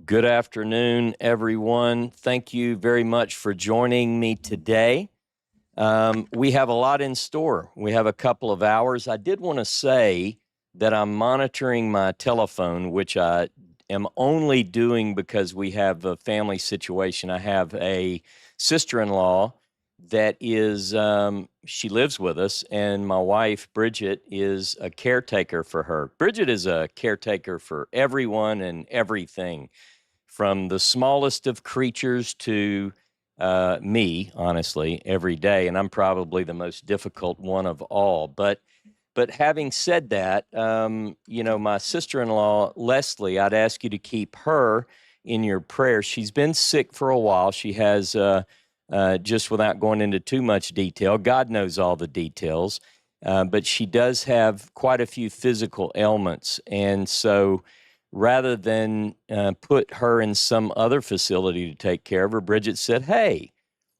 Good afternoon, everyone. Thank you very much for joining me today. We have a lot in store. We have a couple of hours. I did want to say that I'm monitoring my telephone, which I am only doing because we have a family situation. I have a sister-in-law that is, she lives with us, and my wife, Bridget, is a caretaker for her. Bridget is a caretaker for everyone and everything, from the smallest of creatures to me, honestly, every day. And I'm probably the most difficult one of all. But having said that, my sister-in-law, Leslie, I'd ask you to keep her in your prayers. She's been sick for a while. She has, just without going into too much detail, God knows all the details, but she does have quite a few physical ailments. And so rather than put her in some other facility to take care of her, Bridget said, "Hey,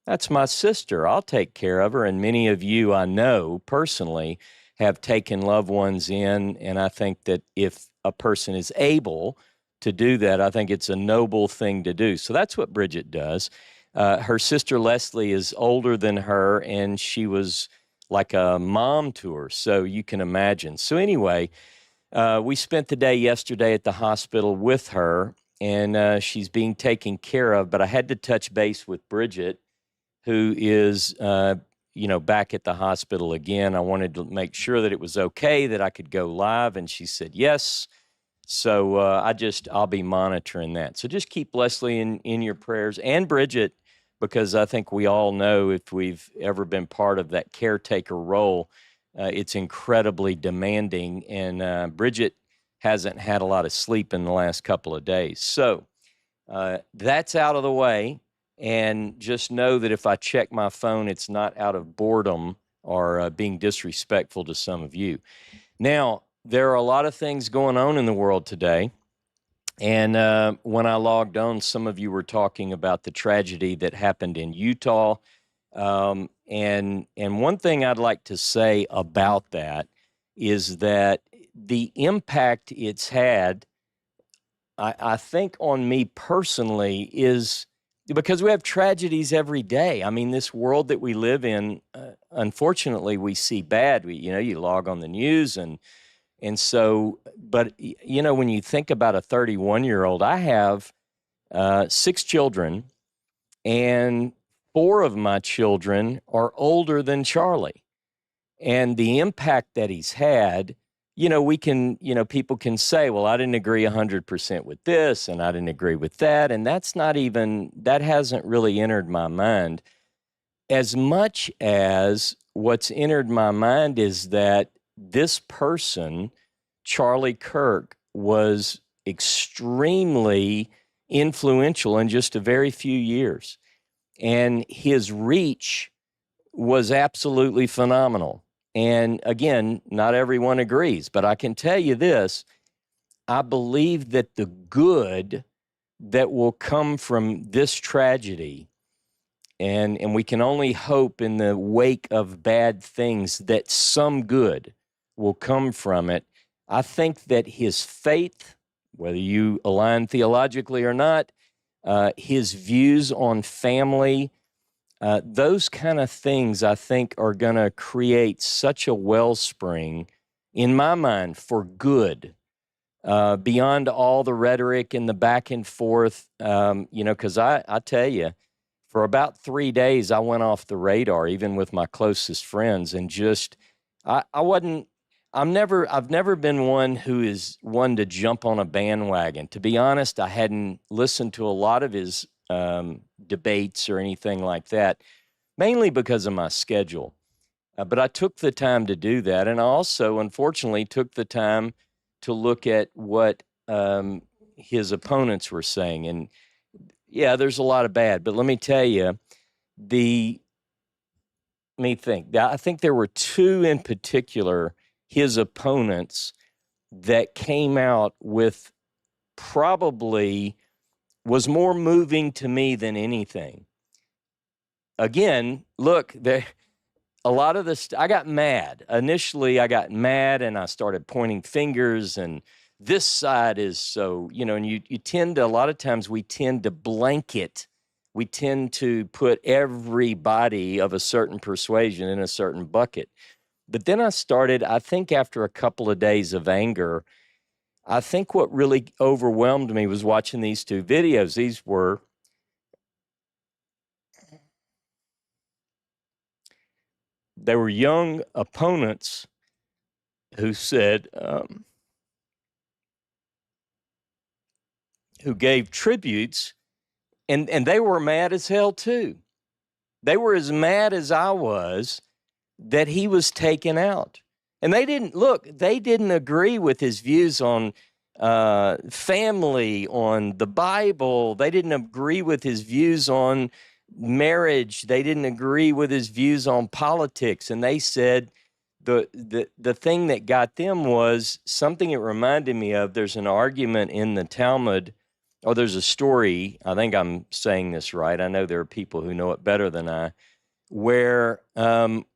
that's my sister. I'll take care of her." And many of you I know personally have taken loved ones in. And I think that if a person is able to do that, I think it's a noble thing to do. So that's what Bridget does. Her sister Leslie is older than her, and she was like a mom to her. So you can imagine. So anyway, we spent the day yesterday at the hospital with her, and she's being taken care of. But I had to touch base with Bridget, who is, back at the hospital again. I wanted to make sure that it was okay, that I could go live, and she said yes. So I'll be monitoring that. So just keep Leslie in your prayers, and Bridget, because I think we all know, if we've ever been part of that caretaker role, it's incredibly demanding, and Bridget hasn't had a lot of sleep in the last couple of days. So that's out of the way, and just know that if I check my phone, it's not out of boredom or being disrespectful to some of you. Now, there are a lot of things going on in the world today, and when I logged on, some of you were talking about the tragedy that happened in Utah. And one thing I'd like to say about that is that the impact it's had, I think, on me personally, is because we have tragedies every day. I mean, this world that we live in, unfortunately, we see bad. You log on the news, and so, but when you think about a 31-year-old, I have 6 children, and 4 of my children are older than Charlie. And the impact that he's had, people can say, well, I didn't agree 100% with this, and I didn't agree with that. And that hasn't really entered my mind. As much as what's entered my mind is that this person, Charlie Kirk, was extremely influential in just a very few years. And his reach was absolutely phenomenal. And again, not everyone agrees, but I can tell you this: I believe that the good that will come from this tragedy, and we can only hope in the wake of bad things that some good will come from it. I think that his faith, whether you align theologically or not, his views on family, those kind of things, I think, are going to create such a wellspring, in my mind, for good, beyond all the rhetoric and the back and forth. Because I tell you, for about 3 days, I went off the radar, even with my closest friends, and just, I've never been one who is one to jump on a bandwagon. To be honest, I hadn't listened to a lot of his debates or anything like that, mainly because of my schedule. But I took the time to do that. And I also, unfortunately, took the time to look at what his opponents were saying. And yeah, there's a lot of bad, but let me tell you, I think there were 2 in particular, his opponents, that came out with probably was more moving to me than anything. Again, look, a lot of this, I got mad. Initially, I got mad, and I started pointing fingers, and this side is so, and you tend to, a lot of times we tend to blanket, we tend to put everybody of a certain persuasion in a certain bucket. But then I think after a couple of days of anger, I think what really overwhelmed me was watching these two videos. They were young opponents who said, who gave tributes, and they were mad as hell too. They were as mad as I was that he was taken out. And they didn't agree with his views on family, on the Bible. They didn't agree with his views on marriage. They didn't agree with his views on politics. And they said the thing that got them was something it reminded me of. There's an argument in the Talmud, or there's a story, I think I'm saying this right. I know there are people who know it better than I, where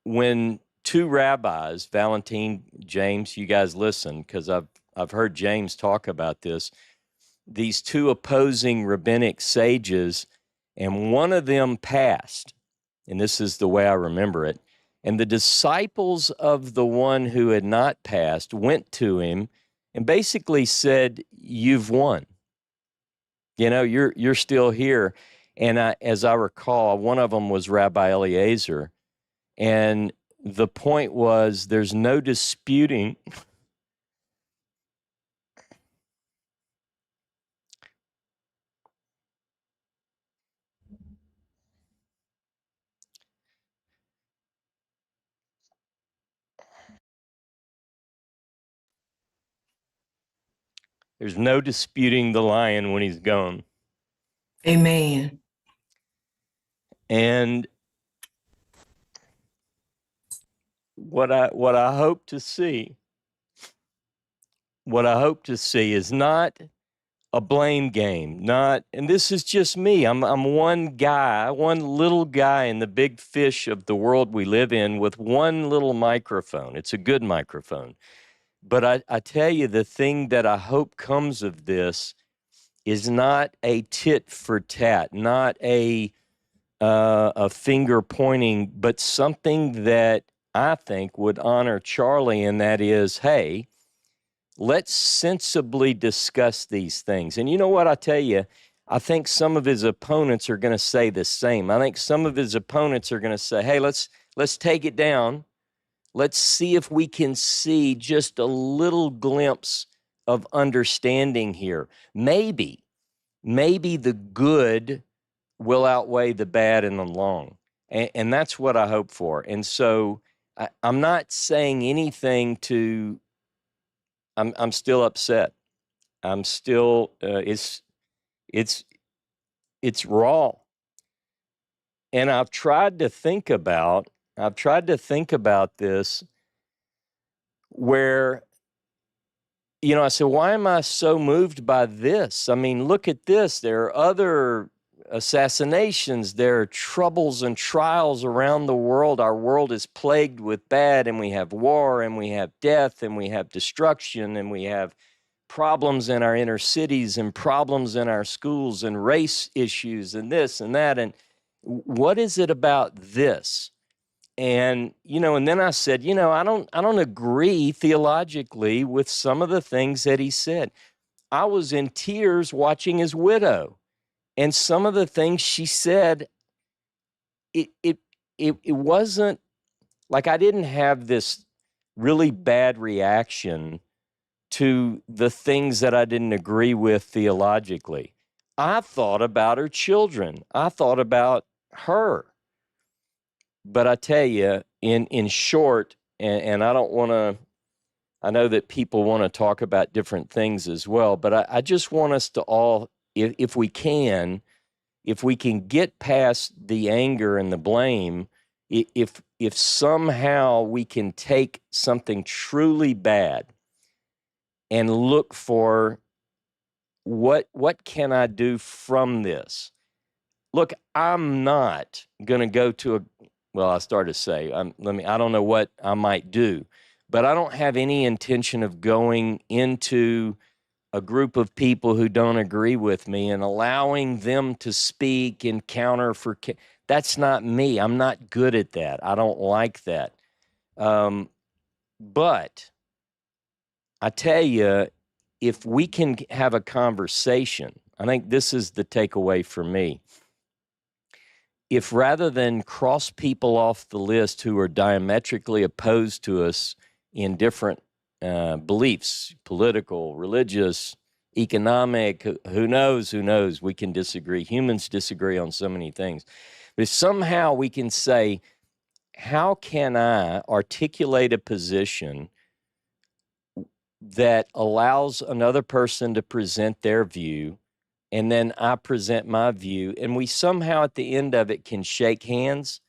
when two rabbis, Valentine, James, you guys listen, because I've heard James talk about this, these two opposing rabbinic sages, and one of them passed, and this is the way I remember it, and the disciples of the one who had not passed went to him and basically said, "You've won. You're still here." And as I recall, one of them was Rabbi Eliezer, and the point was, there's no disputing. There's no disputing the lion when he's gone. Amen. And what I hope to see is not a blame game, and this is just me. I'm one guy, one little guy in the big fish of the world we live in with one little microphone. It's a good microphone. But I tell you, the thing that I hope comes of this is not a tit for tat, not a finger pointing, but something that I think would honor Charlie, and that is, hey, let's sensibly discuss these things. And you know what I tell you? I think some of his opponents are going to say the same. I think some of his opponents are going to say, hey, let's take it down. Let's see if we can see just a little glimpse of understanding here. Maybe the good will outweigh the bad in the long. And that's what I hope for. And so I'm not saying anything I'm still upset. I'm still, it's raw. And I've tried to think about this where, I said, why am I so moved by this? I mean, look at this. There are other assassinations. There are troubles and trials around the world. Our world is plagued with bad, and we have war, and we have death, and we have destruction, and we have problems in our inner cities, and problems in our schools, and race issues, and this and that. And what is it about this? And, and then I said, I don't agree theologically with some of the things that he said. I was in tears watching his widow, and some of the things she said, it wasn't like, I didn't have this really bad reaction to the things that I didn't agree with theologically. I thought about her children. I thought about her. But I tell you, in short, and I don't want to, I know that people want to talk about different things as well, but I just want us to all, if we can get past the anger and the blame, if somehow we can take something truly bad and look for what can I do from this? Look, I'm not going to go to I started to say, I don't know what I might do, but I don't have any intention of going into a group of people who don't agree with me and allowing them to speak and counter for that's not me. I'm not good at that. I don't like that. But I tell you, if we can have a conversation, I think this is the takeaway for me. If rather than cross people off the list who are diametrically opposed to us in different beliefs, political, religious, economic, who knows, we can disagree. Humans disagree on so many things. But if somehow we can say, how can I articulate a position that allows another person to present their view, and then I present my view, and we somehow at the end of it can shake hands?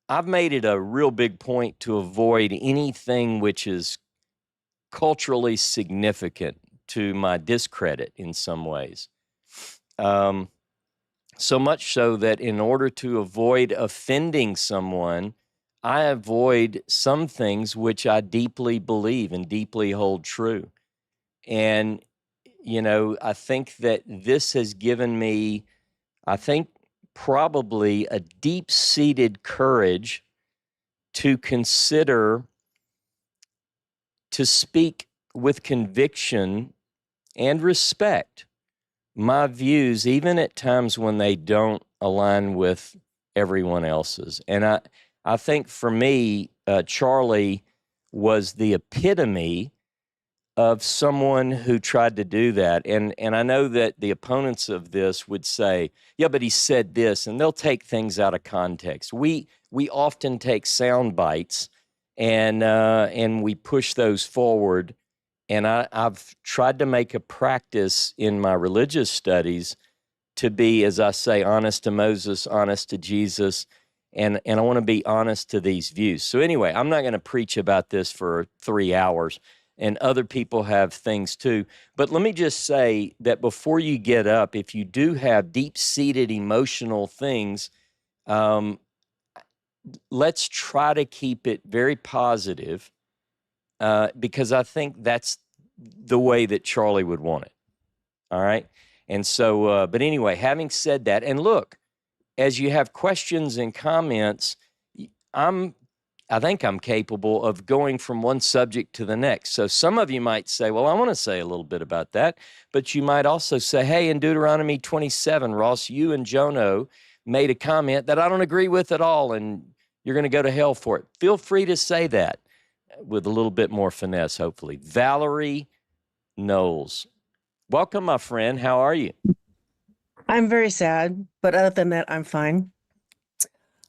I've made it a real big point to avoid anything which is culturally significant to my discredit in some ways. So much so that in order to avoid offending someone, I avoid some things which I deeply believe and deeply hold true. And, you know, I think that this has given me, I think, probably a deep-seated courage to consider, to speak with conviction and respect my views, even at times when they don't align with everyone else's. And I think for me, Charlie was the epitome of someone who tried to do that. And I know that the opponents of this would say, yeah, but he said this, and they'll take things out of context. We often take sound bites and we push those forward. And I've tried to make a practice in my religious studies to be, as I say, honest to Moses, honest to Jesus, and I want to be honest to these views. So anyway, I'm not going to preach about this for 3 hours, and other people have things too. But let me just say that before you get up, if you do have deep-seated emotional things, let's try to keep it very positive, because I think that's the way that Charlie would want it. All right? And so, but anyway, having said that, and look, as you have questions and comments, I think I'm capable of going from one subject to the next. So some of you might say, well, I want to say a little bit about that. But you might also say, hey, in Deuteronomy 27, Ross, you and Jono made a comment that I don't agree with at all, and you're going to go to hell for it. Feel free to say that with a little bit more finesse, hopefully. Valerie Knowles. Welcome, my friend. How are you? I'm very sad, but other than that, I'm fine.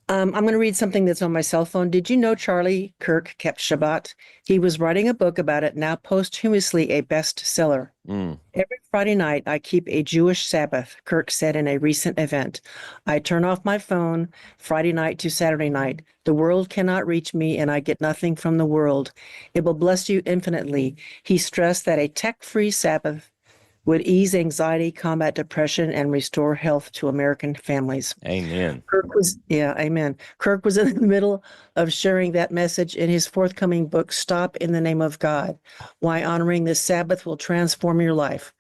I'm going to read something that's on my cell phone. Did you know Charlie Kirk kept Shabbat? He was writing a book about it, now posthumously a bestseller. Every Friday night, I keep a Jewish Sabbath, Kirk said in a recent event. I turn off my phone Friday night to Saturday night. The world cannot reach me, and I get nothing from the world. It will bless you infinitely. He stressed that a tech-free Sabbath would ease anxiety, combat depression, and restore health to American families. Amen. Amen. Kirk was in the middle of sharing that message in his forthcoming book, Stop in the Name of God, Why Honoring the Sabbath Will Transform Your Life,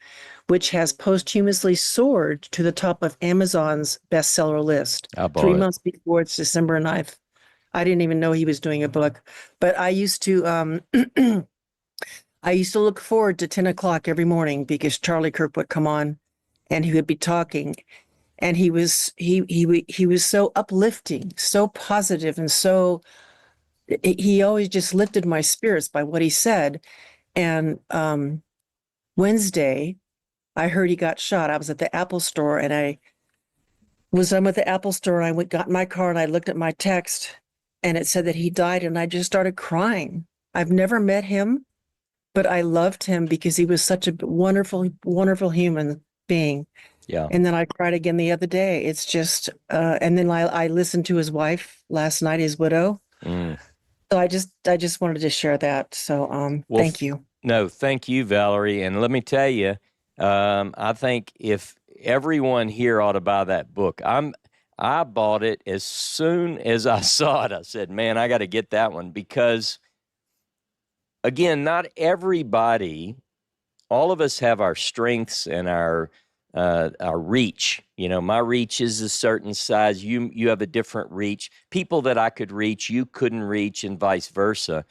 which has posthumously soared to the top of Amazon's bestseller list. I bought 3 it. months before it's December 9th. I didn't even know he was doing a book, but I used to I used to look forward to 10 o'clock every morning because Charlie Kirk would come on and he would be talking, and he was so uplifting, so positive, and so he always just lifted my spirits by what he said. And Wednesday, I heard he got shot. I was at the Apple store, and I was done with the Apple store, and got in my car and I looked at my text, and it said that he died, and I just started crying. I've never met him, but I loved him because he was such a wonderful, wonderful human being. Yeah. And then I cried again the other day. It's just, and then I listened to his wife last night, his widow. So I just wanted to share that. So Well, thank you. No, thank you, Valerie. And let me tell you, I think if everyone here ought to buy that book. I bought it as soon as I saw it. I said, man, I got to get that one because, again, not everybody all of us have our strengths and our reach. You know, my reach is a certain size. You have a different reach. People that I could reach, you couldn't reach, and vice versa.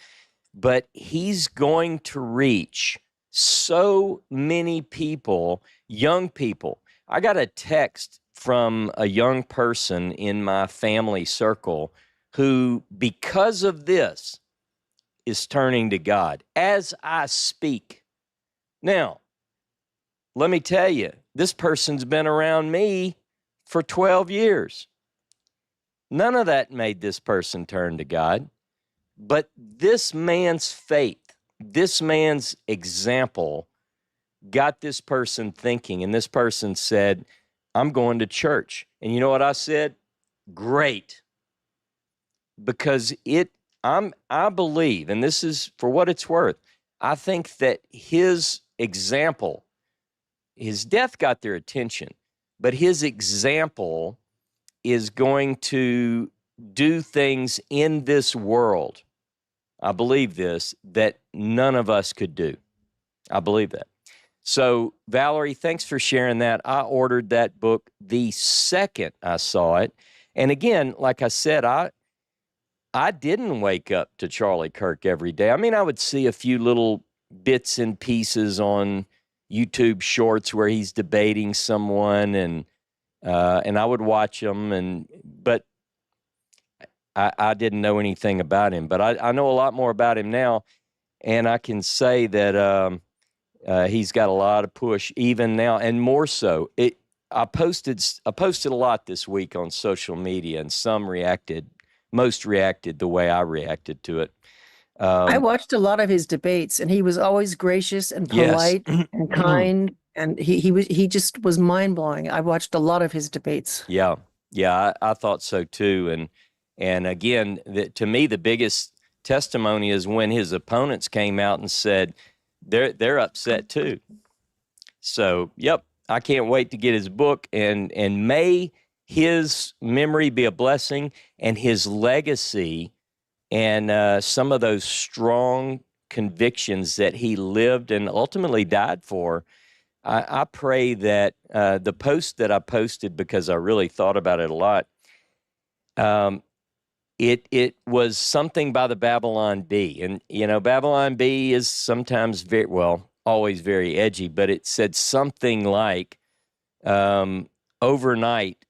But he's going to reach so many people, young people. I got a text from a young person in my family circle who, because of this, is turning to God as I speak. Now, let me tell you, this person's been around me for 12 years. None of that made this person turn to God, but this man's faith, this man's example got this person thinking, and this person said, I'm going to church. And you know what I said? Great. Because I believe, and this is for what it's worth, I think that his example, his death got their attention, but his example is going to do things in this world, I believe this, that none of us could do. I believe that. So, Valerie, thanks for sharing that. I ordered that book the second I saw it. And again, like I said, I didn't wake up to Charlie Kirk every day. I mean, I would see a few little bits and pieces on YouTube shorts where he's debating someone, and I would watch them, but I didn't know anything about him. But I know a lot more about him now, and I can say that he's got a lot of push even now, and more so. I posted a lot this week on social media, and most reacted the way I reacted to it. I watched a lot of his debates, and he was always gracious and Yes. polite and kind, and he just was mind-blowing. I watched a lot of his debates. Yeah, I thought so too. And again, to me, the biggest testimony is when his opponents came out and said they're upset too. So, yep, I can't wait to get his book, and may his memory be a blessing, and his legacy and some of those strong convictions that he lived and ultimately died for. I pray that the post that I posted, because I really thought about it a lot, it was something by the Babylon Bee. And, you know, Babylon Bee is sometimes always very edgy, but it said something like overnight,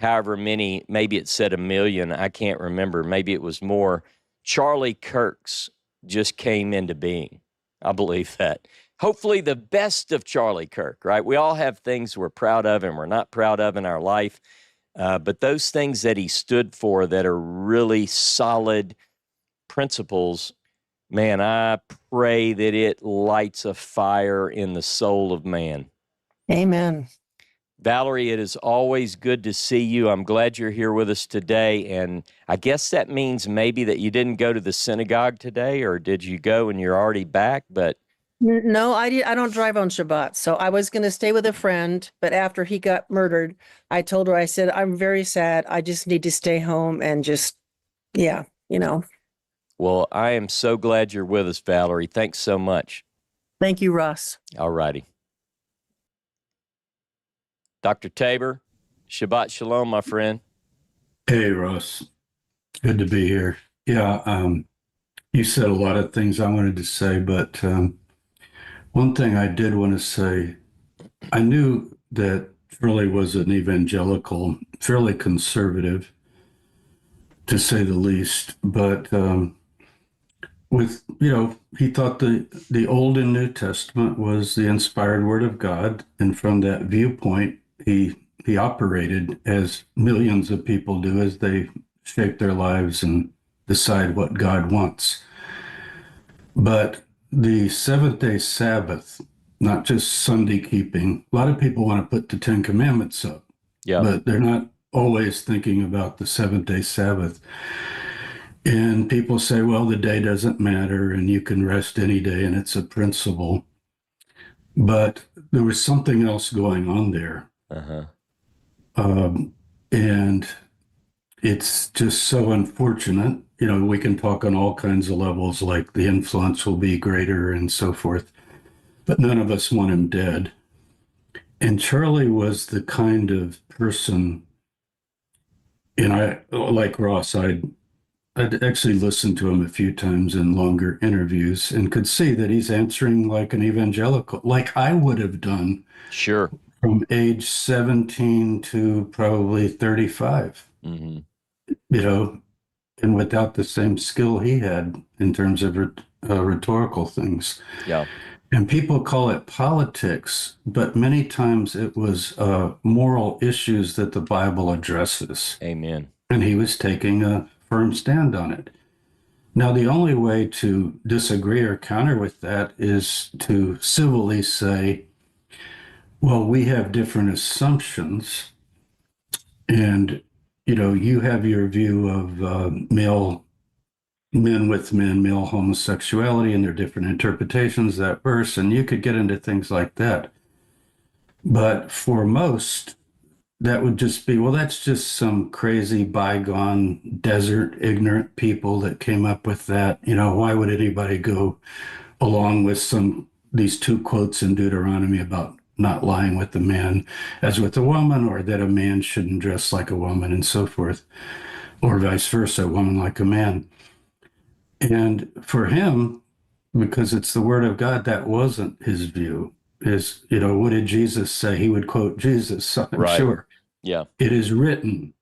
however many, maybe it said 1 million, I can't remember, maybe it was more, Charlie Kirks just came into being. I believe that. Hopefully the best of Charlie Kirk, right? We all have things we're proud of and we're not proud of in our life, but those things that he stood for that are really solid principles, man, I pray that it lights a fire in the soul of man. Amen. Valerie, it is always good to see you. I'm glad you're here with us today. And I guess that means maybe that you didn't go to the synagogue today, or did you go and you're already back? But No, I don't drive on Shabbat. So I was going to stay with a friend, but after he got murdered, I told her, I said, I'm very sad. I just need to stay home and just, yeah, you know. Well, I am so glad you're with us, Valerie. Thanks so much. Thank you, Russ. All righty. Dr. Tabor, Shabbat Shalom, my friend. Hey, Russ. Good to be here. Yeah, you said a lot of things I wanted to say, but one thing I did want to say, I knew that Shirley was an evangelical, fairly conservative, to say the least, but he thought the Old and New Testament was the inspired Word of God, and from that viewpoint, he operated as millions of people do as they shape their lives and decide what God wants. But the seventh-day Sabbath, not just Sunday keeping, a lot of people want to put the Ten Commandments up, but they're not always thinking about the seventh-day Sabbath. And people say, well, the day doesn't matter and you can rest any day and it's a principle. But there was something else going on there. Uh-huh. And it's just so unfortunate. You know, we can talk on all kinds of levels, like the influence will be greater and so forth. but none of us want him dead. And Charlie was the kind of person, and I, like Ross, I'd actually listened to him a few times in longer interviews and could see that he's answering like an evangelical, like I would have done Sure. from age 17 to probably 35, Hmm. you know, and without the same skill he had in terms of rhetorical things. Yeah. And people call it politics, but many times it was moral issues that the Bible addresses. Amen. And he was taking a firm stand on it. Now, the only way to disagree or counter with that is to civilly say, well, we have different assumptions. And, you know, you have your view of men with men, male homosexuality, and their different interpretations of that verse. And you could get into things like that. But for most, that would just be, well, that's just some crazy bygone desert ignorant people that came up with that. You know, why would anybody go along with these two quotes in Deuteronomy about not lying with a man as with a woman, or that a man shouldn't dress like a woman and so forth, or vice versa, a woman like a man. And for him, because it's the word of God, that wasn't his view. Is, you know, what did Jesus say? He would quote Jesus, I'm Right. sure. Yeah. It is written,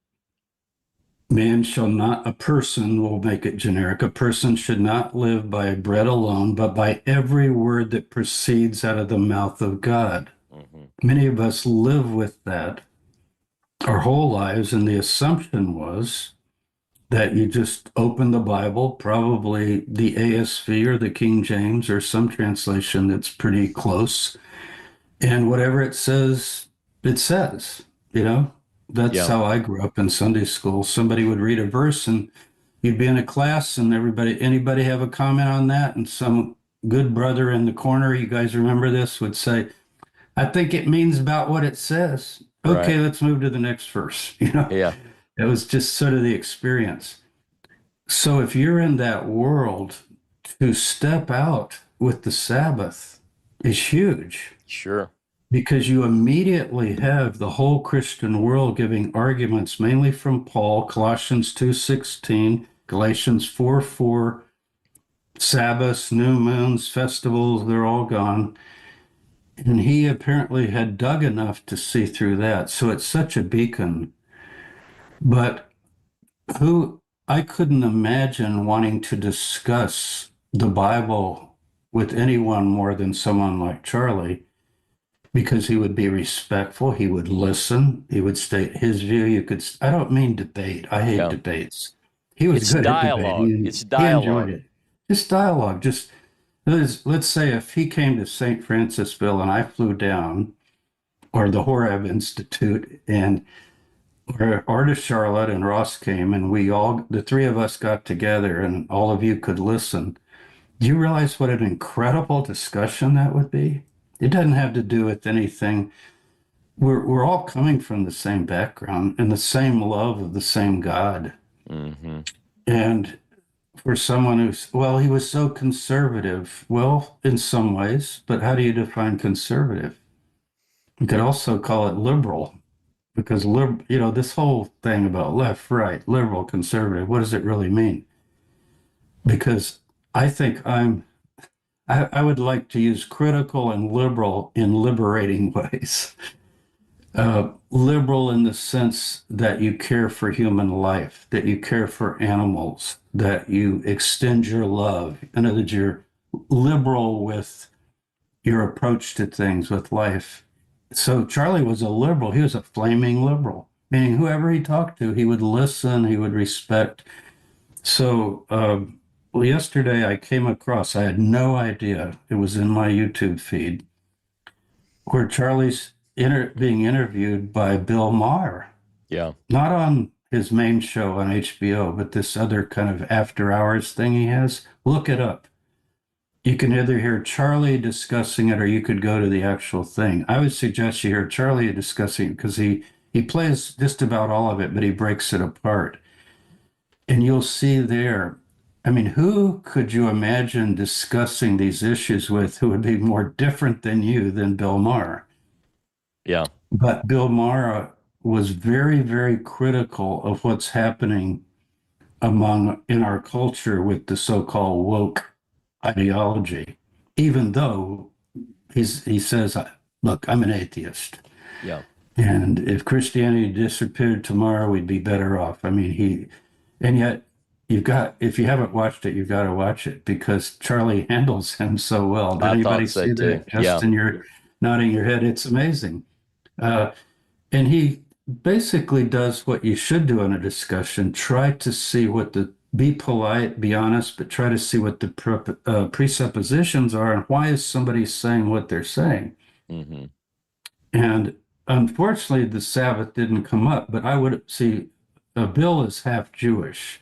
man shall not, a person, will make it generic, a person should not live by bread alone, but by every word that proceeds out of the mouth of God. Hmm. Many of us live with that our whole lives, and the assumption was that you just open the Bible, probably the ASV or the King James or some translation that's pretty close, and whatever it says, it says, you know? That's Yeah. how I grew up in Sunday school. Somebody would read a verse and you'd be in a class and anybody have a comment on that? And some good brother in the corner, you guys remember this, would say, I think it means about what it says. Right. Okay, let's move to the next verse. You know, Yeah. it was just sort of the experience. So if you're in that world, to step out with the Sabbath is huge, Sure. because you immediately have the whole Christian world giving arguments, mainly from Paul, Colossians 2:16, Galatians 4:4, Sabbaths, new moons, festivals, they're all gone. And he apparently had dug enough to see through that. So it's such a beacon. But who I couldn't imagine wanting to discuss the Bible with anyone more than someone like Charlie, because he would be respectful, he would listen, he would state his view. I don't mean debate. I hate Yeah. debates. He was It's good at dialogue. debating. It's He enjoyed dialogue. it. Just dialogue. Just let's say if he came to St. Francisville and I flew down, or the Horeb Institute, and or to Charlotte, and Ross came, and the three of us got together, and all of you could listen. Do you realize what an incredible discussion that would be? It doesn't have to do with anything. We're all coming from the same background and the same love of the same God. Hmm. And for someone who's, well, he was so conservative. Well, in some ways, but how do you define conservative? You could also call it liberal, because this whole thing about left, right, liberal, conservative, what does it really mean? Because I think I would like to use critical and liberal in liberating ways. Liberal in the sense that you care for human life, that you care for animals, that you extend your love. In other words, you're liberal with your approach to things, with life. So Charlie was a liberal. He was a flaming liberal, meaning whoever he talked to, he would listen, he would respect. So, well, yesterday I came across, I had no idea, it was in my YouTube feed, where Charlie's being interviewed by Bill Maher, Yeah. not on his main show on HBO, but this other kind of after hours thing he has. Look it up. You can either hear Charlie discussing it or you could go to the actual thing. I would suggest you hear Charlie discussing it, because he plays just about all of it, but he breaks it apart. And you'll see there I mean, who could you imagine discussing these issues with who would be more different than you than Bill Maher? Yeah. But Bill Maher was very, very critical of what's happening in our culture with the so-called woke ideology, even though he says, look, I'm an atheist. Yeah. And if Christianity disappeared tomorrow, we'd be better off. I mean, and yet if you haven't watched it, you've got to watch it because Charlie handles him so well. Did I anybody thought so see too. that? Yeah. Justin, you're nodding your head. It's amazing. Uh, and he basically does what you should do in a discussion. Try to see be polite, be honest, but try to see what the presuppositions are and why is somebody saying what they're saying. Mm-hmm. And unfortunately, the Sabbath didn't come up, but I would see Bill is half Jewish.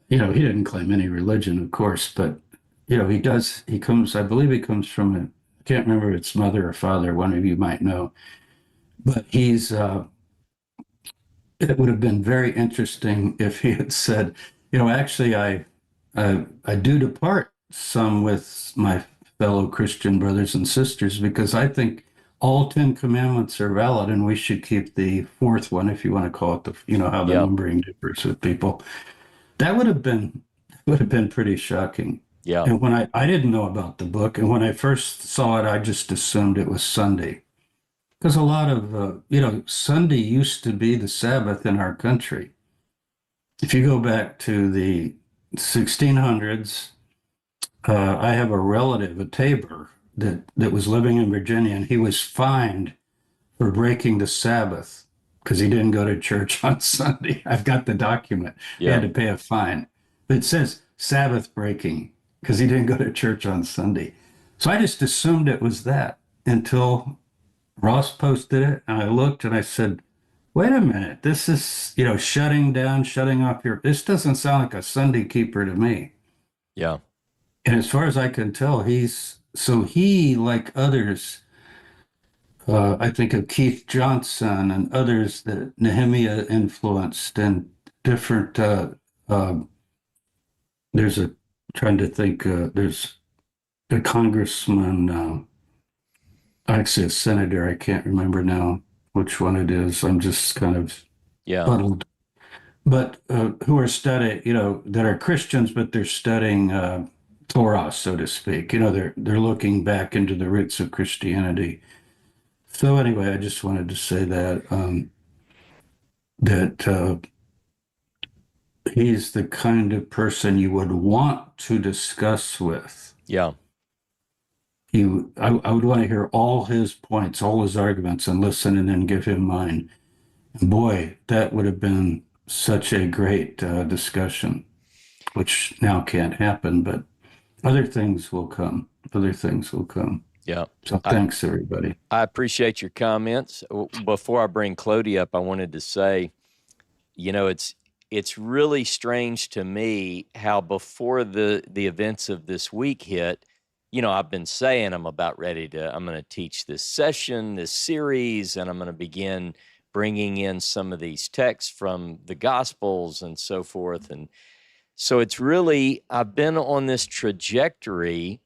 He didn't claim any religion, of course, but, I believe he comes from, I can't remember if it's mother or father, one of you might know, but it would have been very interesting if he had said, actually, I do depart some with my fellow Christian brothers and sisters because I think all 10 commandments are valid and we should keep the fourth one, if you want to call it how the Yeah. numbering differs with people. That would have been pretty shocking. Yeah. And when I didn't know about the book, and when I first saw it, I just assumed it was Sunday. Because a lot of, Sunday used to be the Sabbath in our country. If you go back to the 1600s, I have a relative, a Tabor, that was living in Virginia, and he was fined for breaking the Sabbath because he didn't go to church on Sunday. I've got the document. He Yeah. had to pay a fine. But it says Sabbath breaking because he didn't go to church on Sunday. So I just assumed it was that until Ross posted it, and I looked and I said, wait a minute, this is, shutting down, shutting off this doesn't sound like a Sunday keeper to me. Yeah. And as far as I can tell, he, like others, I think of Keith Johnson and others that Nehemiah influenced and different, uh, there's a, trying to think, there's a congressman, actually a senator, I can't remember now which one it is. I'm just kind of Yeah. fuddled. But who are studying, that are Christians, but they're studying Torah, so to speak. They're looking back into the roots of Christianity. So anyway, I just wanted to say that he's the kind of person you would want to discuss with. Yeah. I would want to hear all his points, all his arguments, and listen, and then give him mine. And boy, that would have been such a great discussion, which now can't happen, but other things will come. Other things will come. Yeah. So thanks, everybody. I appreciate your comments. Before I bring Clody up, I wanted to say, it's really strange to me how before the events of this week hit, I've been saying I'm going to teach this session, this series, and I'm going to begin bringing in some of these texts from the Gospels and so forth. And so I've been on this trajectory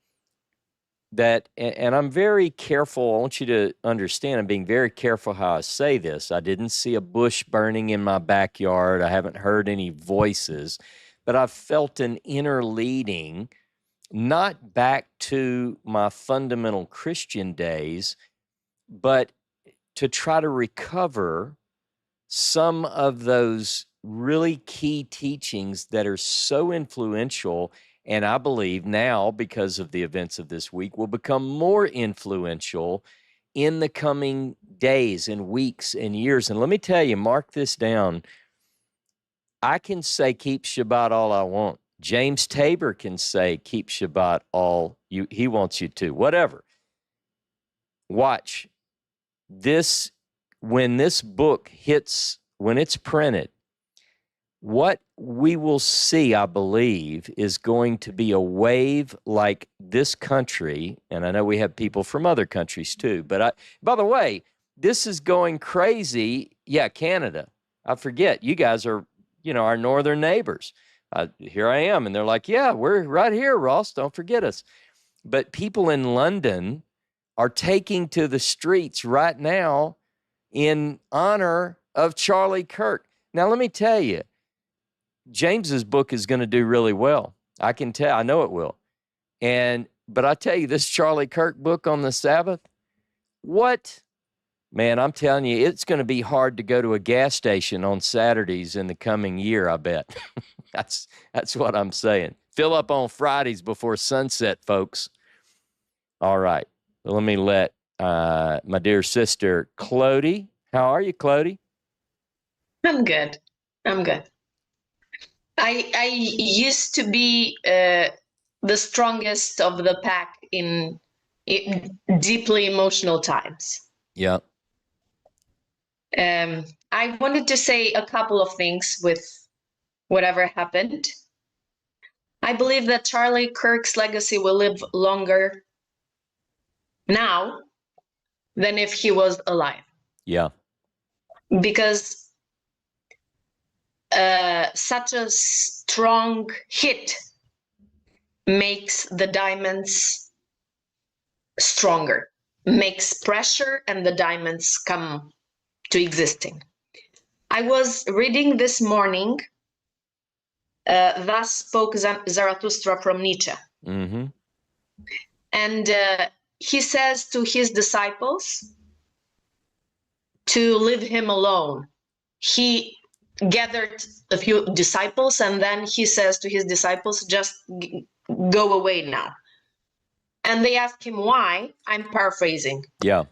and I'm very careful. I want you to understand, I'm being very careful how I say this. I didn't see a bush burning in my backyard. I haven't heard any voices, but I've felt an inner leading, not back to my fundamental Christian days, but to try to recover some of those really key teachings that are so influential, and I believe now, because of the events of this week, will become more influential in the coming days and weeks and years. And let me tell you, mark this down. I can say keep Shabbat all I want. James Tabor can say keep Shabbat he wants you to, whatever. Watch this. When this book hits, when it's printed, what we will see, I believe, is going to be a wave like this country, and I know we have people from other countries too, but by the way, this is going crazy. Yeah, Canada. I forget, you guys are, our northern neighbors. Here I am. And they're like, yeah, we're right here, Ross. Don't forget us. But people in London are taking to the streets right now in honor of Charlie Kirk. Now, let me tell you, James's book is going to do really well. I can tell. I know it will. But I tell you, this Charlie Kirk book on the Sabbath, what? Man, I'm telling you, it's going to be hard to go to a gas station on Saturdays in the coming year, I bet. That's what I'm saying. Fill up on Fridays before sunset, folks. All right. Well, let me let my dear sister, Clody. How are you, Clody? I'm good. I'm good. I used to be the strongest of the pack in deeply emotional times. Yeah. I wanted to say a couple of things with whatever happened. I believe that Charlie Kirk's legacy will live longer now than if he was alive. Yeah. Because such a strong hit makes the diamonds stronger, makes pressure, and the diamonds come to existing. I was reading this morning, Thus Spoke Zarathustra from Nietzsche. Mm-hmm. And he says to his disciples to leave him alone. He gathered a few disciples, and then he says to his disciples, just go away now. And they ask him why. I'm paraphrasing. Yeah.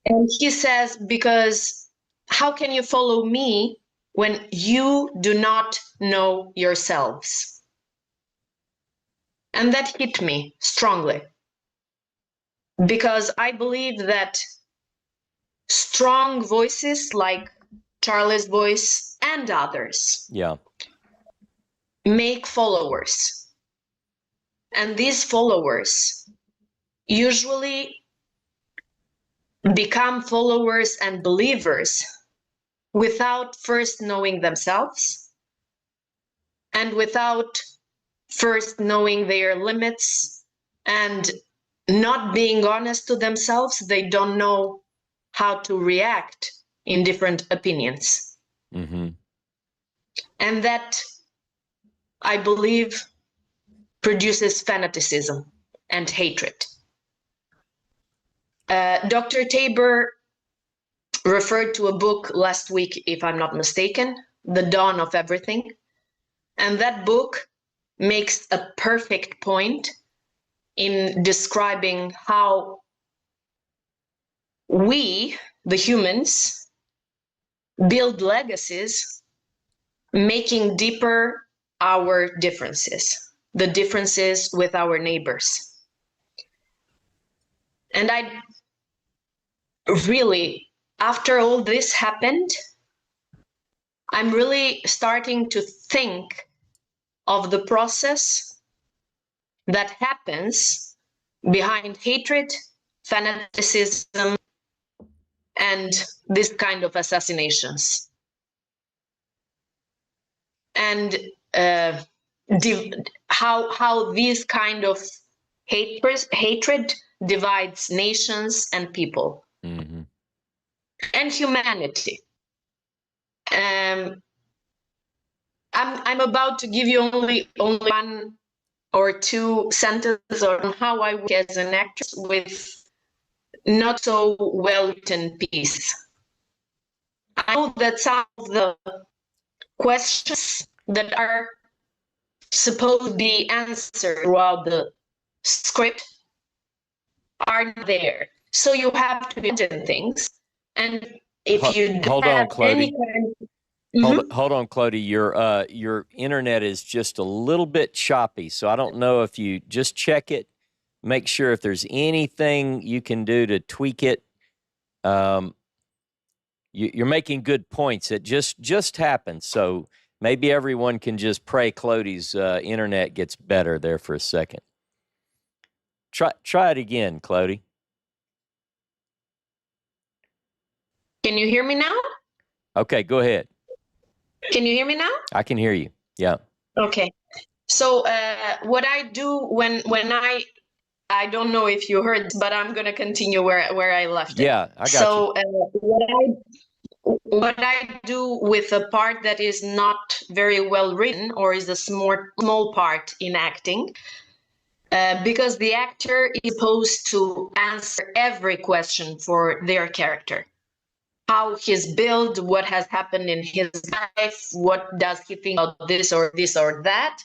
And he says, because how can you follow me when you do not know yourselves? And that hit me strongly, because I believe that strong voices like Charlie's voice and others, Yeah. make followers. And these followers usually become followers and believers without first knowing themselves and without first knowing their limits and not being honest to themselves. They don't know how to react in different opinions. Mm-hmm. And that, I believe, produces fanaticism and hatred. Dr. Tabor referred to a book last week, if I'm not mistaken, The Dawn of Everything. And that book makes a perfect point in describing how we, the humans, build legacies, making deeper our differences, the differences with our neighbors. And I really, after all this happened, I'm really starting to think of the process that happens behind hatred, fanaticism, and this kind of assassinations. And how this kind of hatred divides nations and people. Mm-hmm. And humanity. I'm about to give you only one or two sentences on how I work as an actress with not so well-written pieces. I know that some of the questions that are supposed to be answered throughout the script are there. So you have to imagine things. And if you Hold on, have Clody. any kind of... Hold on, Clody. Your internet is just a little bit choppy, so I don't know if you just check it, make sure if there's anything you can do to tweak it. You're making good points. It just happened, so maybe everyone can just pray Clody's internet gets better there for a second. Try it again, Clody. Can you hear me now? Okay, go ahead. Can you hear me now? I can hear you. Yeah. Okay. So what I do when I don't know if you heard, but I'm gonna continue where I left it. Yeah, I got you. So what I do with a part that is not very well written or is a small part in acting, because the actor is supposed to answer every question for their character. How he's built, what has happened in his life, what does he think about this or that.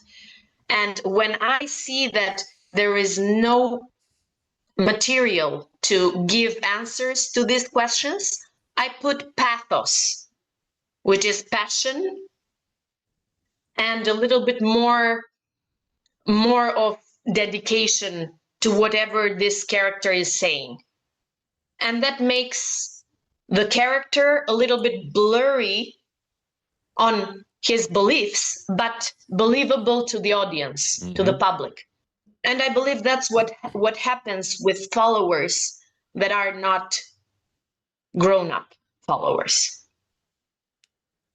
And when I see that there is no material to give answers to these questions, I put pathos, which is passion, and a little bit more of dedication to whatever this character is saying. And that makes the character a little bit blurry on his beliefs, but believable to the audience, to the public. And I believe that's what happens with followers that are not grown-up followers.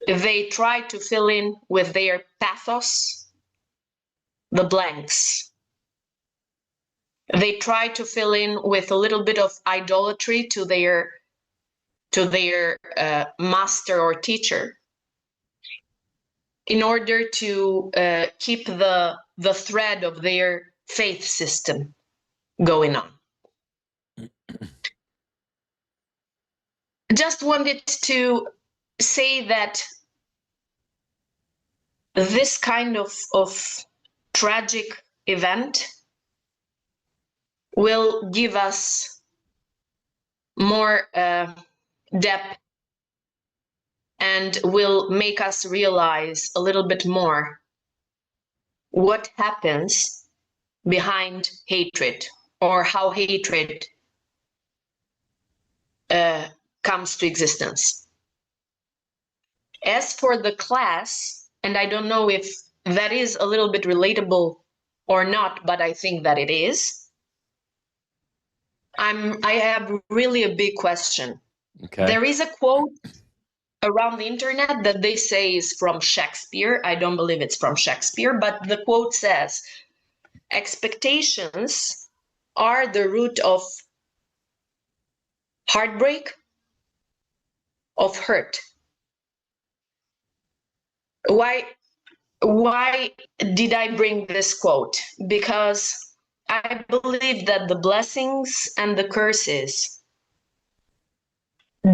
They try to fill in with their pathos the blanks. They try to fill in with a little bit of idolatry to their master or teacher, in order to keep the thread of their faith system going on. Just wanted to say that this kind of tragic event will give us more depth and will make us realize a little bit more what happens behind hatred, or how hatred comes to existence. As for the class, and I don't know if that is a little bit relatable or not, but I think that it is. I have really a big question. Okay. There is a quote around the internet that they say is from Shakespeare. I don't believe it's from Shakespeare, but the quote says, "Expectations are the root of heartbreak, of hurt." Why did I bring this quote? Because I believe that the blessings and the curses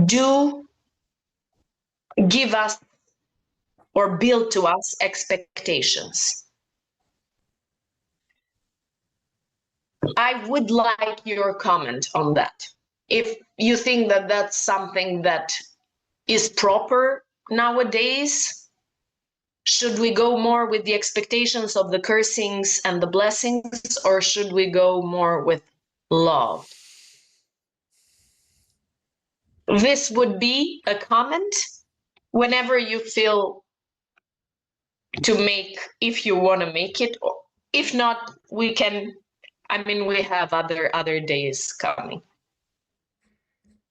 do give us or build to us expectations. I would like your comment on that. If you think that that's something that is proper nowadays, should we go more with the expectations of the cursings and the blessings, or should we go more with love? This would be a comment whenever you feel to make, if you want to make it. If not, we can, I mean, we have other days coming.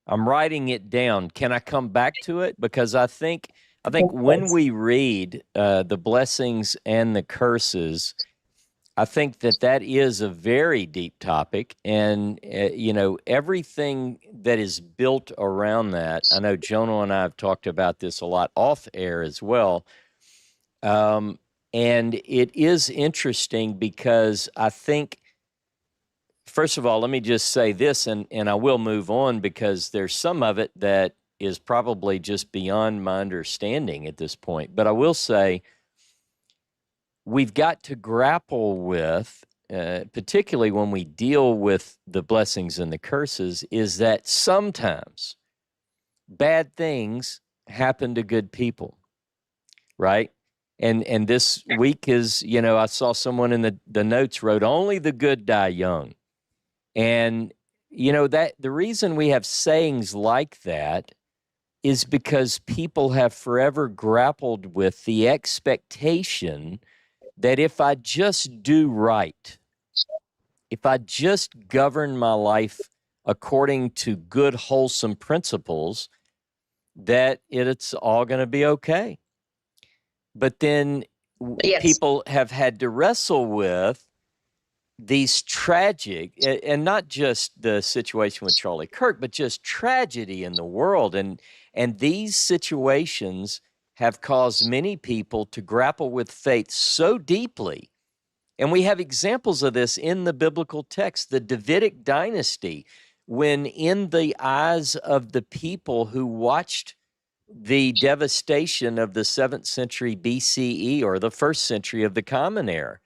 I'm writing it down. Can I come back to it? Because I think when we read the blessings and the curses, I think that is a very deep topic, and you know, everything that is built around that. I know Jonah and I have talked about this a lot off air as well, and it is interesting because I think, first of all, let me just say this, and I will move on because there's some of it that is probably just beyond my understanding at this point. But I will say, we've got to grapple with, particularly when we deal with the blessings and the curses, is that sometimes bad things happen to good people, right? And this week is, you know, I saw someone in the notes wrote, "Only the good die young." And, you know, that the reason we have sayings like that is because people have forever grappled with the expectation that if I just do right, if I just govern my life according to good, wholesome principles, that it's all going to be okay. But then Yes. people have had to wrestle with these tragic, and not just the situation with Charlie Kirk, but just tragedy in the world. And these situations have caused many people to grapple with faith so deeply. And we have examples of this in the biblical text, the Davidic dynasty, when in the eyes of the people who watched the devastation of the 7th century BCE, or the 1st century of the Common Era,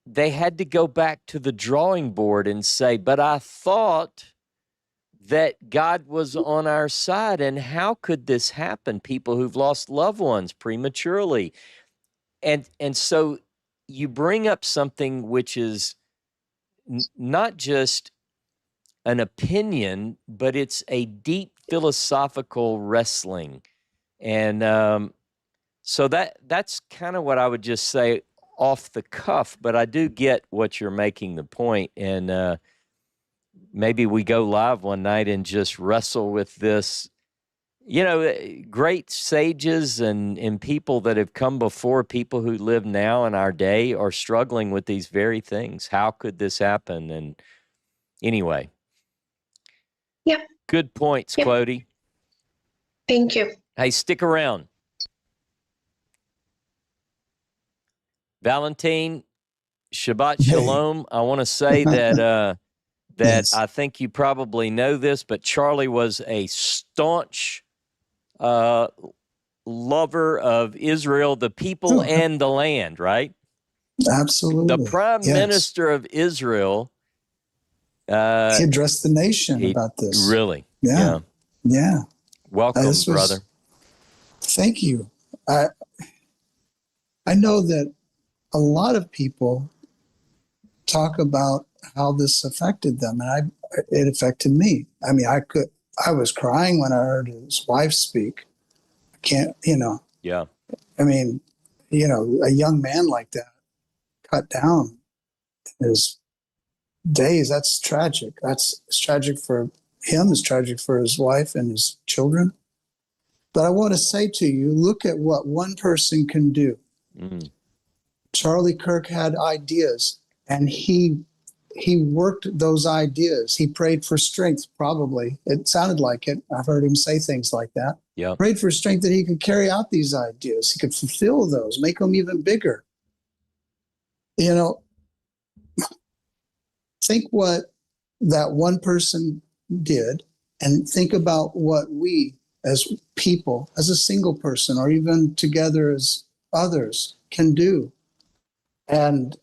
they had to go back to the drawing board and say, but I thought that God was on our side, and how could this happen? People who've lost loved ones prematurely. And so you bring up something which is not just an opinion, but it's a deep philosophical wrestling. And so that's kind of what I would just say off the cuff, but I do get what you're making the point. And maybe we go live one night and just wrestle with this. You know, great sages and people that have come before, people who live now in our day, are struggling with these very things. How could this happen? And anyway. Yep. Good points, Yep. Clody. Thank you. Hey, stick around. Valentine, Shabbat Shalom. I want to say that Yes. I think you probably know this, but Charlie was a staunch lover of Israel, the people, Oh, and the land, right? Absolutely. The prime Yes. minister of Israel. He addressed the nation he- about this. Really? Yeah. Yeah. Welcome, This was- brother. Thank you. I know that a lot of people talk about how this affected them, and it affected me. I mean, I was crying when I heard his wife speak. I can't, Yeah. I mean, a young man like that cut down his days. That's tragic. It's tragic for him. It's tragic for his wife and his children. But I want to say to you, look at what one person can do. Mm. Charlie Kirk had ideas, and he worked those ideas. He prayed for strength, probably. It sounded like it. I've heard him say things like that. Yeah. Prayed for strength that he could carry out these ideas. He could fulfill those, make them even bigger. Think what that one person did, and think about what we as people, as a single person, or even together as others, can do. And,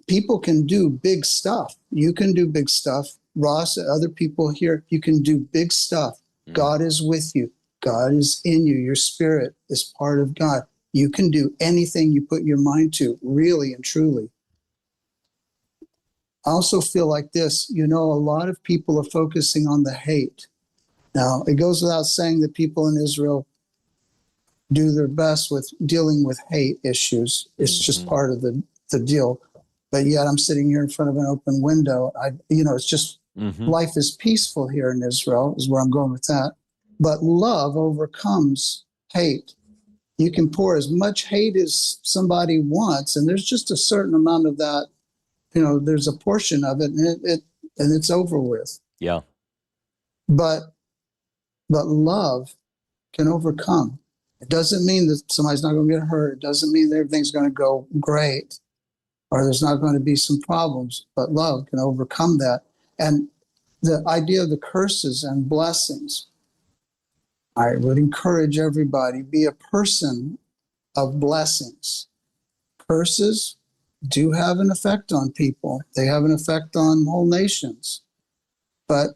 people can do big stuff. You can do big stuff. Ross, other people here, you can do big stuff. Mm. God is with you. God is in you. Your spirit is part of God. You can do anything you put your mind to, really and truly. I also feel like this, a lot of people are focusing on the hate. Now, it goes without saying that people in Israel do their best with dealing with hate issues. It's just part of the deal. But yet I'm sitting here in front of an open window. It's just life is peaceful here in Israel, is where I'm going with that. But love overcomes hate. You can pour as much hate as somebody wants, and there's just a certain amount of that. There's a portion of it, and it's over with. Yeah. But love can overcome. It doesn't mean that somebody's not going to get hurt. It doesn't mean that everything's going to go great, or there's not going to be some problems. But love can overcome that. And the idea of the curses and blessings, I would encourage everybody, be a person of blessings. Curses do have an effect on people. They have an effect on whole nations. But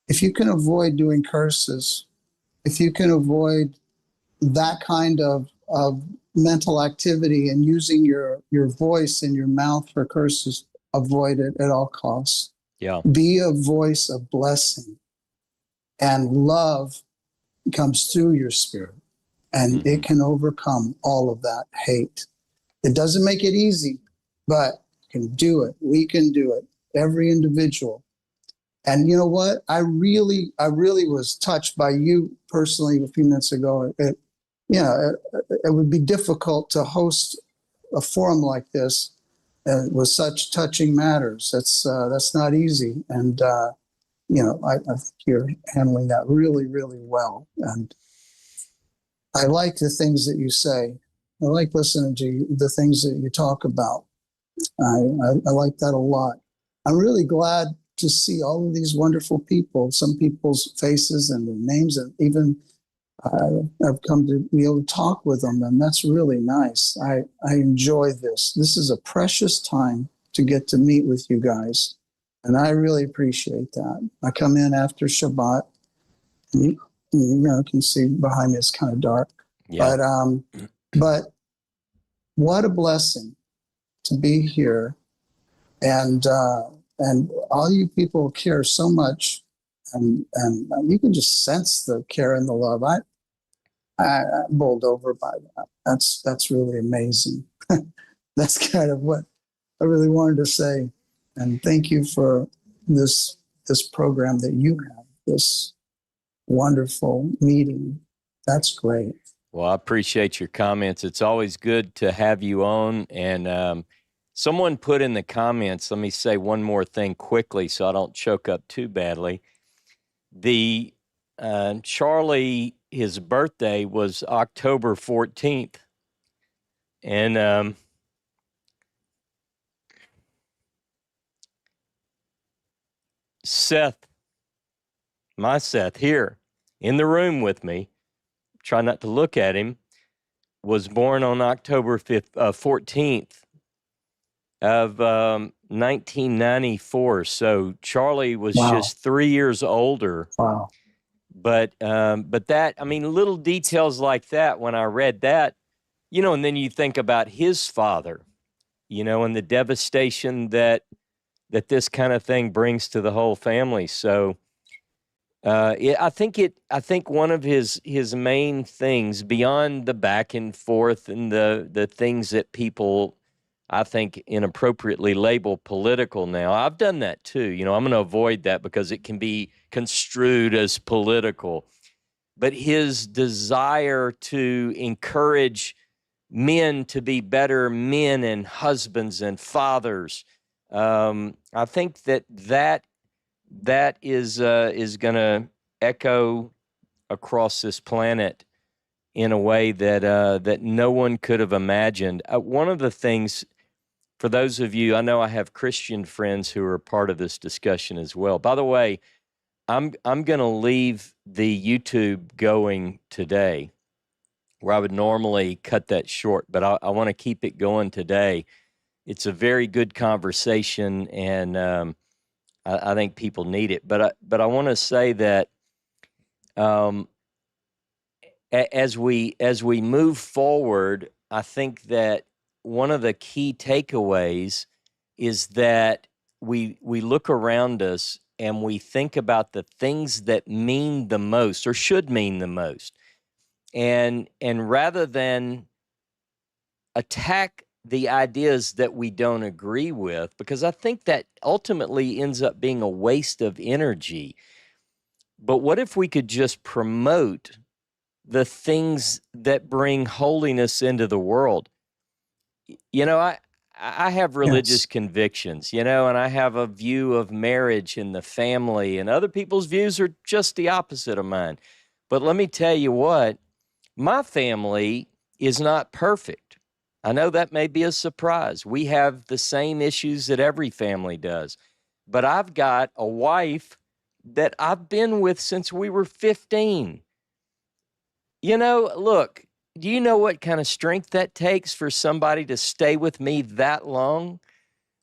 if you can avoid doing curses, if you can avoid that kind of mental activity and using your voice and your mouth for curses, avoid it at all costs. Yeah. Be a voice of blessing, and love comes through your spirit, and it can overcome all of that hate. It doesn't make it easy, but you can do it. We can do it. Every individual. And you know what? I really was touched by you personally a few minutes ago. it would be difficult to host a forum like this with such touching matters. That's not easy. And, I think you're handling that really, really well. And I like the things that you say. I like listening to the things that you talk about. I like that a lot. I'm really glad to see all of these wonderful people, some people's faces and their names, and even I've come to be able to talk with them, and that's really nice. I enjoy this. This is a precious time to get to meet with you guys, and I really appreciate that. I come in after Shabbat, and you can see behind me it's kind of dark, Yeah. but what a blessing to be here, and all you people care so much, and you can just sense the care and the love. I'm bowled over by that. That's really amazing. That's kind of what I really wanted to say. And thank you for this program that you have, this wonderful meeting. That's great. Well, I appreciate your comments. It's always good to have you on. And someone put in the comments, let me say one more thing quickly so I don't choke up too badly. Charlie, his birthday was October 14th. And Seth, my Seth here in the room with me, try not to look at him, was born on October 14th of 1994. So Charlie was just 3 years older. Wow. But that, I mean, little details like that, when I read that, and then you think about his father, and the devastation that this kind of thing brings to the whole family. So I think one of his main things, beyond the back and forth and the things that people, I think, inappropriately label political now. I've done that too. I'm going to avoid that because it can be construed as political. But his desire to encourage men to be better men and husbands and fathers, I think that is going to echo across this planet in a way that no one could have imagined. One of the things, for those of you, I know I have Christian friends who are part of this discussion as well. By the way, I'm going to leave the YouTube going today, where I would normally cut that short, but I want to keep it going today. It's a very good conversation, and I think people need it. But I want to say that as we move forward, I think that one of the key takeaways is that we look around us and we think about the things that mean the most or should mean the most. And rather than attack the ideas that we don't agree with, because I think that ultimately ends up being a waste of energy. But what if we could just promote the things that bring holiness into the world? I have religious convictions, and I have a view of marriage and the family, and other people's views are just the opposite of mine. But let me tell you what, my family is not perfect. I know that may be a surprise. We have the same issues that every family does. But I've got a wife that I've been with since we were 15. Look, do you know what kind of strength that takes for somebody to stay with me that long?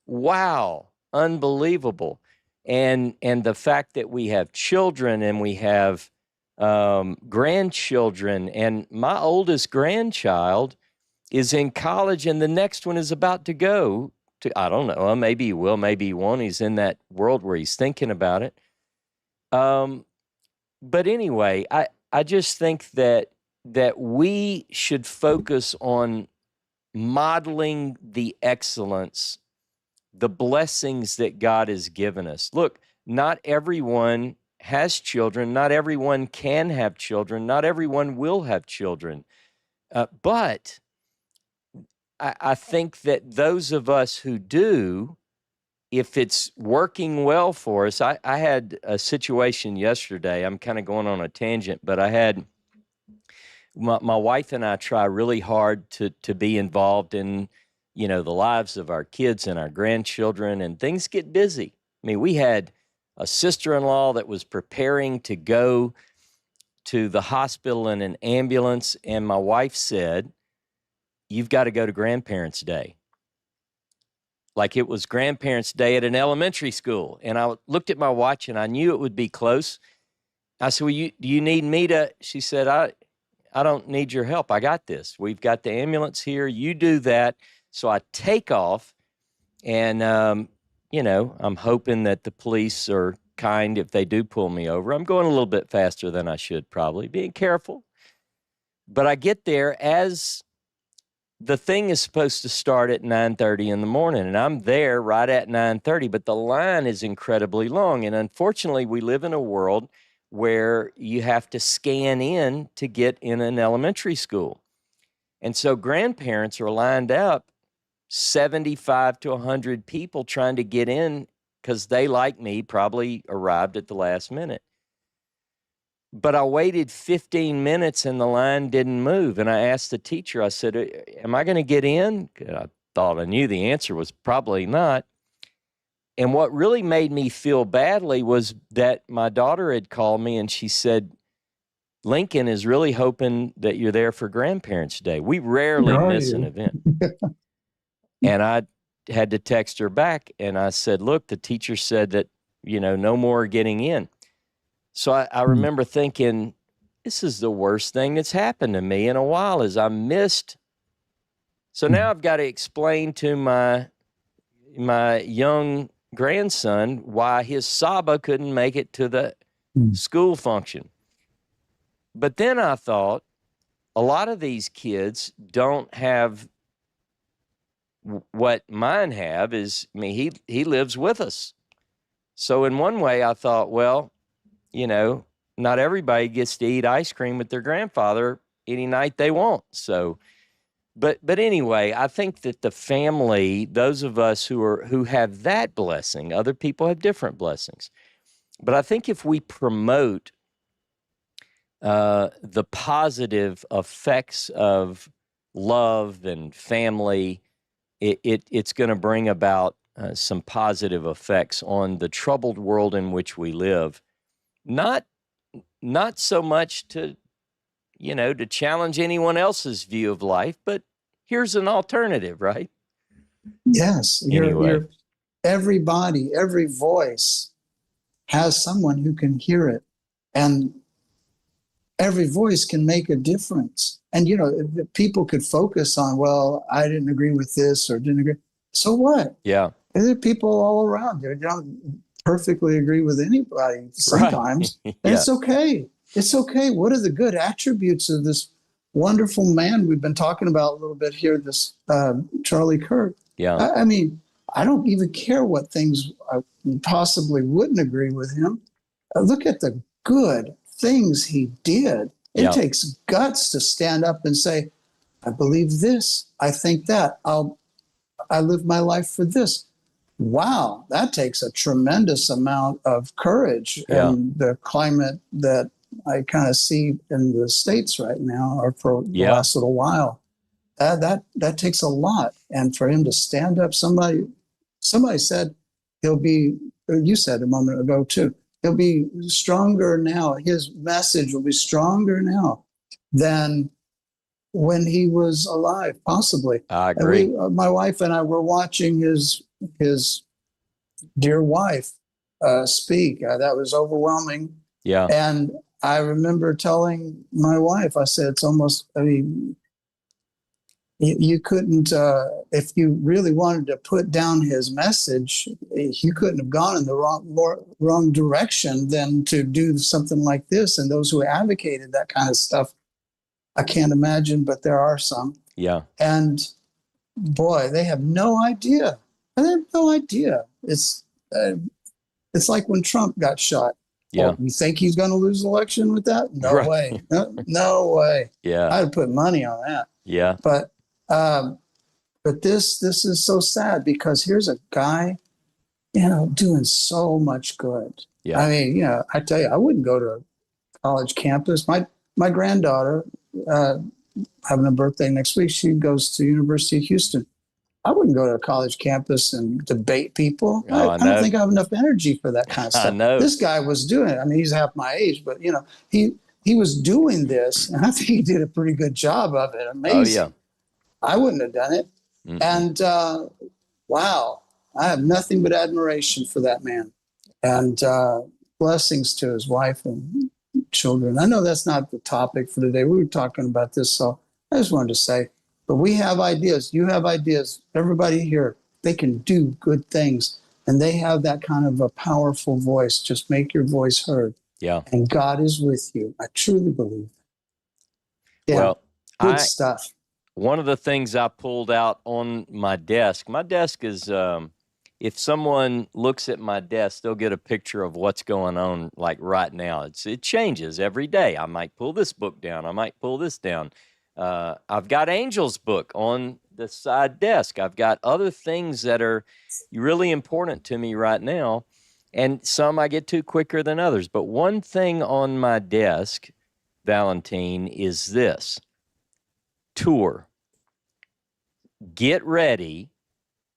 Wow, unbelievable. And the fact that we have children and we have grandchildren, and my oldest grandchild is in college and the next one is about to go to, I don't know, maybe he will, maybe he won't. He's in that world where he's thinking about it. But anyway, I just think that we should focus on modeling the excellence, the blessings that God has given us. Look, not everyone has children. Not everyone can have children. Not everyone will have children. But I think that those of us who do, if it's working well for us, I had a situation yesterday. I'm kind of going on a tangent, but I had my wife and I try really hard to be involved in, the lives of our kids and our grandchildren, and things get busy. I mean, we had a sister-in-law that was preparing to go to the hospital in an ambulance, and my wife said, "You've got to go to Grandparents' Day." Like it was Grandparents' Day at an elementary school. And I looked at my watch and I knew it would be close. I said, "Well, do you need me to?" She said, I don't need your help. I got this. We've got the ambulance here. You do that. So I take off, and, I'm hoping that the police are kind if they do pull me over. I'm going a little bit faster than I should, probably, being careful. But I get there as the thing is supposed to start at 9:30 in the morning, and I'm there right at 9:30, but the line is incredibly long. And unfortunately, we live in a world where you have to scan in to get in an elementary school. And so grandparents are lined up, 75 to 100 people trying to get in because they, like me, probably arrived at the last minute. But I waited 15 minutes and the line didn't move. And I asked the teacher, I said, "Am I going to get in?" I thought I knew the answer was probably not. And what really made me feel badly was that my daughter had called me and she said, "Lincoln is really hoping that you're there for Grandparents' Day. We rarely miss an event." And I had to text her back and I said, "Look, the teacher said that, no more getting in." So I remember thinking, this is the worst thing that's happened to me in a while, is I missed. So now I've got to explain to my young grandson why his Saba couldn't make it to the school function. But then I thought, a lot of these kids don't have what mine have. He lives with us. So in one way I thought, well, not everybody gets to eat ice cream with their grandfather any night they want. So, but anyway, I think that the family, those of us who have that blessing, other people have different blessings. But I think if we promote the positive effects of love and family, it's going to bring about some positive effects on the troubled world in which we live. Not so much to challenge anyone else's view of life, but here's an alternative, right? Yes. Anyway. Everybody, every voice has someone who can hear it. And every voice can make a difference. And, if people could focus on, well, I didn't agree with this or didn't agree. So what? Yeah. There are people all around. You don't perfectly agree with anybody sometimes. Right. And Yeah. it's okay. It's okay. What are the good attributes of this wonderful man we've been talking about a little bit here, this Charlie Kirk? Yeah. I mean, I don't even care what things I possibly wouldn't agree with him. Look at the good things he did. It Yeah. takes guts to stand up and say, I believe this. I think that. I live my life for this. Wow, that takes a tremendous amount of courage in the climate that I kind of see in the States right now, or for the last little while. That takes a lot. And for him to stand up, somebody said he'll be, you said a moment ago too, he'll be stronger now. His message will be stronger now than when he was alive, possibly. I agree. My wife and I were watching his dear wife speak. That was overwhelming. Yeah. And I remember telling my wife, I said, it's almost, you couldn't, if you really wanted to put down his message, you couldn't have gone in the wrong direction than to do something like this. And those who advocated that kind of stuff, I can't imagine, but there are some. Yeah. And boy, they have no idea. They have no idea. It's like when Trump got shot. Yeah. Oh, you think he's going to lose the election with that? No Right. way. No way. Yeah. I'd put money on that. Yeah. But this is so sad because here's a guy, doing so much good. Yeah. I mean, I tell you, I wouldn't go to a college campus. My granddaughter, having a birthday next week, she goes to University of Houston. I wouldn't go to a college campus and debate people. Oh, I I don't know. think I have enough energy for that kind of I stuff. know. This guy was doing it. I mean, he's half my age, but he was doing this, and I think he did a pretty good job of it. Amazing. Oh, yeah. I wouldn't have done it. Mm-mm. And wow, I have nothing but admiration for that man, and blessings to his wife and children. I know that's not the topic for today. We were talking about this, so I just wanted to say, but we have ideas. You have ideas. Everybody here, they can do good things, and they have that kind of a powerful voice. Just make your voice heard. Yeah. And God is with you. I truly believe. Yeah, Well, good stuff. One of the things I pulled out on my desk is, if someone looks at my desk, they'll get a picture of what's going on like right now. It changes every day. I might pull this book down. I might pull this down. I've got Angel's book on the side desk. I've got other things that are really important to me right now. And some I get to quicker than others. But one thing on my desk, Valentine, is this: tour. Get ready.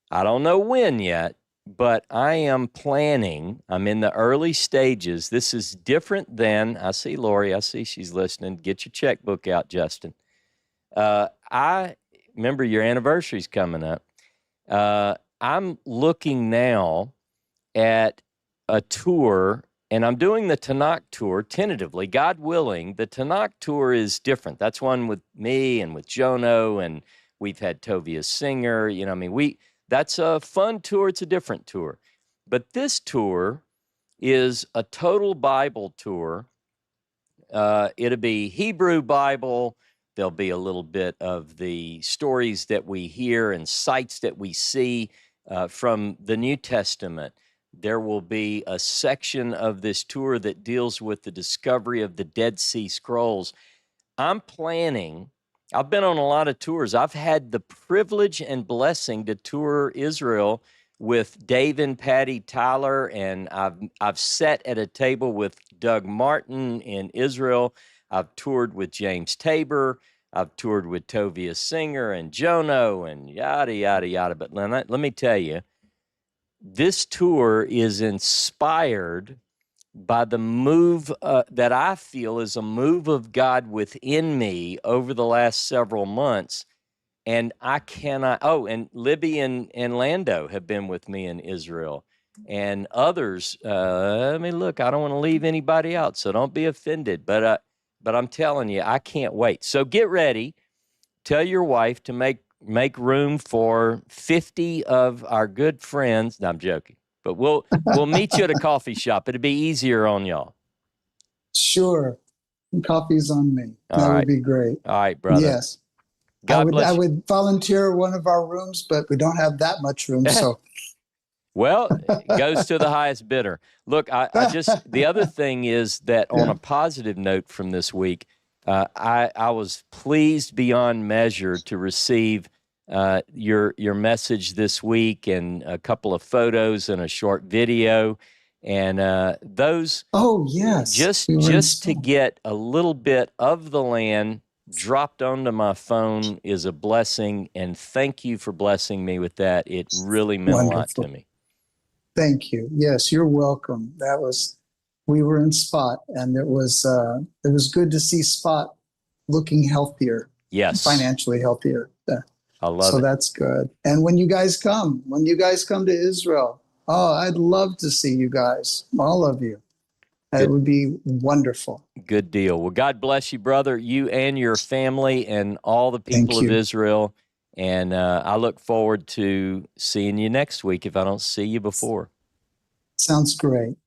I don't know when yet, but I am planning. I'm in the early stages. This is different than, I see Lori, I see she's listening. Get your checkbook out, Justin. I remember your anniversary's coming up. I'm looking now at a tour, and I'm doing the Tanakh tour tentatively, God willing. The Tanakh tour is different. That's one with me and with Jono, and we've had Tovia Singer. That's a fun tour. It's a different tour. But this tour is a total Bible tour. It'll be Hebrew Bible. There'll be a little bit of the stories that we hear and sights that we see from the New Testament. There will be a section of this tour that deals with the discovery of the Dead Sea Scrolls. I'm planning. I've been on a lot of tours. I've had the privilege and blessing to tour Israel with Dave and Patty Tyler, and I've sat at a table with Doug Martin in Israel. I've toured with James Tabor. I've toured with Tovia Singer and Jono and yada, yada, yada. But let me tell you, this tour is inspired by the move that I feel is a move of God within me over the last several months. And I cannot, and Libby and Lando have been with me in Israel, and others. Look, I don't want to leave anybody out, so don't be offended. But I'm telling you, I can't wait. So get ready. Tell your wife to make room for 50 of our good friends. No, I'm joking. But we'll meet you at a coffee shop. It'll be easier on y'all. Sure. Coffee's on me. All That right. would be great. All right, brother. Yes. God bless I you. would volunteer one of our rooms, but we don't have that much room. So Well, it goes to the highest bidder. Look, the other thing is that on a positive note from this week, I was pleased beyond measure to receive your message this week, and a couple of photos and a short video, and those. Oh yes, just to get a little bit of the land dropped onto my phone is a blessing, and thank you for blessing me with that. It really meant a lot to me. Thank you. Yes, you're welcome. We were in Spot, and it was good to see Spot looking healthier. Yes. Financially healthier. I love it. So that's good. And when you guys come to Israel, I'd love to see you guys, all of you. It would be wonderful. Good deal. Well, God bless you, brother, you and your family and all the people of Israel. And I look forward to seeing you next week if I don't see you before. Sounds great.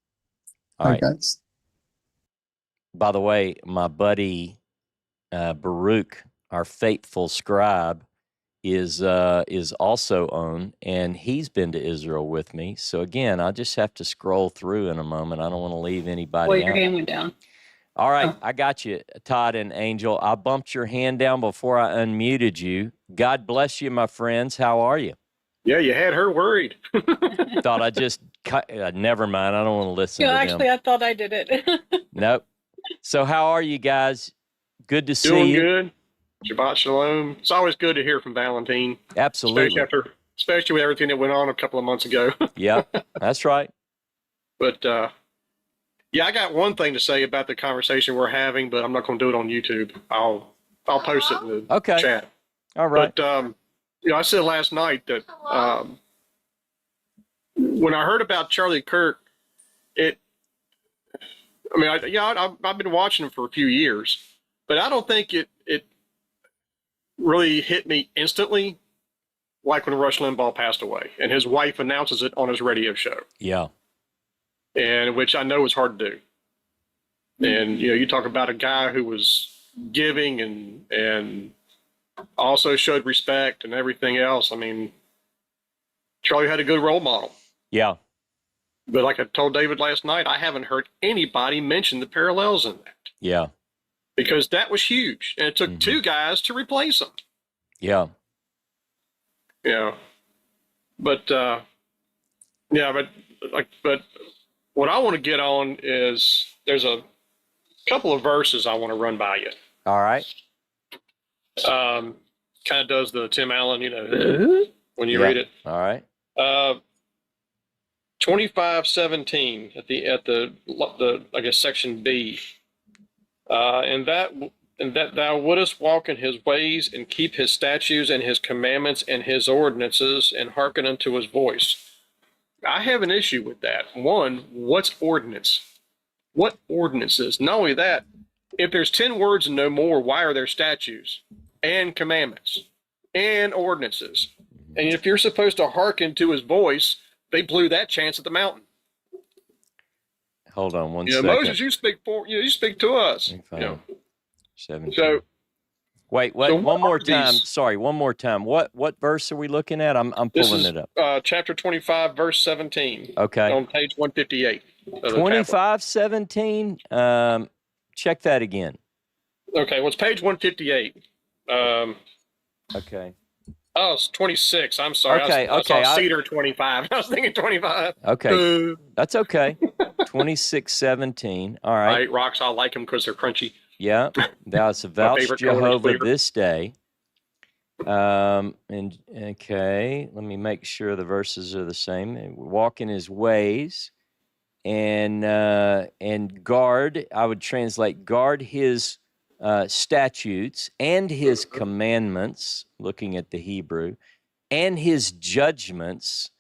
All right, guys. By the way, my buddy Baruch, our faithful scribe, is also on, and he's been to Israel with me. So again, I just have to scroll through in a moment. I don't want to leave anybody Well, your out. hand went down. All right, Oh. I got you, Todd and Angel. I bumped your hand down before I unmuted you. God bless you, my friends. How are you? Yeah, you had her worried. Thought I just cut. Never mind. I don't want to listen No, to actually, them. I thought I did it. Nope. So how are you guys? Good to see Doing you. good. Shabbat shalom. It's always good to hear from Valentine, Absolutely. especially with everything that went on a couple of months ago. Yeah, that's right. But yeah, I got one thing to say about the conversation we're having, but I'm not going to do it on YouTube. I'll post it in the chat. All right. But I said last night that when I heard about Charlie Kirk, I've been watching him for a few years, but I don't think it really hit me instantly like when Rush Limbaugh passed away and his wife announces it on his radio show. Yeah. And which I know is hard to do. And you talk about a guy who was giving and also showed respect and everything else. I mean, Charlie had a good role model. Yeah. But like I told David last night, I haven't heard anybody mention the parallels in that. Yeah. Because that was huge. And it took two guys to replace him. Yeah. But what I want to get on is there's a couple of verses I want to run by you. All right. Kind of does the Tim Allen, when you read it. All right. 25:17 at the I guess section B. And that thou wouldest walk in his ways and keep his statutes and his commandments and his ordinances and hearken unto his voice. I have an issue with that. One, what's ordinance? What ordinances? Not only that, if there's 10 words and no more, why are there statutes and commandments and ordinances? And if you're supposed to hearken to his voice, they blew that chance at the mountain. Hold on one second. Moses, you speak to us. 17. So wait, so one more these? time. Sorry, one more time. What verse are we looking at? I'm pulling it up. Chapter 25, verse 17. Okay. On page 158. 25:17. Check that again. Okay, well, it's page 158. Okay. Oh, it's 26. I'm sorry. Okay, I saw okay, Cedar 25. I was thinking 25. Okay. That's okay. 26:17. All right. I eat rocks. I like them because they're crunchy. Yeah. Thou hast avouched favorite color is Jehovah flavor. this day. And okay, let me make sure the verses are the same. Walk in his ways and guard, I would translate, guard his statutes and his commandments, looking at the Hebrew, and his judgments,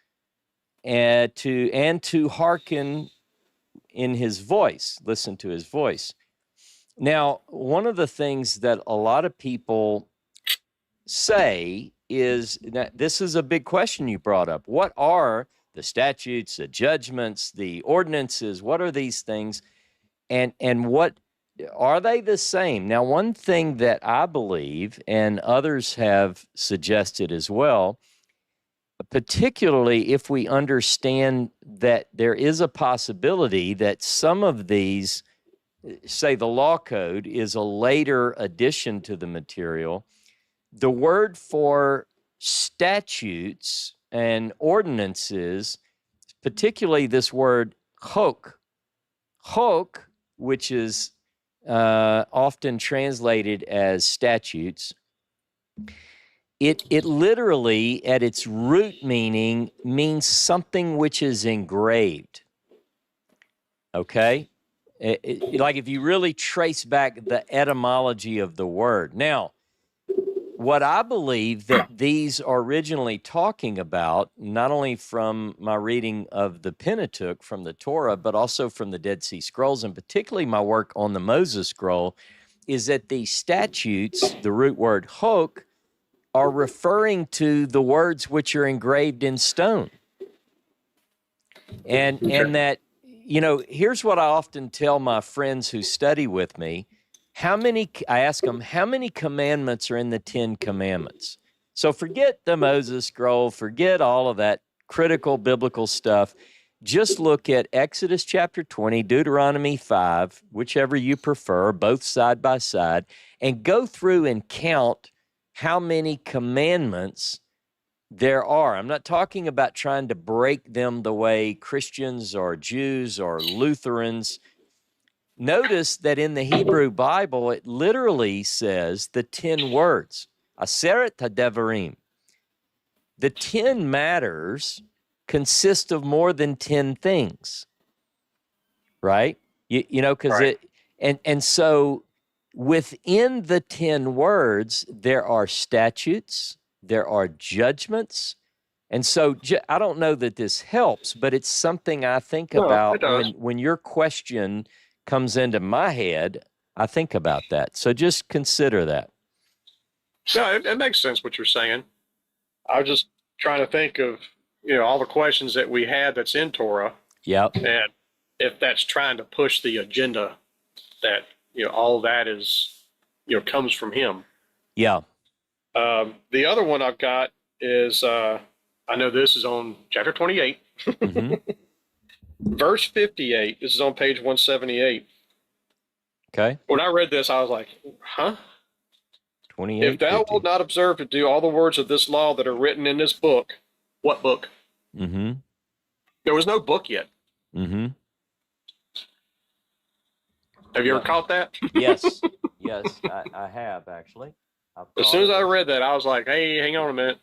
and to hearken in his voice, listen to his voice. Now, one of the things that a lot of people say is that this is a big question you brought up. What are the statutes, the judgments, the ordinances? What are these things? And what are they the same? Now, one thing that I believe, and others have suggested as well, particularly if we understand that there is a possibility that some of these, say the law code, is a later addition to the material. The word for statutes and ordinances, particularly this word chok, which is often translated as statutes, it literally, at its root meaning, means something which is engraved. Okay? Like if you really trace back the etymology of the word. Now, what I believe that these are originally talking about, not only from my reading of the Pentateuch from the Torah, but also from the Dead Sea Scrolls, and particularly my work on the Moses Scroll, is that these statutes, the root word chok, are referring to the words which are engraved in stone. And that, here's what I often tell my friends who study with me. I ask them, how many commandments are in the 10 Commandments? So forget the Moses scroll, forget all of that critical biblical stuff. Just look at Exodus chapter 20, Deuteronomy 5, whichever you prefer, both side by side, and go through and count how many commandments there are. I'm not talking about trying to break them the way Christians or Jews or Lutherans. Notice that in the Hebrew Bible, it literally says the 10 words, Aseret HaDevarim. The 10 matters consist of more than 10 things, right? You know, because Right. and so within the 10 words, there are statutes, there are judgments. And so I don't know that this helps, but it's something I think No, it about does. when your question comes into my head. I think about that. So just consider that. No, it makes sense what you're saying. I was just trying to think of, all the questions that we had that's in Torah, Yep. and if that's trying to push the agenda that, all that is, comes from him. Yeah. The other one I've got is, I know this is on chapter 28, Mm-hmm. verse 58. This is on page 178. Okay. When I read this, I was like, huh? 28. If thou 50. wilt not observe to do all the words of this law that are written in this book, what book? Mm-hmm. There was no book yet. Mm-hmm. Have you Yeah. ever caught that? Yes. Yes, I have actually. I've As caught soon as it. I read that, I was like, hey, hang on a minute.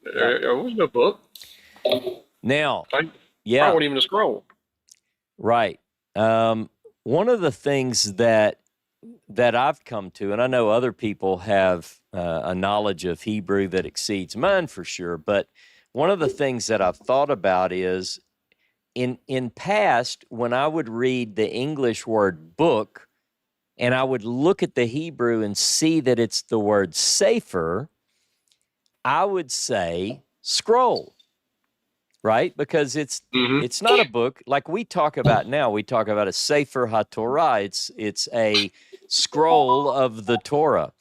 Yeah. There was no book. Now, I yeah, wasn't even a scroll. right. One of the things that I've come to, and I know other people have a knowledge of Hebrew that exceeds mine for sure, but one of the things that I've thought about is in past, when I would read the English word book, and I would look at the Hebrew and see that it's the word sefer, I would say scroll, right? Because it's not a book like we talk about now. We talk about a Sefer HaTorah. It's a scroll of the Torah.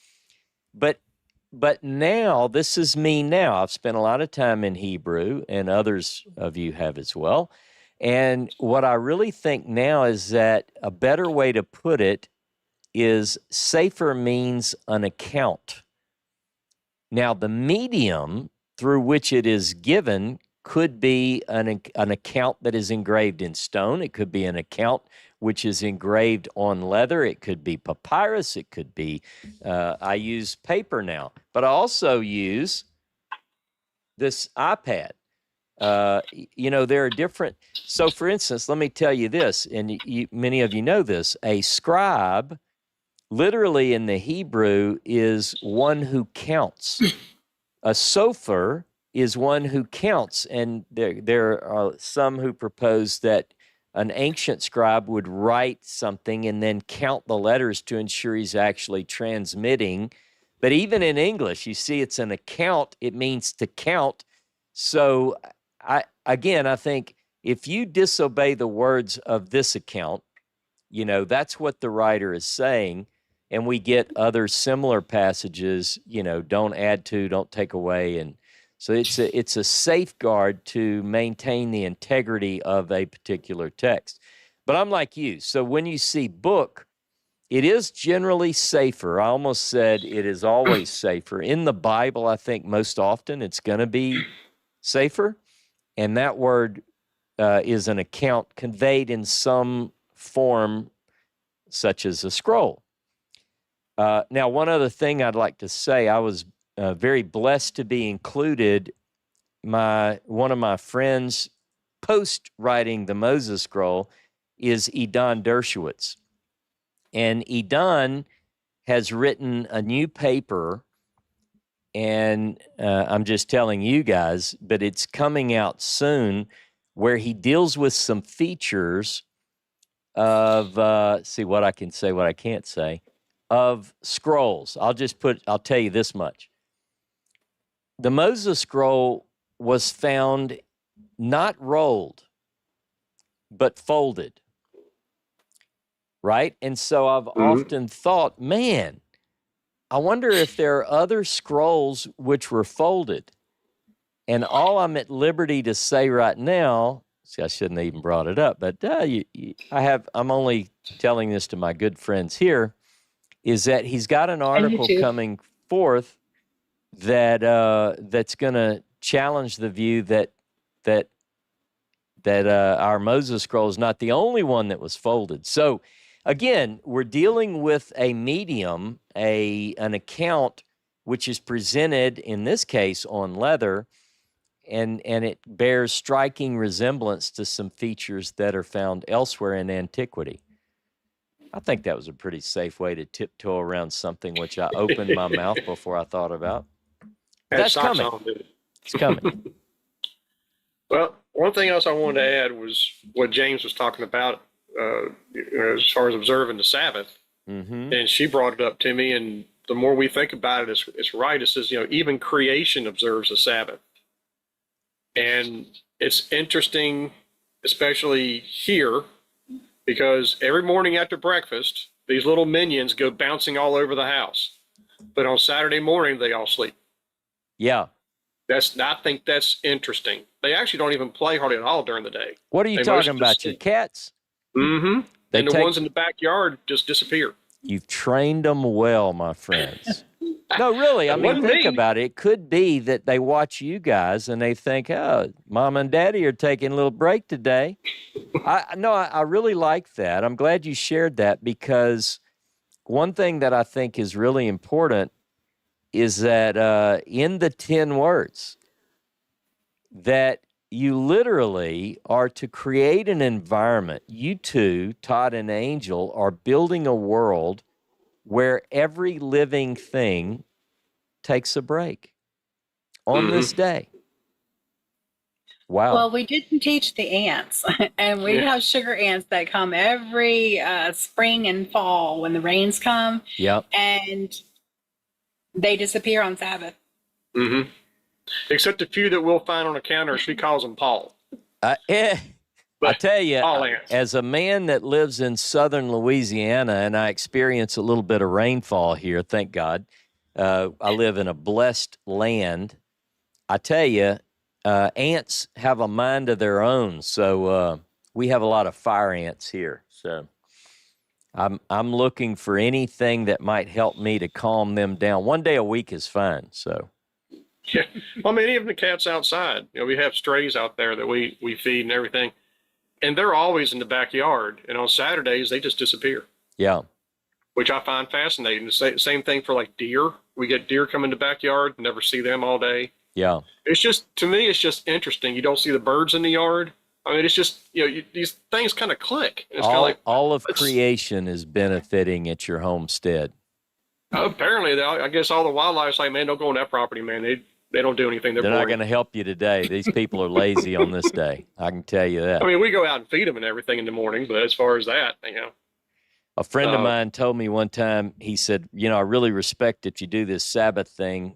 But now, this is me now. I've spent a lot of time in Hebrew, and others of you have as well. And what I really think now is that a better way to put it is Sefer means an account. Now, the medium through which it is given could be an account that is engraved in stone. It could be an account which is engraved on leather. It could be papyrus. It could be, I use paper now, but I also use this iPad. There are different. So, for instance, let me tell you this, and many of you know this, a scribe, literally in the Hebrew, is one who counts. A sofer is one who counts, and there are some who propose that an ancient scribe would write something and then count the letters to ensure he's actually transmitting. But even in English, you see it's an account. It means to count. So I think if you disobey the words of this account, that's what the writer is saying. And we get other similar passages, don't add to, don't take away. And so it's a safeguard to maintain the integrity of a particular text. But I'm like you. So when you see book, it is generally safer. I almost said it is always safer. In the Bible, I think most often it's going to be safer. And that word is an account conveyed in some form, such as a scroll. Now, one other thing I'd like to say, I was very blessed to be included. One of my friends, post writing the Moses scroll, is Edan Dershowitz. And Edan has written a new paper, and I'm just telling you guys, but it's coming out soon, where he deals with some features of, see what I can say, what I can't say, of scrolls. I'll tell you this much. The Moses scroll was found not rolled, but folded, right? And so I've often thought, man, I wonder if there are other scrolls which were folded. And all I'm at liberty to say right now, see, I shouldn't have even brought it up, but I'm only telling this to my good friends here, is that he's got an article coming forth that that's going to challenge the view that our Moses scroll is not the only one that was folded. So again, we're dealing with a medium, an account which is presented in this case on leather, and it bears striking resemblance to some features that are found elsewhere in antiquity. I think that was a pretty safe way to tiptoe around something which I opened my mouth before I thought about. That's coming. It's coming. Well, one thing else I wanted to add was what James was talking about as far as observing the Sabbath. Mm-hmm. And she brought it up to me, and the more we think about it, it's right. It says, even creation observes the Sabbath. And it's interesting, especially here, because every morning after breakfast, these little minions go bouncing all over the house. But on Saturday morning, they all sleep. Yeah. I think that's interesting. They actually don't even play hardly at all during the day. What are you talking about? Your cats? Mm-hmm. And the ones in the backyard just disappear. You've trained them well, my friends. No, really. I mean, think about it. It could be that they watch you guys and they think, oh, Mom and Daddy are taking a little break today. I really like that. I'm glad you shared that, because one thing that I think is really important is that in the 10 words, that you literally are to create an environment. You two, Todd and Angel, are building a world where every living thing takes a break on this day. Wow. Well, we didn't teach the ants, and we have sugar ants that come every spring and fall when the rains come. Yep. And they disappear on Sabbath. Mm-hmm. Except a few that we'll find on a counter. She calls them Paul. I tell you, as a man that lives in southern Louisiana, and I experience a little bit of rainfall here, thank God. I live in a blessed land. I tell you, ants have a mind of their own. So we have a lot of fire ants here. So I'm looking for anything that might help me to calm them down. One day a week is fine. So. Yeah. Well, I mean, even the cats outside, we have strays out there that we feed and everything, and they're always in the backyard. And on Saturdays, they just disappear. Yeah. Which I find fascinating. The same thing for like deer. We get deer come in the backyard, never see them all day. Yeah. It's just, to me, it's just interesting. You don't see the birds in the yard. I mean, it's just, these things kind of click. It's all of creation is benefiting at your homestead. Apparently, I guess all the wildlife's like, man, don't go on that property, man. They don't do anything. They're not going to help you today. These people are lazy on this day. I can tell you that. I mean, we go out and feed them and everything in the morning, but as far as that, A friend of mine told me one time, he said, I really respect that you do this Sabbath thing.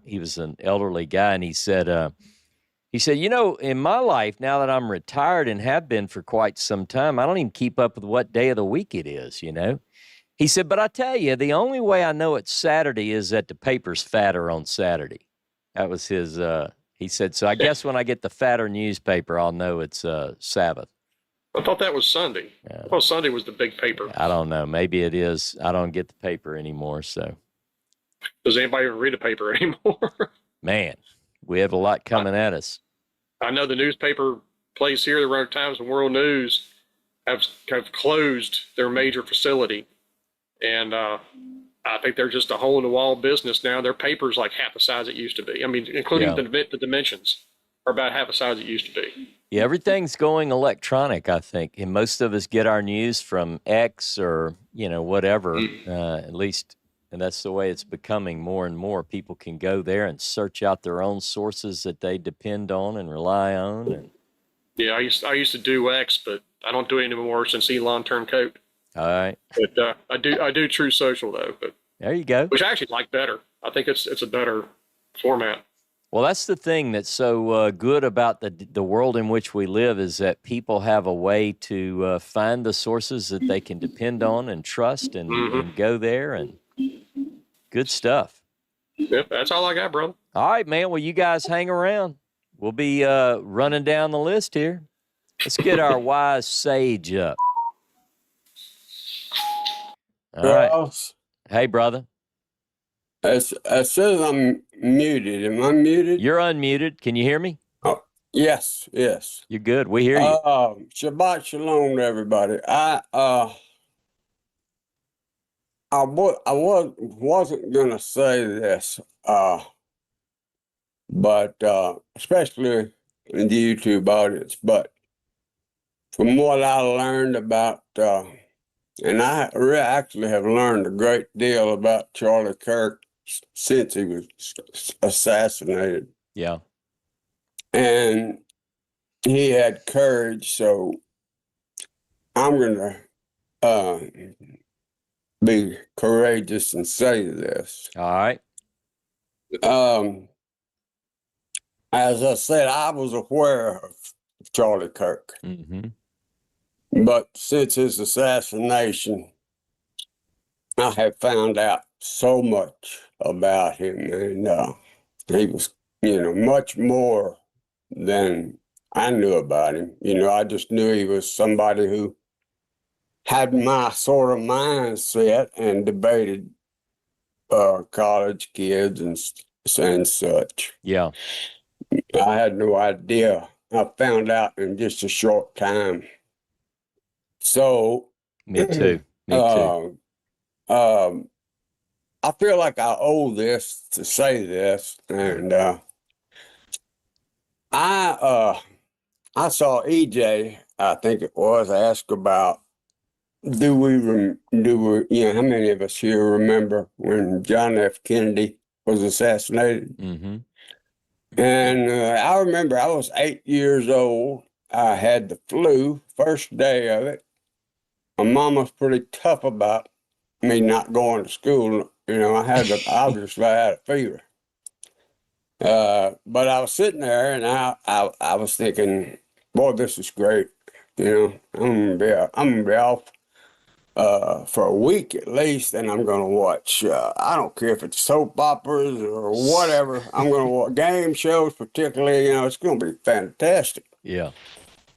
He was an elderly guy, and he said, in my life, now that I'm retired and have been for quite some time, I don't even keep up with what day of the week it is, He said, but I tell you, the only way I know it's Saturday is that the paper's fatter on Saturday. That was his, he said, so I guess when I get the fatter newspaper, I'll know it's Sabbath. I thought that was Sunday. I thought Sunday was the big paper. I don't know. Maybe it is. I don't get the paper anymore, so. Does anybody even read a paper anymore? Man, we have a lot coming at us. I know the newspaper place here, the Roanoke Times and World News, have closed their major facility. And I think they're just a hole-in-the-wall business now. Their paper's like half the size it used to be. I mean, including the dimensions are about half the size it used to be. Yeah, everything's going electronic, I think. And most of us get our news from X or, whatever, at least. And that's the way it's becoming more and more. People can go there and search out their own sources that they depend on and rely on. And yeah, I used to do X, but I don't do it anymore since Elon turned coat. All right. But I do True Social though. But there you go. Which I actually like better. I think it's a better format. Well, that's the thing that's so good about the world in which we live, is that people have a way to find the sources that they can depend on and trust, and go there and Good stuff. Yep, that's all I got, brother. All right, man. Well, you guys hang around. We'll be running down the list here. Let's get our wise sage up. All right. Charles, Hey, brother. it says I'm muted. Am I muted? You're unmuted. Can you hear me? Oh, yes, yes. You're good. We hear you. Shabbat shalom to everybody. Wasn't gonna say this, but especially in the YouTube audience, but from what I learned about, and I actually have learned a great deal about Charlie Kirk since he was assassinated. Yeah. And he had courage, so I'm going to be courageous and say this. All right. As I said, I was aware of Charlie Kirk, Mm-hmm. but since his assassination, I have found out so much about him, and he was, much more than I knew about him. I just knew he was somebody who had my sort of mindset and debated college kids and such. Yeah. I had no idea. I found out in just a short time. So, Me too. Me too. I feel like I owe this to say this, and I saw EJ, I think it was, ask about do we, how many of us here remember when John F. Kennedy was assassinated? Mm-hmm. And I remember I was 8 years old. I had the flu, first day of it. My mom was pretty tough about me not going to school. Obviously I had a fever. But I was sitting there and I was thinking, boy, this is great. I'm gonna be off for a week at least, and I'm gonna watch. I don't care if it's soap operas or whatever. I'm gonna watch game shows, particularly. It's gonna be fantastic. Yeah.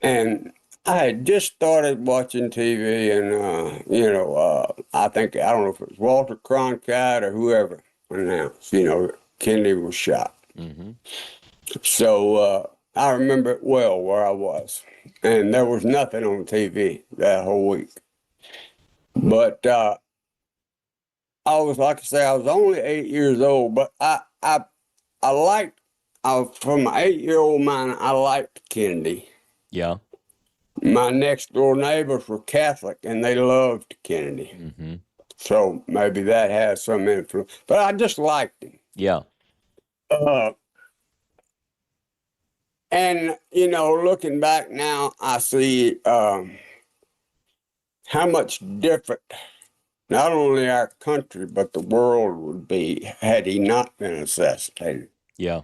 And I had just started watching TV, and I don't know if it was Walter Cronkite or whoever announced, Kennedy was shot. Mm-hmm. So I remember it well where I was, and there was nothing on TV that whole week. But I was, like I say, I was only 8 years old, but I liked, from my 8-year-old mind, I liked Kennedy. Yeah. My next door neighbors were Catholic, and they loved Kennedy. Mm-hmm. So maybe that has some influence, but I just liked him. Yeah. And, looking back now, I see how much different not only our country, but the world would be had he not been assassinated. Yeah.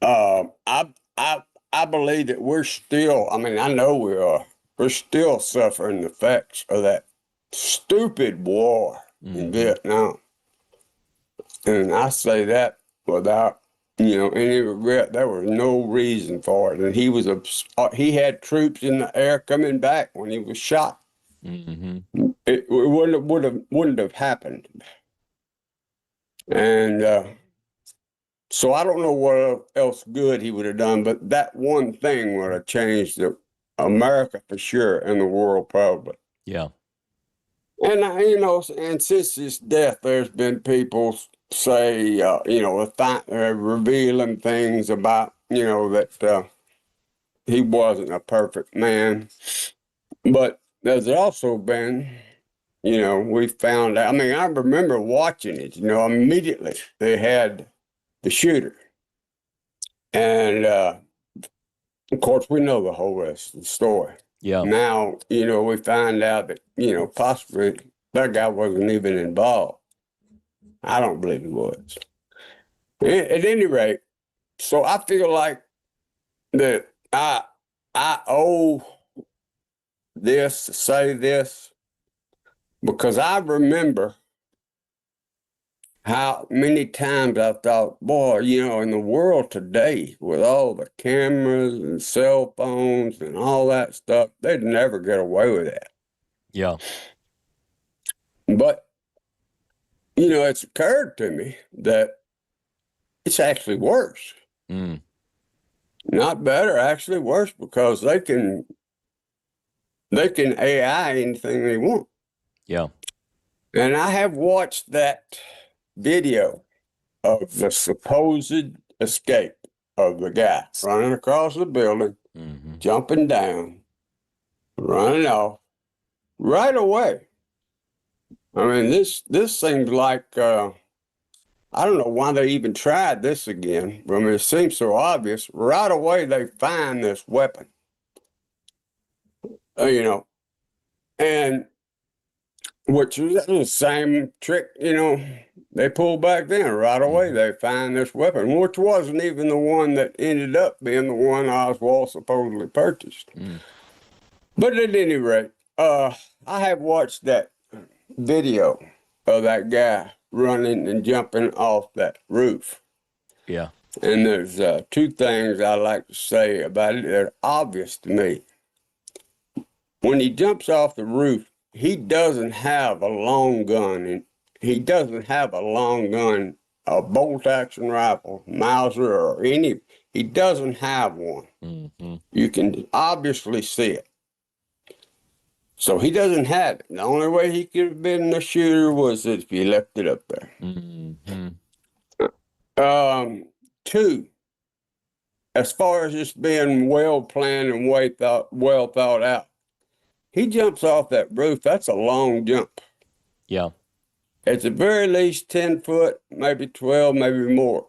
I believe that we're still, I know we are, we're still suffering the effects of that stupid war in Vietnam. And I say that without, any regret. There was no reason for it. And he had troops in the air coming back when he was shot. Mm-hmm. It wouldn't have happened. And so I don't know what else good he would have done, but that one thing would have changed America for sure, and the world probably. Yeah. And and since his death, there's been people say, revealing things about, that he wasn't a perfect man. But there's also been, we found out, I remember watching it, immediately they had the shooter. And of course, we know the whole rest of the story. Yeah. Now, we find out that, possibly that guy wasn't even involved. I don't believe he was. At any rate, so I feel like that I owe this to say this, because I remember how many times I thought, boy, in the world today, with all the cameras and cell phones and all that stuff, they'd never get away with that. Yeah. But, it's occurred to me that it's actually worse. Mm. Not better, actually worse, because they can AI anything they want. Yeah. And I have watched that video of the supposed escape of the guy running across the building, Mm-hmm. jumping down, running off right away. I mean, this seems like I don't know why they even tried this again. I mean, it seems so obvious. Right away, they find this weapon, and which is the same trick, they pulled back then. Right away, they find this weapon, which wasn't even the one that ended up being the one Oswald supposedly purchased. Mm. But at any rate, I have watched that video of that guy running and jumping off that roof. Yeah. And there's two things I like to say about it that are obvious to me. When he jumps off the roof, he doesn't have a long gun. And he doesn't have a long gun, a bolt-action rifle, Mauser, or any. He doesn't have one. Mm-hmm. You can obviously see it. So he doesn't have it. The only way he could have been a shooter was if he left it up there. Mm-hmm. Two, as far as just being well planned and well thought out, he jumps off that roof. That's a long jump. Yeah. At the very least 10 foot, maybe 12, maybe more.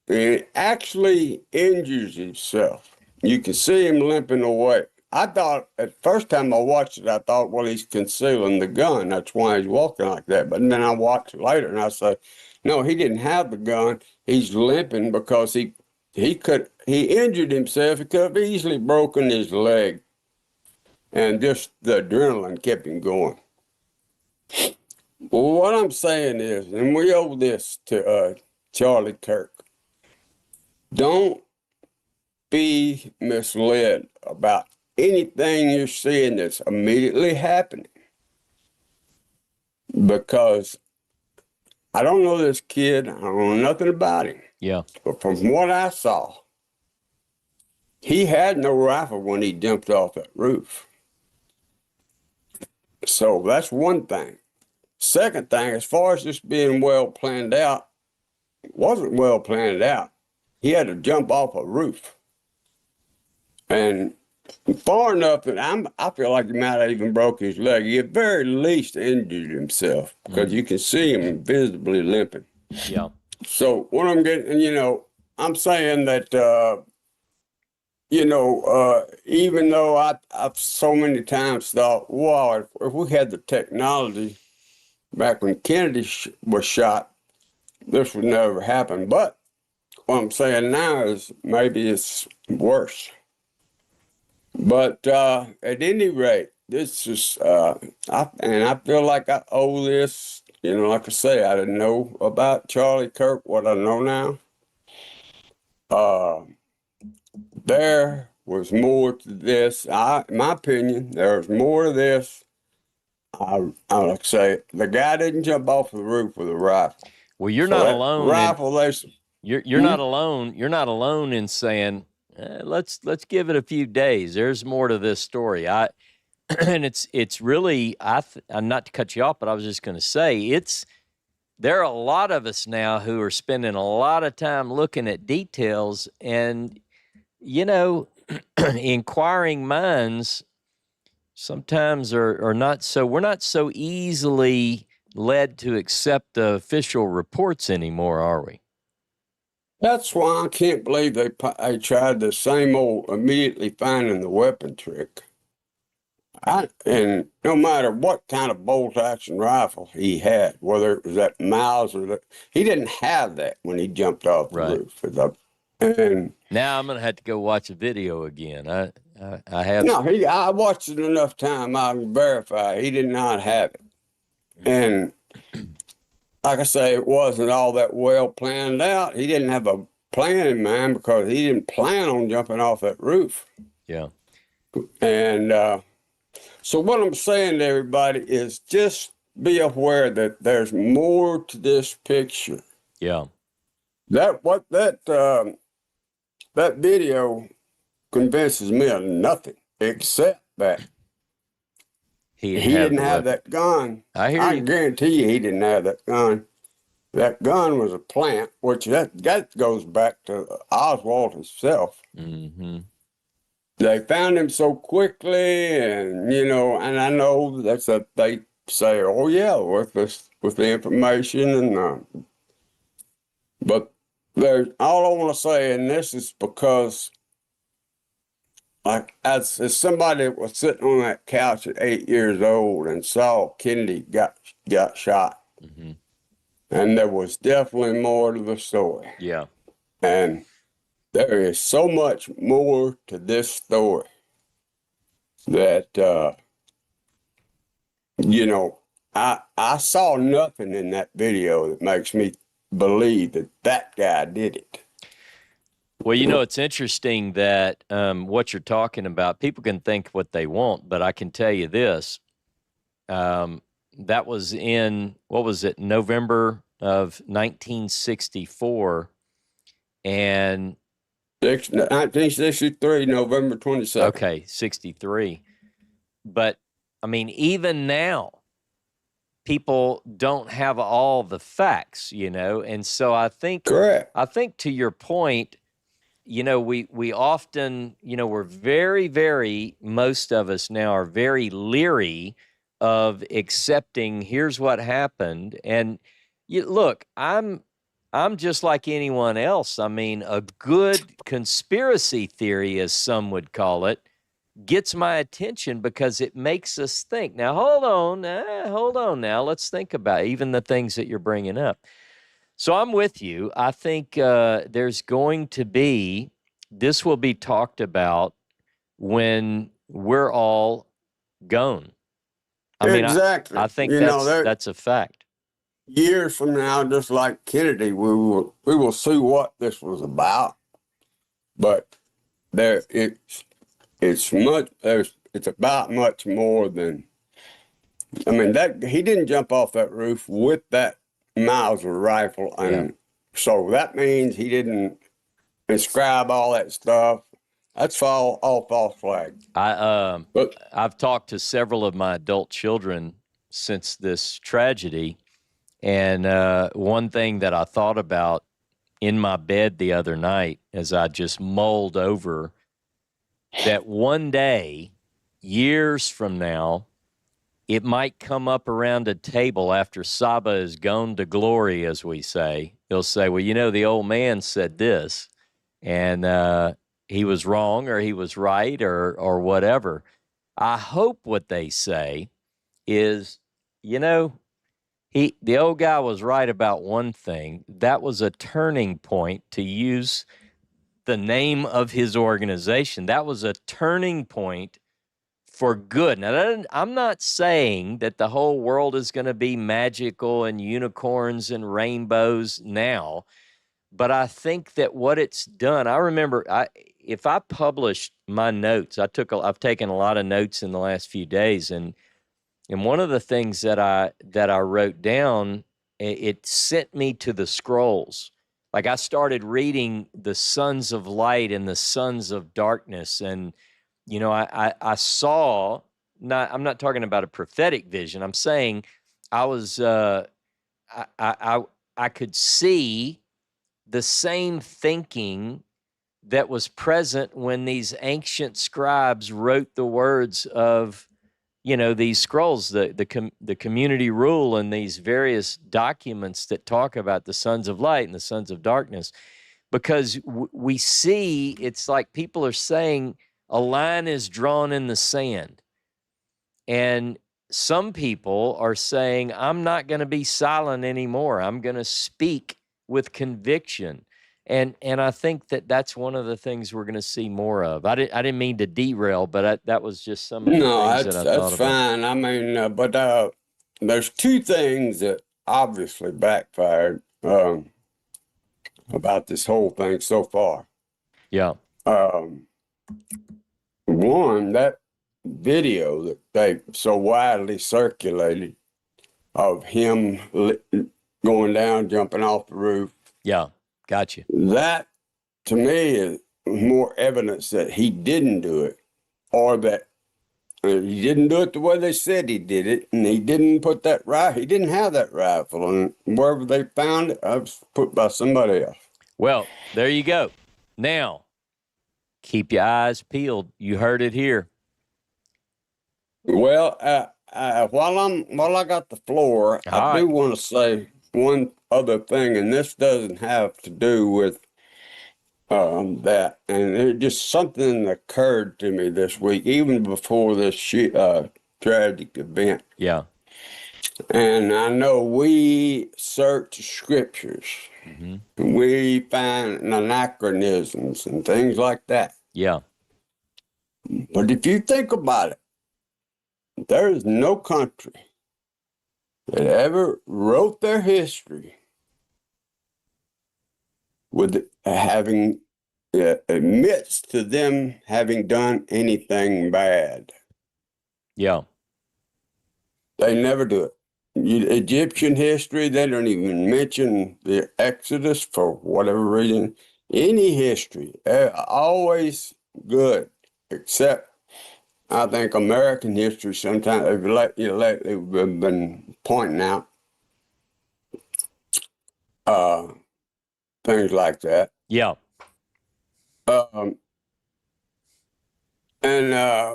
And he actually injures himself. You can see him limping away. I thought, at first time I watched it, I thought, well, he's concealing the gun. That's why he's walking like that. But then I watched it later and I said, no, he didn't have the gun. He's limping because he injured himself. He could have easily broken his leg. And just the adrenaline kept him going. Well, what I'm saying is, and we owe this to Charlie Kirk, don't be misled about anything you're seeing that's immediately happening. Because I don't know this kid, I don't know nothing about him. Yeah. But from what I saw, he had no rifle when he jumped off that roof. So that's one thing. Second thing, as far as this being well planned out, it wasn't well planned out. He had to jump off a roof. And far enough that I feel like he might have even broke his leg. He at very least injured himself because you can see him visibly limping. Yeah. So what I'm getting, I'm saying that, even though I've so many times thought, wow, if we had the technology back when Kennedy was shot, this would never happen. But what I'm saying now is maybe it's worse. But at any rate, this is, I feel like I owe this, like I say, I didn't know about Charlie Kirk, what I know now. There was more to this. In my opinion, there was more to this. I like to say, the guy didn't jump off the roof with a rifle. Well, you're So not that alone. Rifle, You're not alone. You're not alone in saying, let's give it a few days. There's more to this story. And it's really, I'm not to cut you off, but I was just going to say there are a lot of us now who are spending a lot of time looking at details, and inquiring minds sometimes are not so. We're not so easily led to accept the official reports anymore, are we? That's why I can't believe they tried the same old immediately finding the weapon trick. And no matter what kind of bolt-action rifle he had, whether it was that Mauser, he didn't have that when he jumped off the roof. And now I'm gonna have to go watch a video again. I have. No, I watched it enough time. I can verify he did not have it. And like I say, it wasn't all that well planned out. He didn't have a plan in mind because he didn't plan on jumping off that roof. Yeah. And so what I'm saying to everybody is just be aware that there's more to this picture. Yeah. That video convinces me of nothing except that He he had didn't the have weapon. that gun. I hear I you. guarantee you he didn't have that gun. That gun was a plant, which that goes back to Oswald himself. Mm-hmm. They found him so quickly, and and I know that's that they say, oh yeah, with the information, and but there's all I want to say, and this is because, like, as somebody that was sitting on that couch at 8 years old and saw Kennedy got shot, Mm-hmm. and there was definitely more to the story, Yeah. and there is so much more to this story that I saw nothing in that video that makes me believe that guy did it. Well, it's interesting that what you're talking about, people can think what they want, but I can tell you this. That was in, what was it, November of 1964. And 1963, November 22nd. okay, 63. But I mean, even now, people don't have all the facts, and so I think, Correct. to your point, we often, we're very, very, most of us now are very leery of accepting, here's what happened. And look, I'm just like anyone else. I mean, a good conspiracy theory, as some would call it, gets my attention because it makes us think. Now, hold on now. Let's think about even the things that you're bringing up. So I'm with you. I think there's going to be, this will be talked about when we're all gone. I mean, Exactly. I think that's a fact. Years from now, just like Kennedy, we will see what this was about. But it's about much more than. I mean, that he didn't jump off that roof with that Mauser rifle, and so that means he didn't inscribe all that stuff. That's all false flag. I've talked to several of my adult children since this tragedy, and one thing that I thought about in my bed the other night as I just mulled over that one day, years from now, it might come up around a table after Saba is gone to glory, as we say. He'll say, well, the old man said this, and he was wrong or he was right or whatever. I hope what they say is, the old guy was right about one thing. That was a turning point, to use the name of his organization. That was a turning point for good. Now, I'm not saying that the whole world is going to be magical and unicorns and rainbows now, but I think that what it's done, I remember, if I published my notes, I've taken a lot of notes in the last few days, and one of the things that I wrote down, it sent me to the scrolls. Like, I started reading the sons of light and the sons of darkness, and I saw, I'm not talking about a prophetic vision. I'm saying I was I could see the same thinking that was present when these ancient scribes wrote the words of these scrolls, the community rule, and these various documents that talk about the sons of light and the sons of darkness, because we see it's like people are saying a line is drawn in the sand, and some people are saying, I'm not going to be silent anymore. I'm going to speak with conviction. And I think that's one of the things we're going to see more of. I didn't mean to derail, but that was just some of the things that I thought about. That's fine. I mean, but there's two things that obviously backfired about this whole thing so far. Yeah. One, that video that they so widely circulated of him going down, jumping off the roof. Yeah. Gotcha. That, to me, is more evidence that he didn't do it, or that he didn't do it the way they said he did it, and he didn't put that rifle. He didn't have that rifle, and wherever they found it, I was put by somebody else. Well, there you go. Now, keep your eyes peeled. You heard it here. Well, while I got the floor, I do want to say one other thing, and this doesn't have to do with that, and it just something occurred to me this week, even before this tragic event. Yeah. And I know we search scriptures, we find anachronisms and things like that. Yeah. But if you think about it, there is no country that ever wrote their history with having admits to them having done anything bad. Yeah. They never do it. Egyptian history, they don't even mention the Exodus for whatever reason. Any history, always good, except I think American history sometimes lately we've been pointing out things like that. Yeah. And I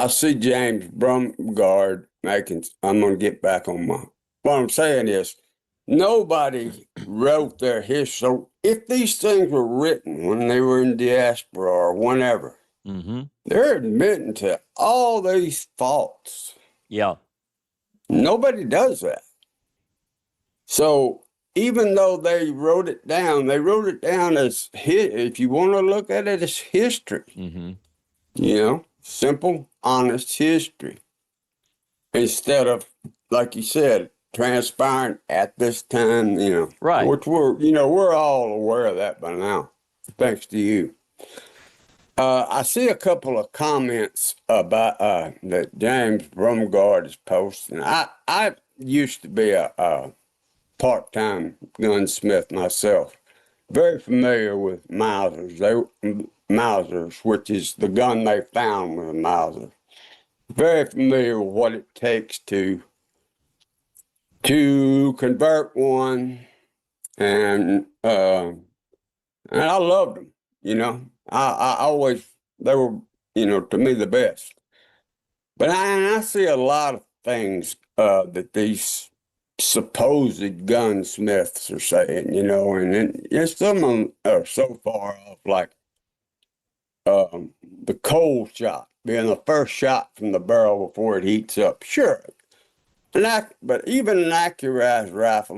see James Brumgard making. I'm going to get back on my. What I'm saying is, nobody wrote their history. So if these things were written when they were in diaspora or whenever, they're admitting to all these faults. Yeah. Nobody does that. So even though they wrote it down as if you want to look at it as history. You know, simple, honest history. Instead of, like you said, transpiring at this time, you know. Right. Which we're all aware of that by now, thanks to you. I see a couple of comments about that James Brumgard is posting. I used to be a part-time gunsmith myself. Very familiar with Mausers. Mausers, which is the gun they found with a Mauser. Very familiar with what it takes to convert one, and I loved them. You know, I always, they were, to me, the best. But I see a lot of things that these supposed gunsmiths are saying, and some of them are so far off, like the cold shot being the first shot from the barrel before it heats up. Sure, but even an accurized rifle,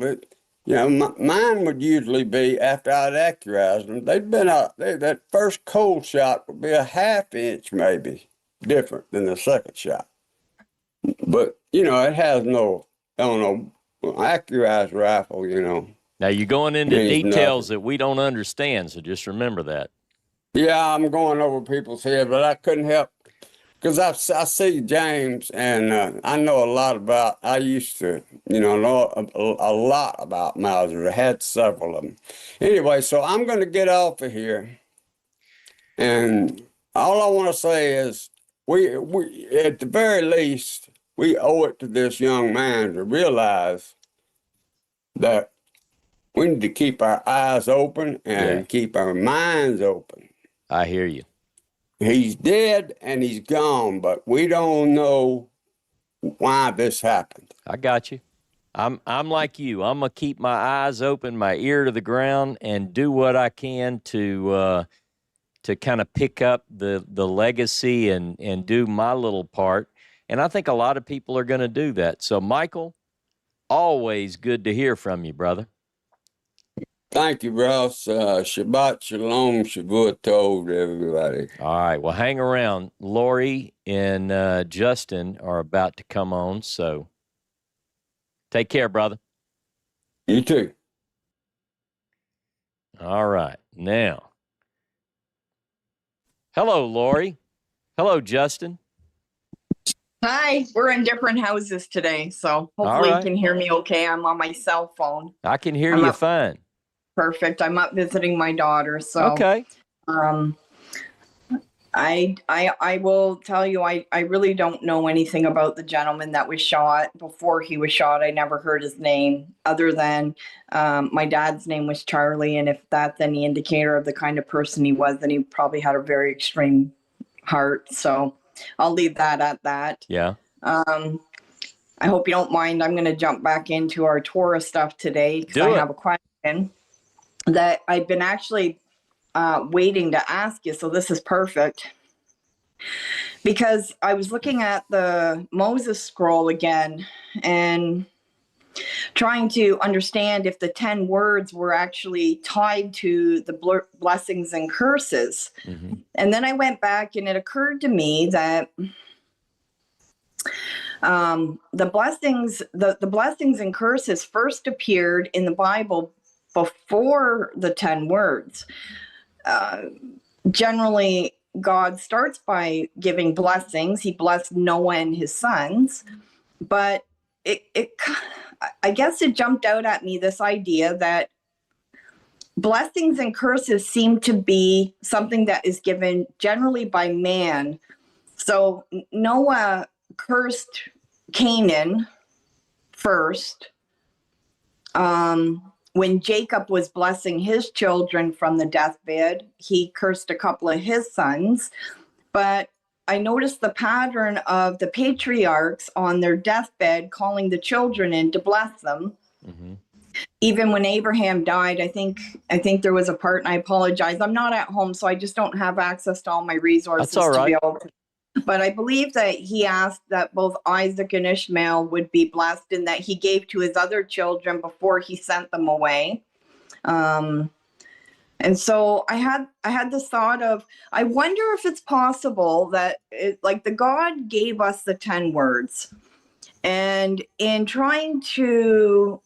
mine would usually be, after I'd accurized them, that first cold shot would be a ½ inch maybe different than the second shot. But it has no, I don't know, accurized rifle. Now you're going into means details nothing. that we don't understand, so just remember that. Yeah, I'm going over people's head, but I couldn't help, because I see James, and I know a lot about. I used to, know a lot about Mauser. I had several of them. Anyway, so I'm going to get off of here, and all I want to say is, we at the very least, we owe it to this young man to realize that we need to keep our eyes open and keep our minds open. I hear you. He's dead and he's gone, but we don't know why this happened. I got you. I'm like you. I'm gonna keep my eyes open, my ear to the ground, and do what I can to kind of pick up the legacy and do my little part. And I think a lot of people are going to do that. So, Michael, always good to hear from you, brother. Thank you, Ross. Shabbat Shalom, Shavua Tov to everybody. All right. Well, hang around. Lori and Justin are about to come on, so Take care, brother. You too. All right. Now, hello, Lori. Hello, Justin. Hi, we're in different houses today, so hopefully right. you can hear me okay. I'm on my cell phone. I can hear I'm you up- fine. Perfect. I'm up visiting my daughter, so Okay. I will tell you I really don't know anything about the gentleman that was shot. Before he was shot, I never heard his name other than my dad's name was Charlie, and if that's any indicator of the kind of person he was, then he probably had a very extreme heart. So I'll leave that at that. Yeah. I hope you don't mind. I'm going to jump back into our Torah stuff today because I have a question that I've been actually waiting to ask you. So this is perfect. Because I was looking at the Moses scroll again and trying to understand if the 10 words were actually tied to the blessings and curses. Mm-hmm. And then I went back and it occurred to me that the blessings and curses first appeared in the Bible before the 10 words. Generally, God starts by giving blessings. He blessed Noah and his sons, but I guess it jumped out at me, this idea that blessings and curses seem to be something that is given generally by man. So Noah cursed Canaan first. When Jacob was blessing his children from the deathbed, he cursed a couple of his sons. But I noticed the pattern of the patriarchs on their deathbed calling the children in to bless them. Mm-hmm. Even when Abraham died, I think there was a part, and I apologize, I'm not at home, so I just don't have access to all my resources. That's all right. To be able to. But I believe that he asked that both Isaac and Ishmael would be blessed, and that he gave to his other children before he sent them away. And so I had this thought of, I wonder if it's possible that like the God gave us the 10 words. And in trying to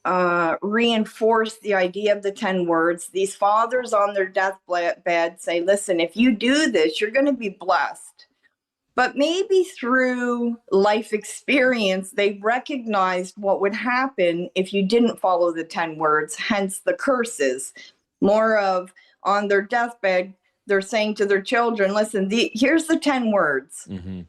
reinforce the idea of the 10 words, these fathers on their deathbed say, listen, if you do this, you're going to be blessed. But maybe through life experience, they recognized what would happen if you didn't follow the 10 words, hence the curses. More of on their deathbed, they're saying to their children, listen, here's the 10 words. Mm-hmm.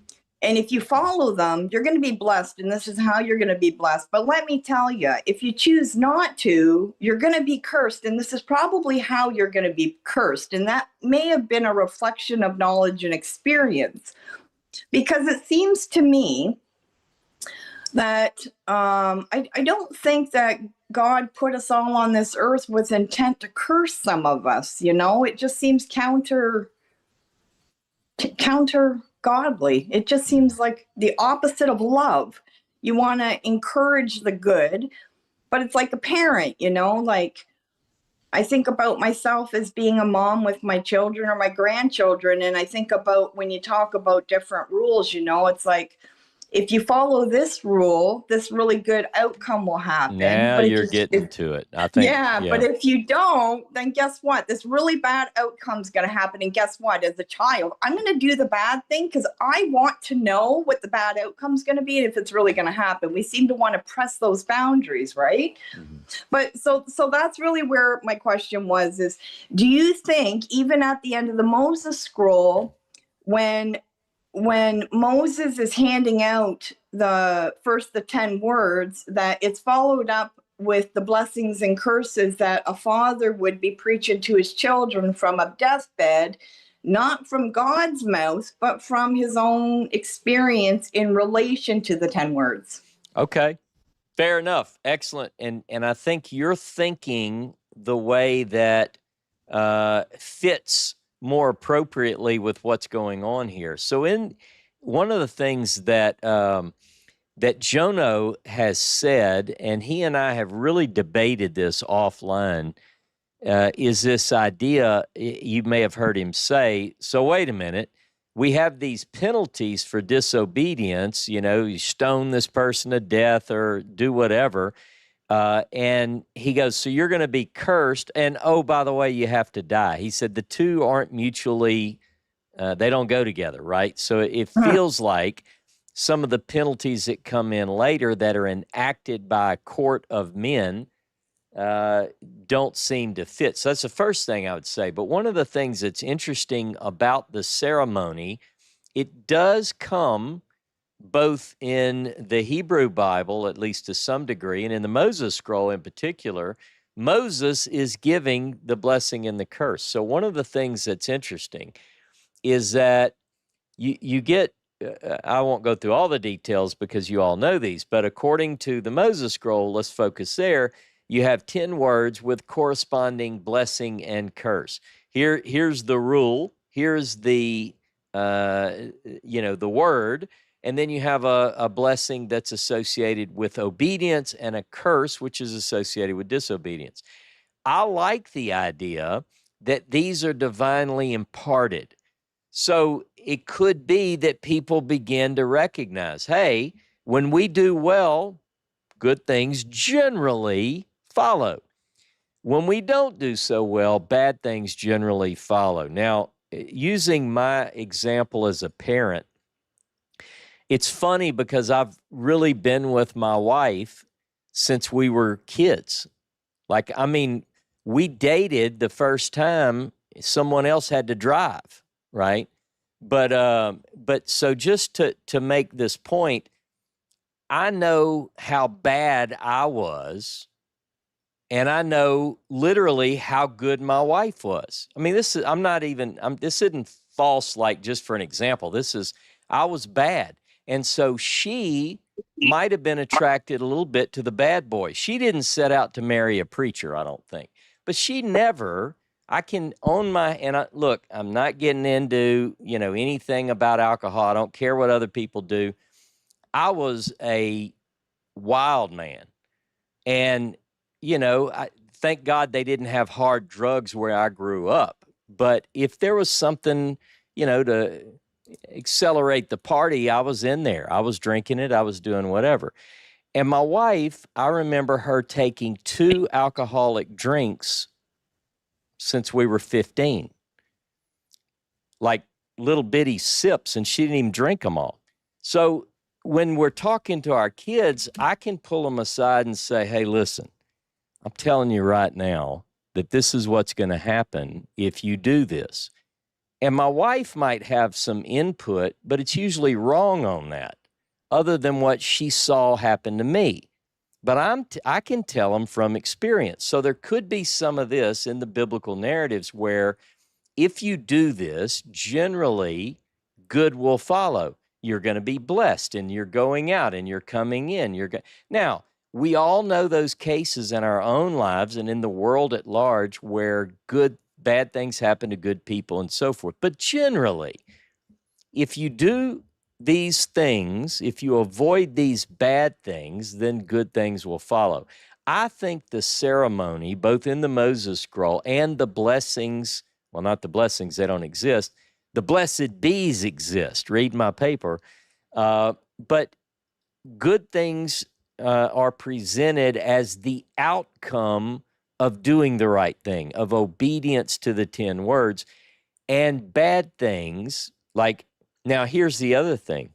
And if you follow them, you're going to be blessed. And this is how you're going to be blessed. But let me tell you, if you choose not to, you're going to be cursed. And this is probably how you're going to be cursed. And that may have been a reflection of knowledge and experience. Because it seems to me that I don't think that God put us all on this earth with intent to curse some of us. You know, it just seems counter godly. It just seems like the opposite of love. You want to encourage the good, but it's like a parent, you know, like I think about myself as being a mom with my children or my grandchildren. And I think about when you talk about different rules, you know, it's like, if you follow this rule, this really good outcome will happen. Now but you're getting to it. I think. Yeah, but if you don't, then guess what? This really bad outcome's going to happen. And guess what? As a child, I'm going to do the bad thing because I want to know what the bad outcome's going to be and if it's really going to happen. We seem to want to press those boundaries, right? Mm-hmm. But so that's really where my question was, is do you think even at the end of the Moses scroll, when Moses is handing out the 10 words, that it's followed up with the blessings and curses that a father would be preaching to his children from a deathbed, not from God's mouth, but from his own experience in relation to the 10 words. Okay. Fair enough. Excellent. And I think you're thinking the way that fits more appropriately with what's going on here. So in one of the things that that Jono has said, and he and I have really debated this offline, is this idea, you may have heard him say, so wait a minute, we have these penalties for disobedience. You stone this person to death or do whatever. And he goes, so you're going to be cursed. And oh, by the way, you have to die. He said the two aren't mutually, they don't go together, right? So it feels like some of the penalties that come in later that are enacted by a court of men don't seem to fit. So that's the first thing I would say. But one of the things that's interesting about the ceremony, it does come both in the Hebrew Bible, at least to some degree, and in the Moses scroll in particular. Moses is giving the blessing and the curse. So one of the things that's interesting is that you get, I won't go through all the details because you all know these, but according to the Moses scroll, let's focus there, you have 10 words with corresponding blessing and curse. Here's the rule, here's the, the word, and then you have a blessing that's associated with obedience and a curse, which is associated with disobedience. I like the idea that these are divinely imparted. So it could be that people begin to recognize, hey, when we do well, good things generally follow. When we don't do so well, bad things generally follow. Now, using my example as a parent, it's funny because I've really been with my wife since we were kids. We dated the first time someone else had to drive, right? But so just to make this point, I know how bad I was, and I know literally how good my wife was. I mean, this isn't false, like just for an example. I was bad. And so she might have been attracted a little bit to the bad boy. She didn't set out to marry a preacher, I don't think. But she never, I can own look, I'm not getting into, anything about alcohol. I don't care what other people do. I was a wild man. And, I thank God they didn't have hard drugs where I grew up. But if there was something, to accelerate the party, I was in there. I was drinking it. I was doing whatever. And my wife, I remember her taking 2 alcoholic drinks since we were 15, like little bitty sips, and she didn't even drink them all. So when we're talking to our kids, I can pull them aside and say, hey, listen, I'm telling you right now that this is what's going to happen if you do this. And my wife might have some input, but it's usually wrong on that, other than what she saw happen to me. But I can tell them from experience. So there could be some of this in the biblical narratives where if you do this, generally good will follow. You're going to be blessed, and you're going out and you're coming in. Now, we all know those cases in our own lives and in the world at large where bad things happen to good people and so forth. But generally, if you do these things, if you avoid these bad things, then good things will follow. I think the ceremony, both in the Moses scroll and the blessings, well, not the blessings, they don't exist. The blessed bees exist. Read my paper. But good things are presented as the outcome of doing the right thing, of obedience to the 10 words, and bad things now here's the other thing.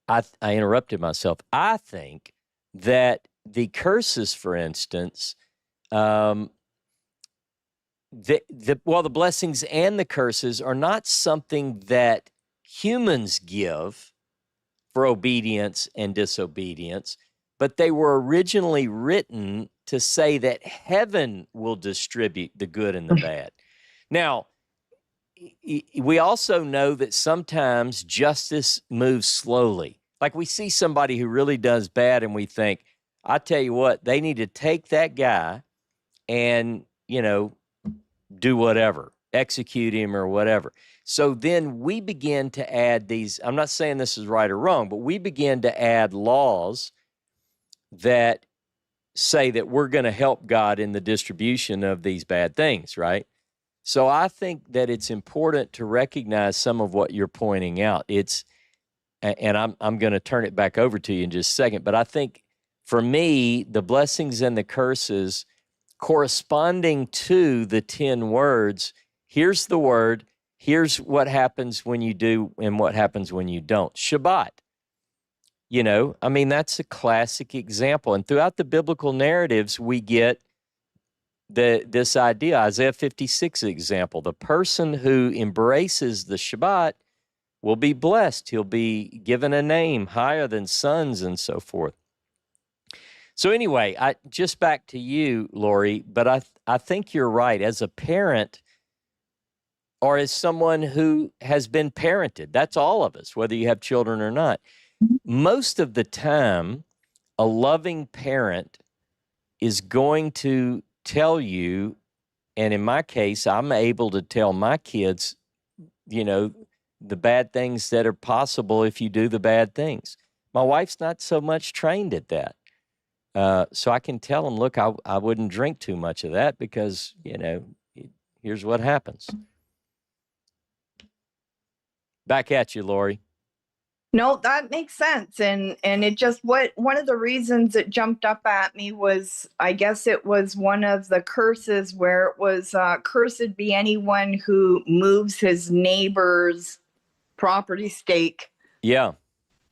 I interrupted myself. I think that the curses, for instance, the blessings and the curses are not something that humans give for obedience and disobedience, but they were originally written to say that heaven will distribute the good and the bad. Now, we also know that sometimes justice moves slowly. Like we see somebody who really does bad and we think, I tell you what, they need to take that guy and, do whatever, execute him or whatever. So then we begin to add these, I'm not saying this is right or wrong, but we begin to add laws that say that we're going to help God in the distribution of these bad things, right? So I think that it's important to recognize some of what you're pointing out. And I'm going to turn it back over to you in just a second, but I think for me, the blessings and the curses corresponding to the 10 words, here's the word, here's what happens when you do and what happens when you don't. Shabbat. I mean, that's a classic example. And throughout the biblical narratives, we get this idea, Isaiah 56 example, the person who embraces the Shabbat will be blessed. He'll be given a name higher than sons and so forth. So anyway, just back to you, Lori, but I think you're right. As a parent or as someone who has been parented, that's all of us, whether you have children or not. Most of the time, a loving parent is going to tell you, and in my case, I'm able to tell my kids, the bad things that are possible if you do the bad things. My wife's not so much trained at that. So I can tell them, look, I wouldn't drink too much of that because, here's what happens. Back at you, Lori. No, that makes sense. And it just, one of the reasons it jumped up at me was, I guess it was one of the curses where it was, cursed be anyone who moves his neighbor's property stake. Yeah.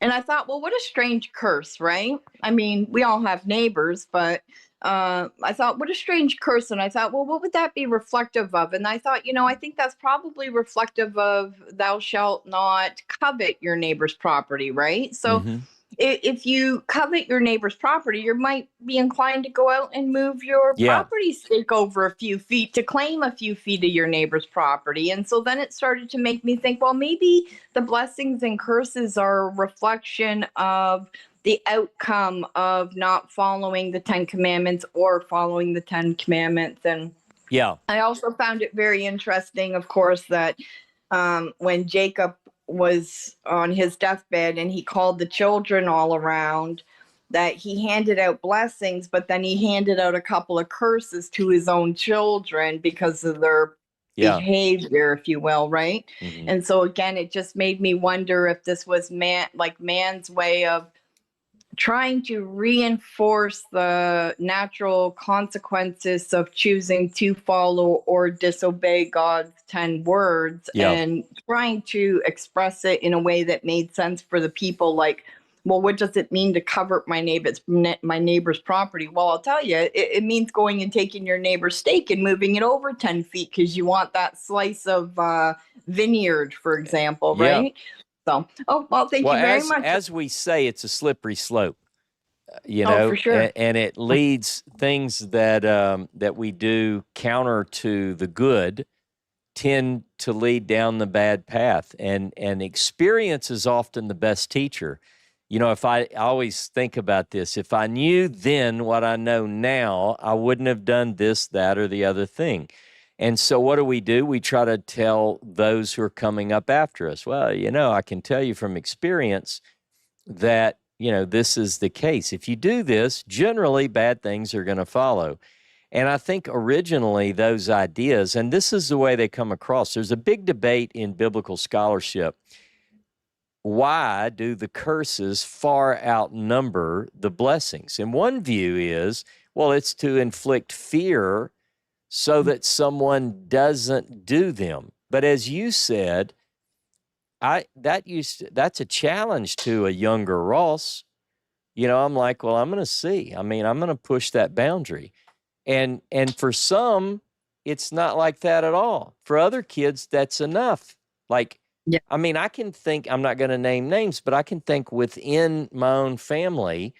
And I thought, well, what a strange curse, right? I mean, we all have neighbors, but I thought, what a strange curse. And I thought, well, what would that be reflective of? And I thought, I think that's probably reflective of thou shalt not covet your neighbor's property, right? So if you covet your neighbor's property, you might be inclined to go out and move your property stake over a few feet to claim a few feet of your neighbor's property. And so then it started to make me think, well, maybe the blessings and curses are a reflection of the outcome of not following the 10 commandments or following the 10 commandments. And I also found it very interesting, of course, that when Jacob was on his deathbed and he called the children all around, that he handed out blessings, but then he handed out a couple of curses to his own children because of their behavior, if you will, right? And so again, it just made me wonder if this was man's way of trying to reinforce the natural consequences of choosing to follow or disobey God's 10 words and trying to express it in a way that made sense for the people. Like, well, what does it mean to covet my neighbor's property? Well, I'll tell you, it means going and taking your neighbor's stake and moving it over 10 feet because you want that slice of vineyard, for example, right? So, thank you very much. As we say, it's a slippery slope, for sure. And it leads things that we do counter to the good tend to lead down the bad path. And experience is often the best teacher. If I always think about this, if I knew then what I know now, I wouldn't have done this, that, or the other thing. And so what do? We try to tell those who are coming up after us, well, I can tell you from experience that, this is the case. If you do this, generally bad things are going to follow. And I think originally those ideas, and this is the way they come across, there's a big debate in biblical scholarship. Why do the curses far outnumber the blessings? And one view is, well, it's to inflict fear so that someone doesn't do them. But as you said, that's a challenge to a younger Ross. I'm like, well, I'm going to see. I mean, I'm going to push that boundary. And for some, it's not like that at all. For other kids, that's enough. Like, I mean, I can think, I'm not going to name names, but I can think within my own family,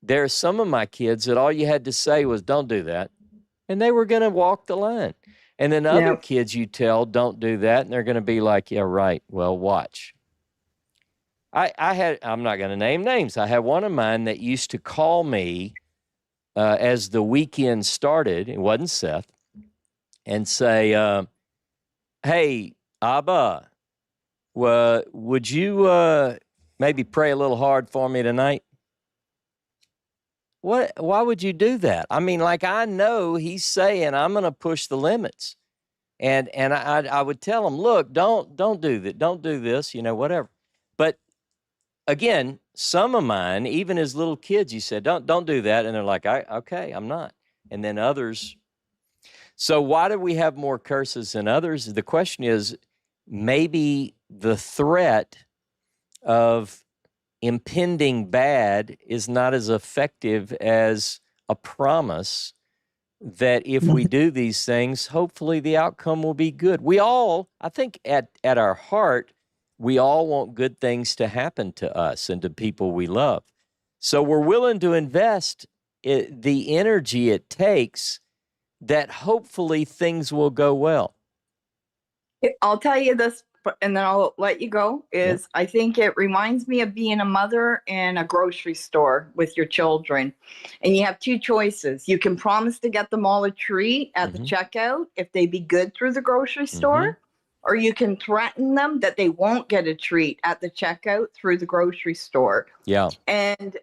there are some of my kids that all you had to say was, don't do that. And they were going to walk the line. And then other kids you tell, don't do that. And they're going to be like, yeah, right. Well, watch. I'm not going to name names. I had one of mine that used to call me as the weekend started. It wasn't Seth. And say, hey, Abba, would you maybe pray a little hard for me tonight? Why would you do that? I mean, like, I know he's saying I'm going to push the limits. And I would tell them, look, don't do that, don't do this, whatever. But again, some of mine, even as little kids, you said, don't do that, and they're like, okay, I'm not. And then others. So why do we have more curses than others? The question is, maybe the threat of impending bad is not as effective as a promise that if we do these things, hopefully the outcome will be good. We all, I think at our heart, we all want good things to happen to us and to people we love. So we're willing to invest the energy it takes that hopefully things will go well. I'll tell you this, and then I'll let you go, is I think it reminds me of being a mother in a grocery store with your children. And you have two choices. You can promise to get them all a treat at the checkout if they be good through the grocery store, or you can threaten them that they won't get a treat at the checkout through the grocery store. Yeah. And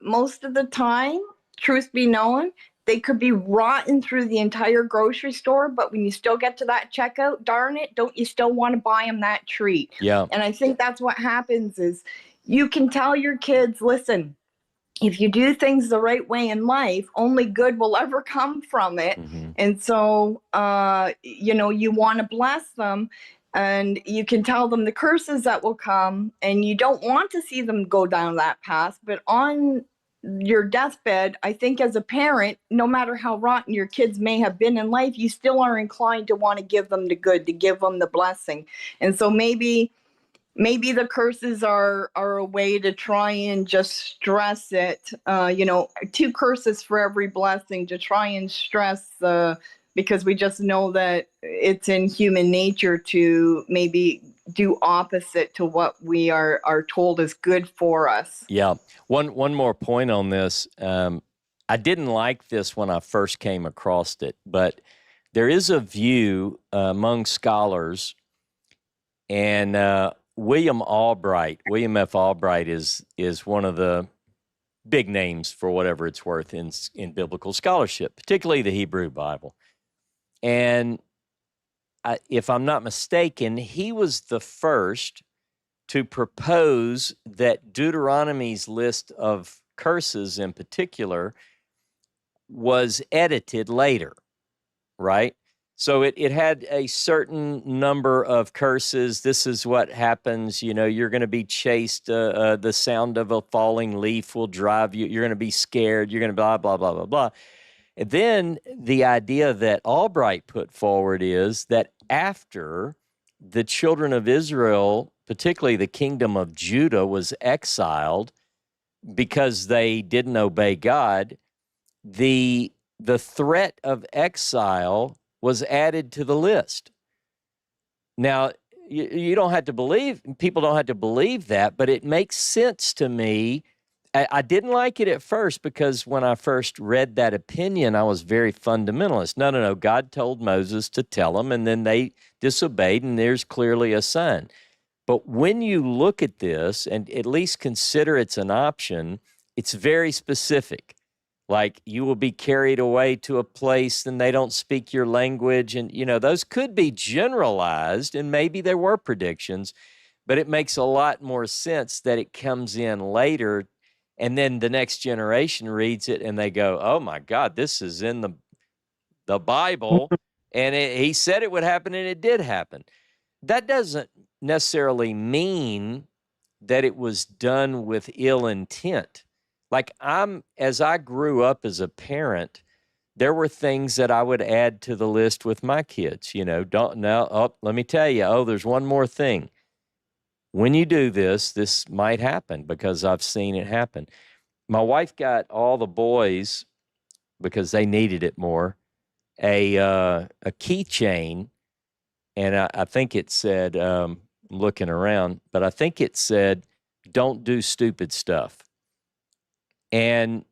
most of the time, truth be known, they could be rotten through the entire grocery store, but when you still get to that checkout, darn it, don't you still want to buy them that treat? Yeah. And I think that's what happens is you can tell your kids, listen, if you do things the right way in life, only good will ever come from it. And so, you want to bless them, and you can tell them the curses that will come, and you don't want to see them go down that path. But on your deathbed, I think as a parent, no matter how rotten your kids may have been in life, you still are inclined to want to give them the good, to give them the blessing. And so maybe the curses are a way to try and just stress it, 2 curses for every blessing, to try and stress because we just know that it's in human nature to maybe do opposite to what we are told is good for us. Yeah. One more point on this. I didn't like this when I first came across it, but there is a view among scholars, and William F. Albright is one of the big names for whatever it's worth in biblical scholarship, particularly the Hebrew Bible. And if I'm not mistaken, he was the first to propose that Deuteronomy's list of curses in particular was edited later, right? So it had a certain number of curses. This is what happens. You're going to be chased. The sound of a falling leaf will drive you. You're going to be scared. You're going to blah, blah, blah, blah, blah. And then the idea that Albright put forward is that after the children of Israel, particularly the kingdom of Judah, was exiled because they didn't obey God, the threat of exile was added to the list. Now, you don't have to believe, people don't have to believe that, but it makes sense to me. I didn't like it at first because when I first read that opinion, I was very fundamentalist. No. God told Moses to tell them, and then they disobeyed, and there's clearly a sign. But when you look at this and at least consider it's an option, it's very specific. Like, you will be carried away to a place and they don't speak your language. And, those could be generalized, and maybe there were predictions, but it makes a lot more sense that it comes in later. And then the next generation reads it and they go, oh my God, this is in the Bible. And he said it would happen, and it did happen. That doesn't necessarily mean that it was done with ill intent. Like, as I grew up as a parent, there were things that I would add to the list with my kids. Let me tell you, there's one more thing. When you do this might happen, because I've seen it happen. My wife got all the boys, because they needed it more, a keychain, and I think it said, looking around, but I think it said, don't do stupid stuff. And,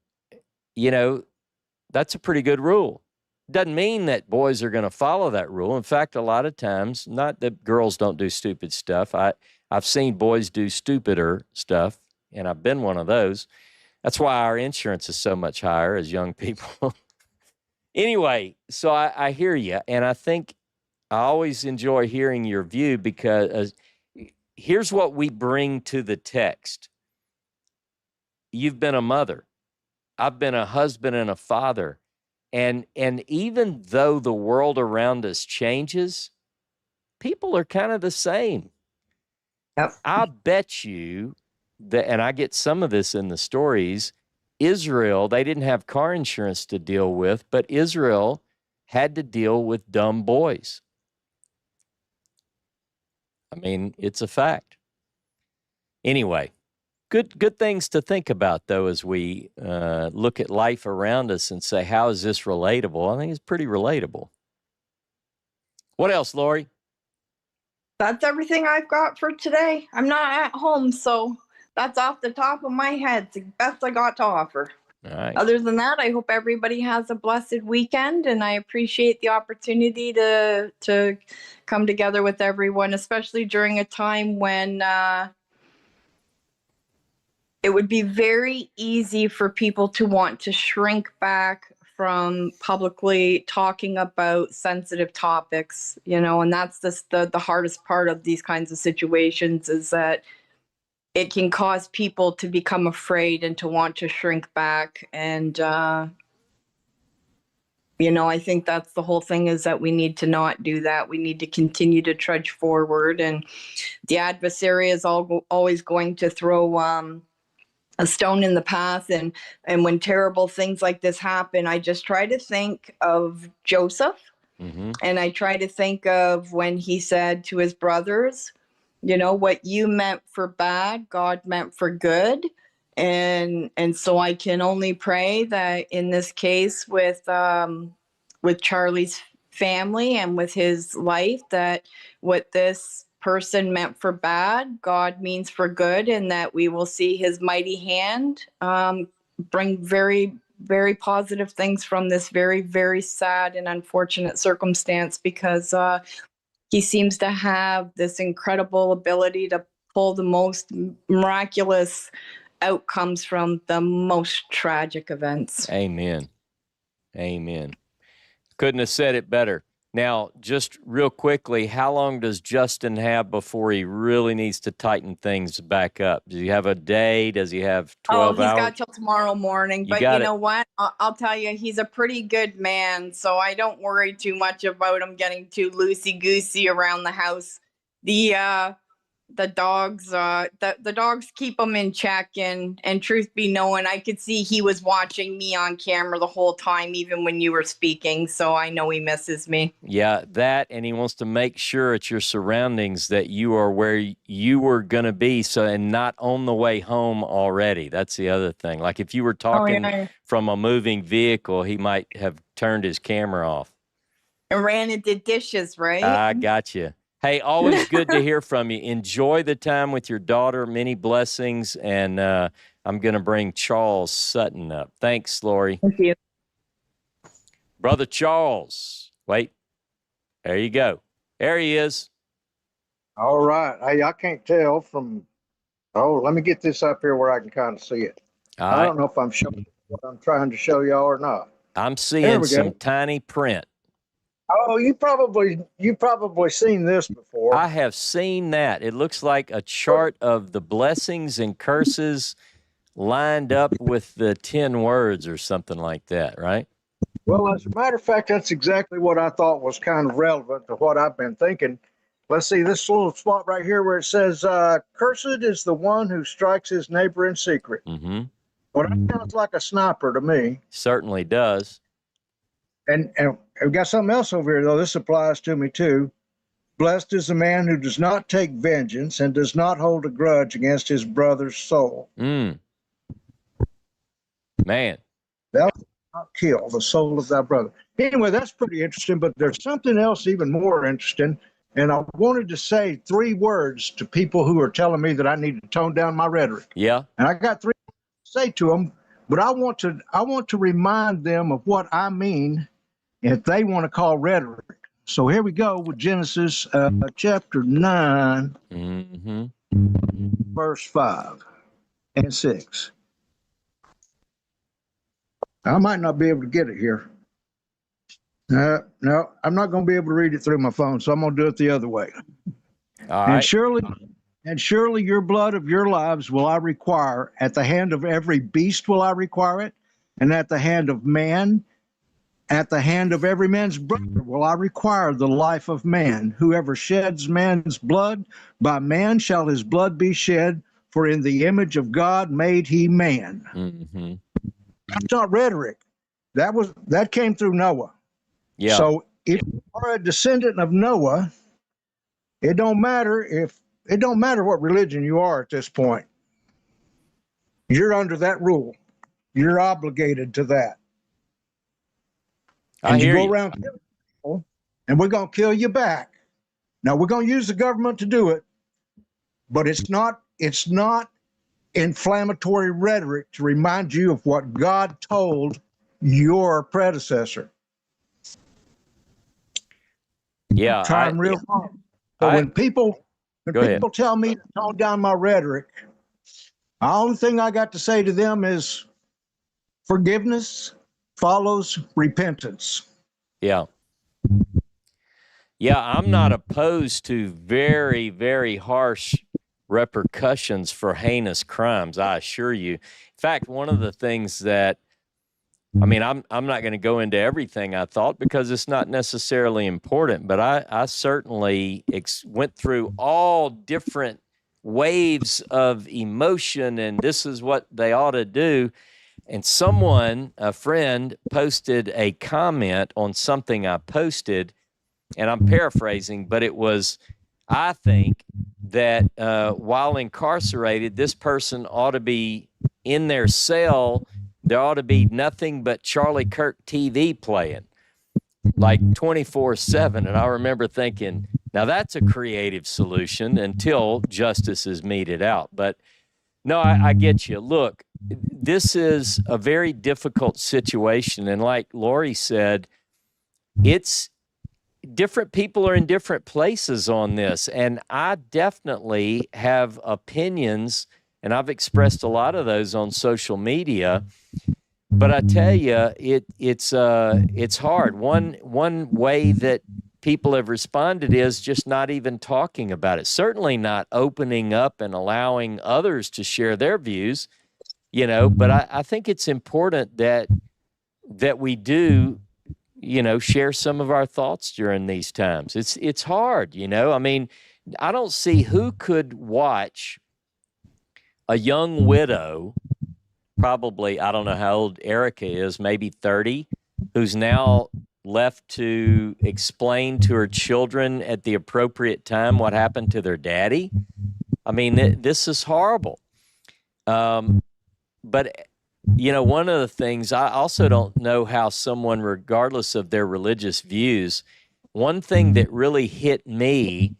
that's a pretty good rule. Doesn't mean that boys are going to follow that rule. In fact, a lot of times, not that girls don't do stupid stuff. I've seen boys do stupider stuff, and I've been one of those. That's why our insurance is so much higher as young people. Anyway, so I hear you, and I think I always enjoy hearing your view because here's what we bring to the text. You've been a mother. I've been a husband and a father. And even though the world around us changes, people are kind of the same. Yep. I bet you that, and I get some of this in the stories, Israel, they didn't have car insurance to deal with, but Israel had to deal with dumb boys. I mean, it's a fact. Anyway, good things to think about, though, as we look at life around us and say, how is this relatable? I think it's pretty relatable. What else, Lori? That's everything I've got for today. I'm not at home, so that's off the top of my head. It's the best I got to offer. All right. Other than that, I hope everybody has a blessed weekend, and I appreciate the opportunity to come together with everyone, especially during a time when it would be very easy for people to want to shrink back from publicly talking about sensitive topics, and that's the hardest part of these kinds of situations, is that it can cause people to become afraid and to want to shrink back. And, I think that's the whole thing, is that we need to not do that. We need to continue to trudge forward. And the adversary is always going to throw a stone in the path. And when terrible things like this happen, I just try to think of Joseph. Mm-hmm. And I try to think of when he said to his brothers, what you meant for bad, God meant for good. And so I can only pray that in this case with Charlie's family and with his life, that what this person meant for bad, God means for good, and that we will see his mighty hand bring very, very positive things from this very, very sad and unfortunate circumstance, because he seems to have this incredible ability to pull the most miraculous outcomes from the most tragic events. Amen. Amen. Couldn't have said it better. Now, just real quickly, how long does Justin have before he really needs to tighten things back up? Does he have a day? Does he have 12 he's hours? got till tomorrow morning. But you know what? I'll tell you, he's a pretty good man, so I don't worry too much about him getting too loosey-goosey around the house. The dogs, the dogs keep him in check, and truth be known, I could see he was watching me on camera the whole time, even when you were speaking. So I know he misses me. Yeah, that, and he wants to make sure at your surroundings that you are where you were going to be, so and not on the way home already. That's the other thing. Like if you were talking from a moving vehicle, he might have turned his camera off. And ran and did dishes, right? I got you. Hey, always good to hear from you. Enjoy the time with your daughter. Many blessings. And I'm going to bring Charles Sutton up. Thanks, Lori. Thank you. Brother Charles. Wait. There you go. There he is. All right. Hey, I can't tell from. Oh, let me get this up here where I can kind of see it. All I right. don't know if I'm showing what I'm trying to show y'all or not. I'm seeing some tiny print. Oh, you probably seen this before. I have seen that. It looks like a chart of the blessings and curses lined up with the 10 words or something like that, right? Well, as a matter of fact, that's exactly what I thought was kind of relevant to what I've been thinking. Let's see this little spot right here where it says, cursed is the one who strikes his neighbor in secret. Mm-hmm. Well, that sounds like a sniper to me. Certainly does. And I've got something else over here, though. This applies to me, too. Blessed is the man who does not take vengeance and does not hold a grudge against his brother's soul. Man. Thou shalt not kill the soul of thy brother. Anyway, that's pretty interesting, but there's something else even more interesting. And I wanted to say 3 words to people who are telling me that I need to tone down my rhetoric. Yeah. And I got 3 to say to them, but I want to remind them of what I mean if they want to call rhetoric. So here we go with Genesis chapter 9, verse 5 and 6. I might not be able to get it here. No, I'm not going to be able to read it through my phone, so I'm going to do it the other way. All And right. surely your blood of your lives will I require. At the hand of every beast will I require it, and at the hand of man, at the hand of every man's brother will I require the life of man. Whoever sheds man's blood, by man shall his blood be shed, for in the image of God made he man. Mm-hmm. That's not rhetoric. That came through Noah. Yeah. So if you are a descendant of Noah, it don't matter what religion you are at this point. You're under that rule. You're obligated to that. I And you hear go you. around killing people, and we're going to kill you back. Now we're going to use the government to do it, but it's not inflammatory rhetoric to remind you of what God told your predecessor. Yeah. Trying real hard. So I when people Go ahead. tell me to tone down my rhetoric, the only thing I got to say to them is forgiveness follows repentance. Yeah. Yeah, I'm not opposed to very, very harsh repercussions for heinous crimes, I assure you. In fact, one of the things that, I mean, I'm not going to go into everything I thought because it's not necessarily important, but I certainly went through all different waves of emotion, and this is what they ought to do. And someone, a friend, posted a comment on something I posted, and I'm paraphrasing, but it was, I think that while incarcerated, this person ought to be in their cell. There ought to be nothing but Charlie Kirk TV playing, like 24/7. And I remember thinking, now that's a creative solution until justice is meted out. But no, I get you. Look, this is a very difficult situation. And like Lori said, it's different people are in different places on this. And I definitely have opinions, and I've expressed a lot of those on social media. But I tell you, it's hard. One way that people have responded is just not even talking about it. Certainly not opening up and allowing others to share their views, But I think it's important that we do, share some of our thoughts during these times. It's hard, I mean, I don't see who could watch a young widow, probably, I don't know how old Erica is, maybe 30, who's now left to explain to her children at the appropriate time what happened to their daddy. I mean, this is horrible. But, one of the things, I also don't know how someone, regardless of their religious views, one thing that really hit me,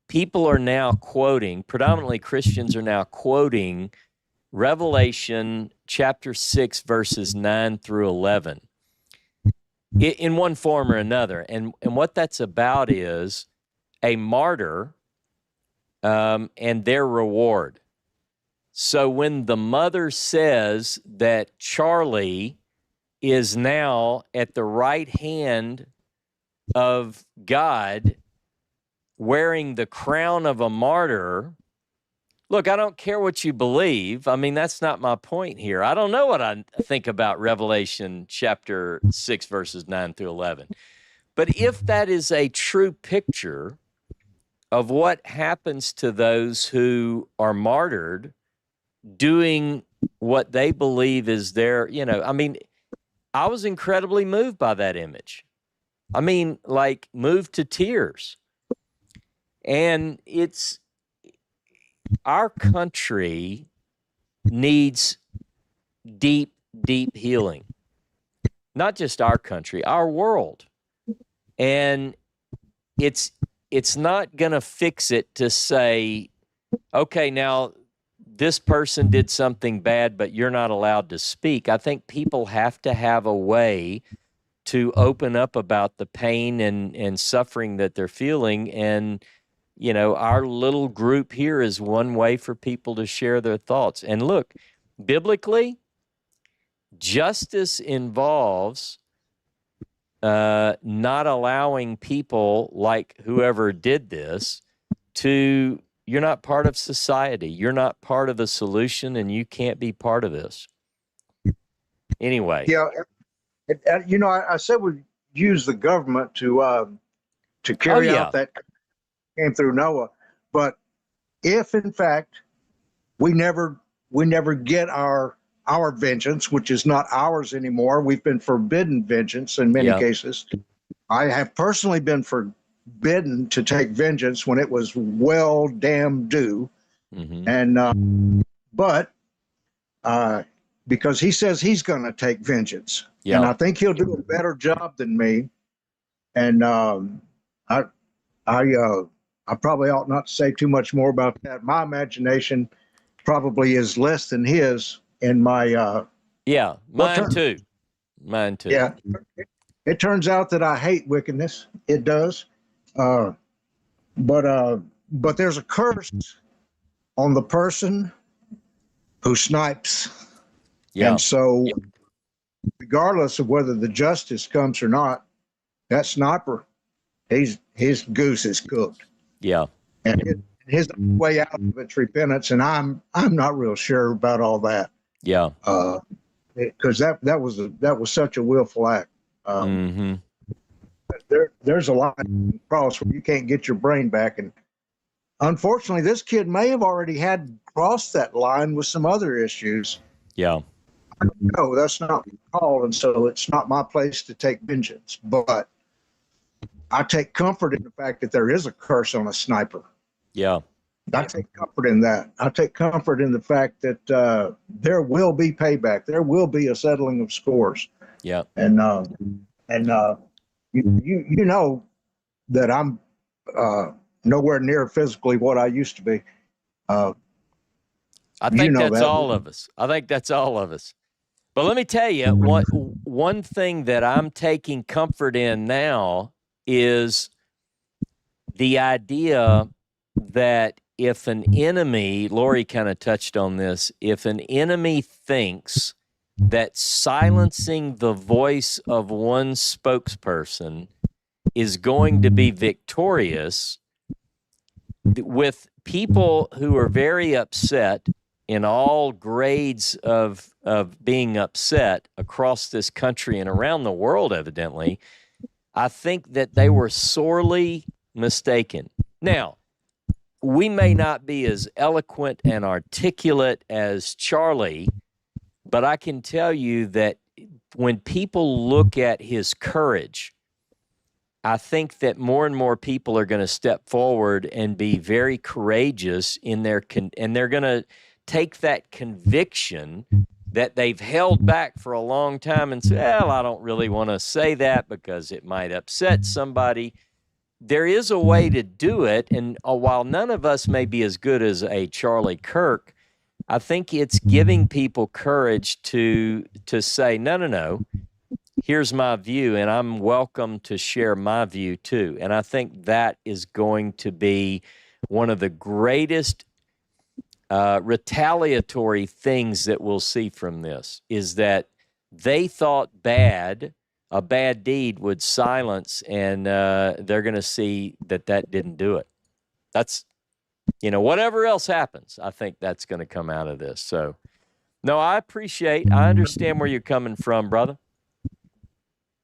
people are now quoting, predominantly Christians are now quoting Revelation chapter 6, verses 9 through 11, in one form or another. And what that's about is a martyr and their reward. So when the mother says that Charlie is now at the right hand of God wearing the crown of a martyr, look, I don't care what you believe. I mean, that's not my point here. I don't know what I think about Revelation chapter 6, verses 9 through 11. But if that is a true picture of what happens to those who are martyred, doing what they believe is their, I mean, I was incredibly moved by that image. I mean, like, moved to tears. And our country needs deep, deep healing. Not just our country, our world. And it's not going to fix it to say, okay, now this person did something bad, but you're not allowed to speak. I think people have to have a way to open up about the pain and suffering that they're feeling. And, our little group here is one way for people to share their thoughts. And look, biblically, justice involves not allowing people like whoever did this to, you're not part of society. You're not part of the solution, and you can't be part of this. Anyway. Yeah, I said we use the government to carry yeah. out that came through Noah, but if in fact we never get our vengeance, which is not ours anymore, we've been forbidden vengeance in many cases. I have personally been forbidden to take vengeance when it was well damn due. Mm-hmm. And but because he says he's going to take vengeance, and I think he'll do a better job than me. And I probably ought not to say too much more about that. My imagination probably is less than his in my mine too. Mine too. Yeah. It turns out that I hate wickedness. It does. But there's a curse on the person who snipes. Yeah. And so regardless of whether the justice comes or not, that sniper, his goose is cooked. Yeah. And his way out of it's repentance, and I'm not real sure about all that. Yeah. Because that was such a willful act. Mm-hmm. There's a line cross where you can't get your brain back, and unfortunately, this kid may have already had crossed that line with some other issues. Yeah. No, that's not my call, and so it's not my place to take vengeance. But I take comfort in the fact that there is a curse on a sniper. Yeah. I take comfort in that. I take comfort in the fact that there will be payback. There will be a settling of scores. Yeah. And you know that I'm nowhere near physically what I used to be. I think that's that. all of us. I think that's all of us. But let me tell you, one thing that I'm taking comfort in now is the idea that if an enemy, Lori kind of touched on this, if an enemy thinks that silencing the voice of one spokesperson is going to be victorious, with people who are very upset in all grades of being upset across this country and around the world, evidently, I think that they were sorely mistaken. Now, we may not be as eloquent and articulate as Charlie, but I can tell you that when people look at his courage, I think that more and more people are going to step forward and be very courageous in their and they're going to take that conviction that they've held back for a long time and say, well, I don't really want to say that because it might upset somebody. There is a way to do it, and while none of us may be as good as a Charlie Kirk, I think it's giving people courage to say, no, here's my view, and I'm welcome to share my view too. And I think that is going to be one of the greatest retaliatory things that we'll see from this, is that they thought a bad deed would silence, and they're going to see that didn't do it. That's, whatever else happens, I think that's going to come out of this. So, no, I understand where you're coming from, brother.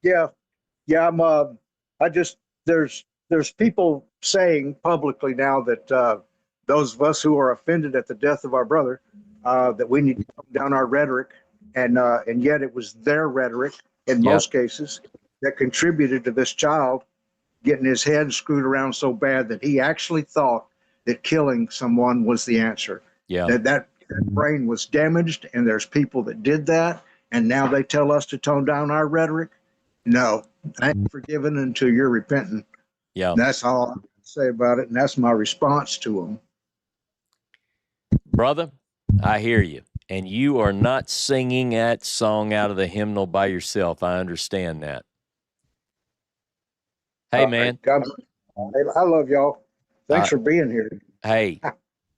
Yeah. There's people saying publicly now that those of us who are offended at the death of our brother, that we need to calm down our rhetoric, and yet it was their rhetoric in most cases that contributed to this child getting his head screwed around so bad that he actually thought that killing someone was the answer. Yeah. That brain was damaged, and there's people that did that, and now they tell us to tone down our rhetoric. No, I ain't forgiven until you're repentant. Yeah. That's all I can say about it, and that's my response to them. Brother, I hear you. And you are not singing that song out of the hymnal by yourself. I understand that. Hey, man. God, I love y'all. Thanks for being here. Hey,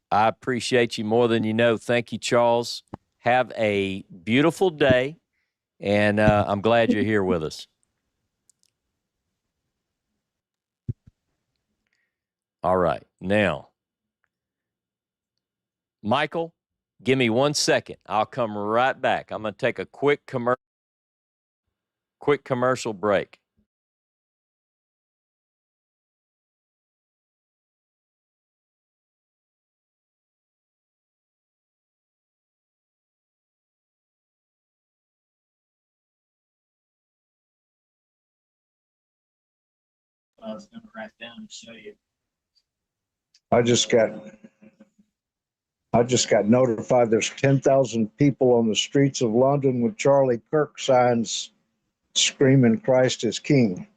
I appreciate you more than you know. Thank you, Charles. Have a beautiful day, and I'm glad you're here with us. All right. Now, Michael, give me 1 second. I'll come right back. I'm going to take a quick commercial break. I was going to write down and show you. I just got notified there's 10,000 people on the streets of London with Charlie Kirk signs screaming Christ is King.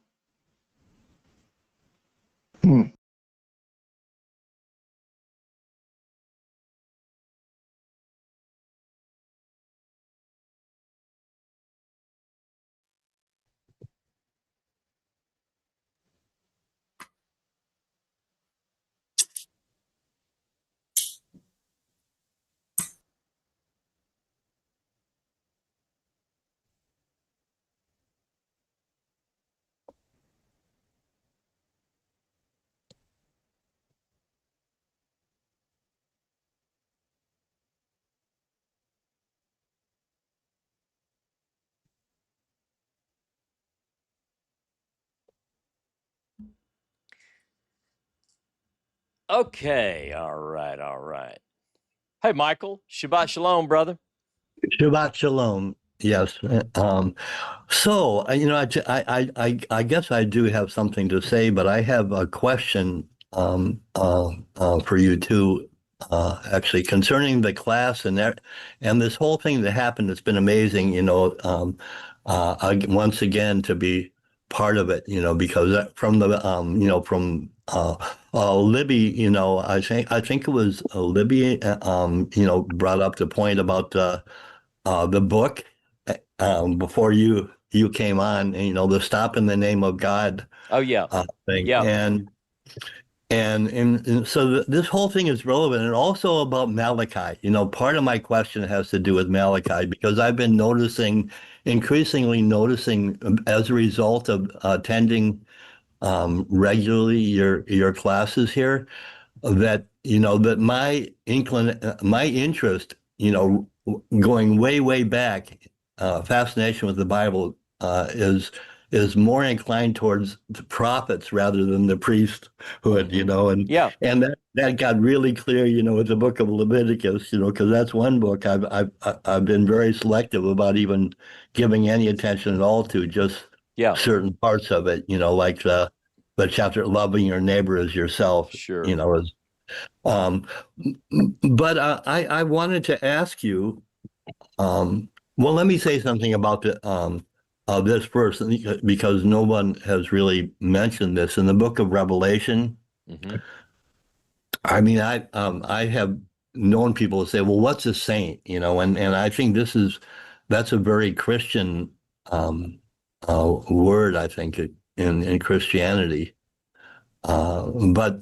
Okay. All right. All right. Hey, Michael. Shabbat shalom, brother. Shabbat shalom. Yes. I guess I do have something to say, but I have a question for you too, actually, concerning the class and this whole thing that happened. It's been amazing, once again to be part of it, because from the, Libby, I think it was Libby, brought up the point about the book before you came on, the Stop in the Name of God Oh, yeah. thing. Yeah. And so this whole thing is relevant, and also about Malachi. Part of my question has to do with Malachi, because I've been increasingly noticing, as a result of attending regularly your classes here, that my interest, going way back, fascination with the Bible, is more inclined towards the prophets rather than the priesthood, and Yeah. and that got really clear, with the book of Leviticus, because that's one book I've been very selective about even giving any attention at all to, just Yeah. certain parts of it, like the chapter loving your neighbor as yourself, Sure. is but I wanted to ask you, well, let me say something about this first, because no one has really mentioned this in the book of Revelation. Mm-hmm. I mean, I have known people say, well, what's a saint? And I think that's a very Christian word, I think, in Christianity. But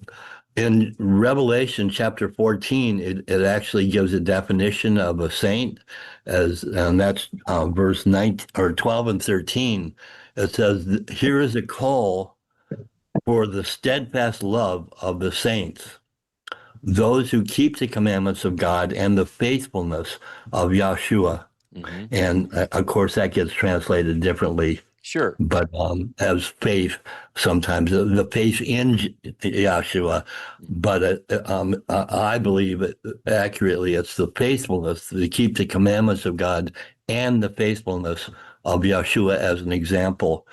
in Revelation chapter 14, it actually gives a definition of a saint, and that's verse 9 or 12 and 13. It says, "Here is a call for the steadfast love of the saints, those who keep the commandments of God and the faithfulness of Yahshua." Mm-hmm. And of course, that gets translated differently. Sure. But as faith, sometimes the faith in Yahshua, but I believe accurately, it's the faithfulness to keep the commandments of God and the faithfulness of Yahshua as an example.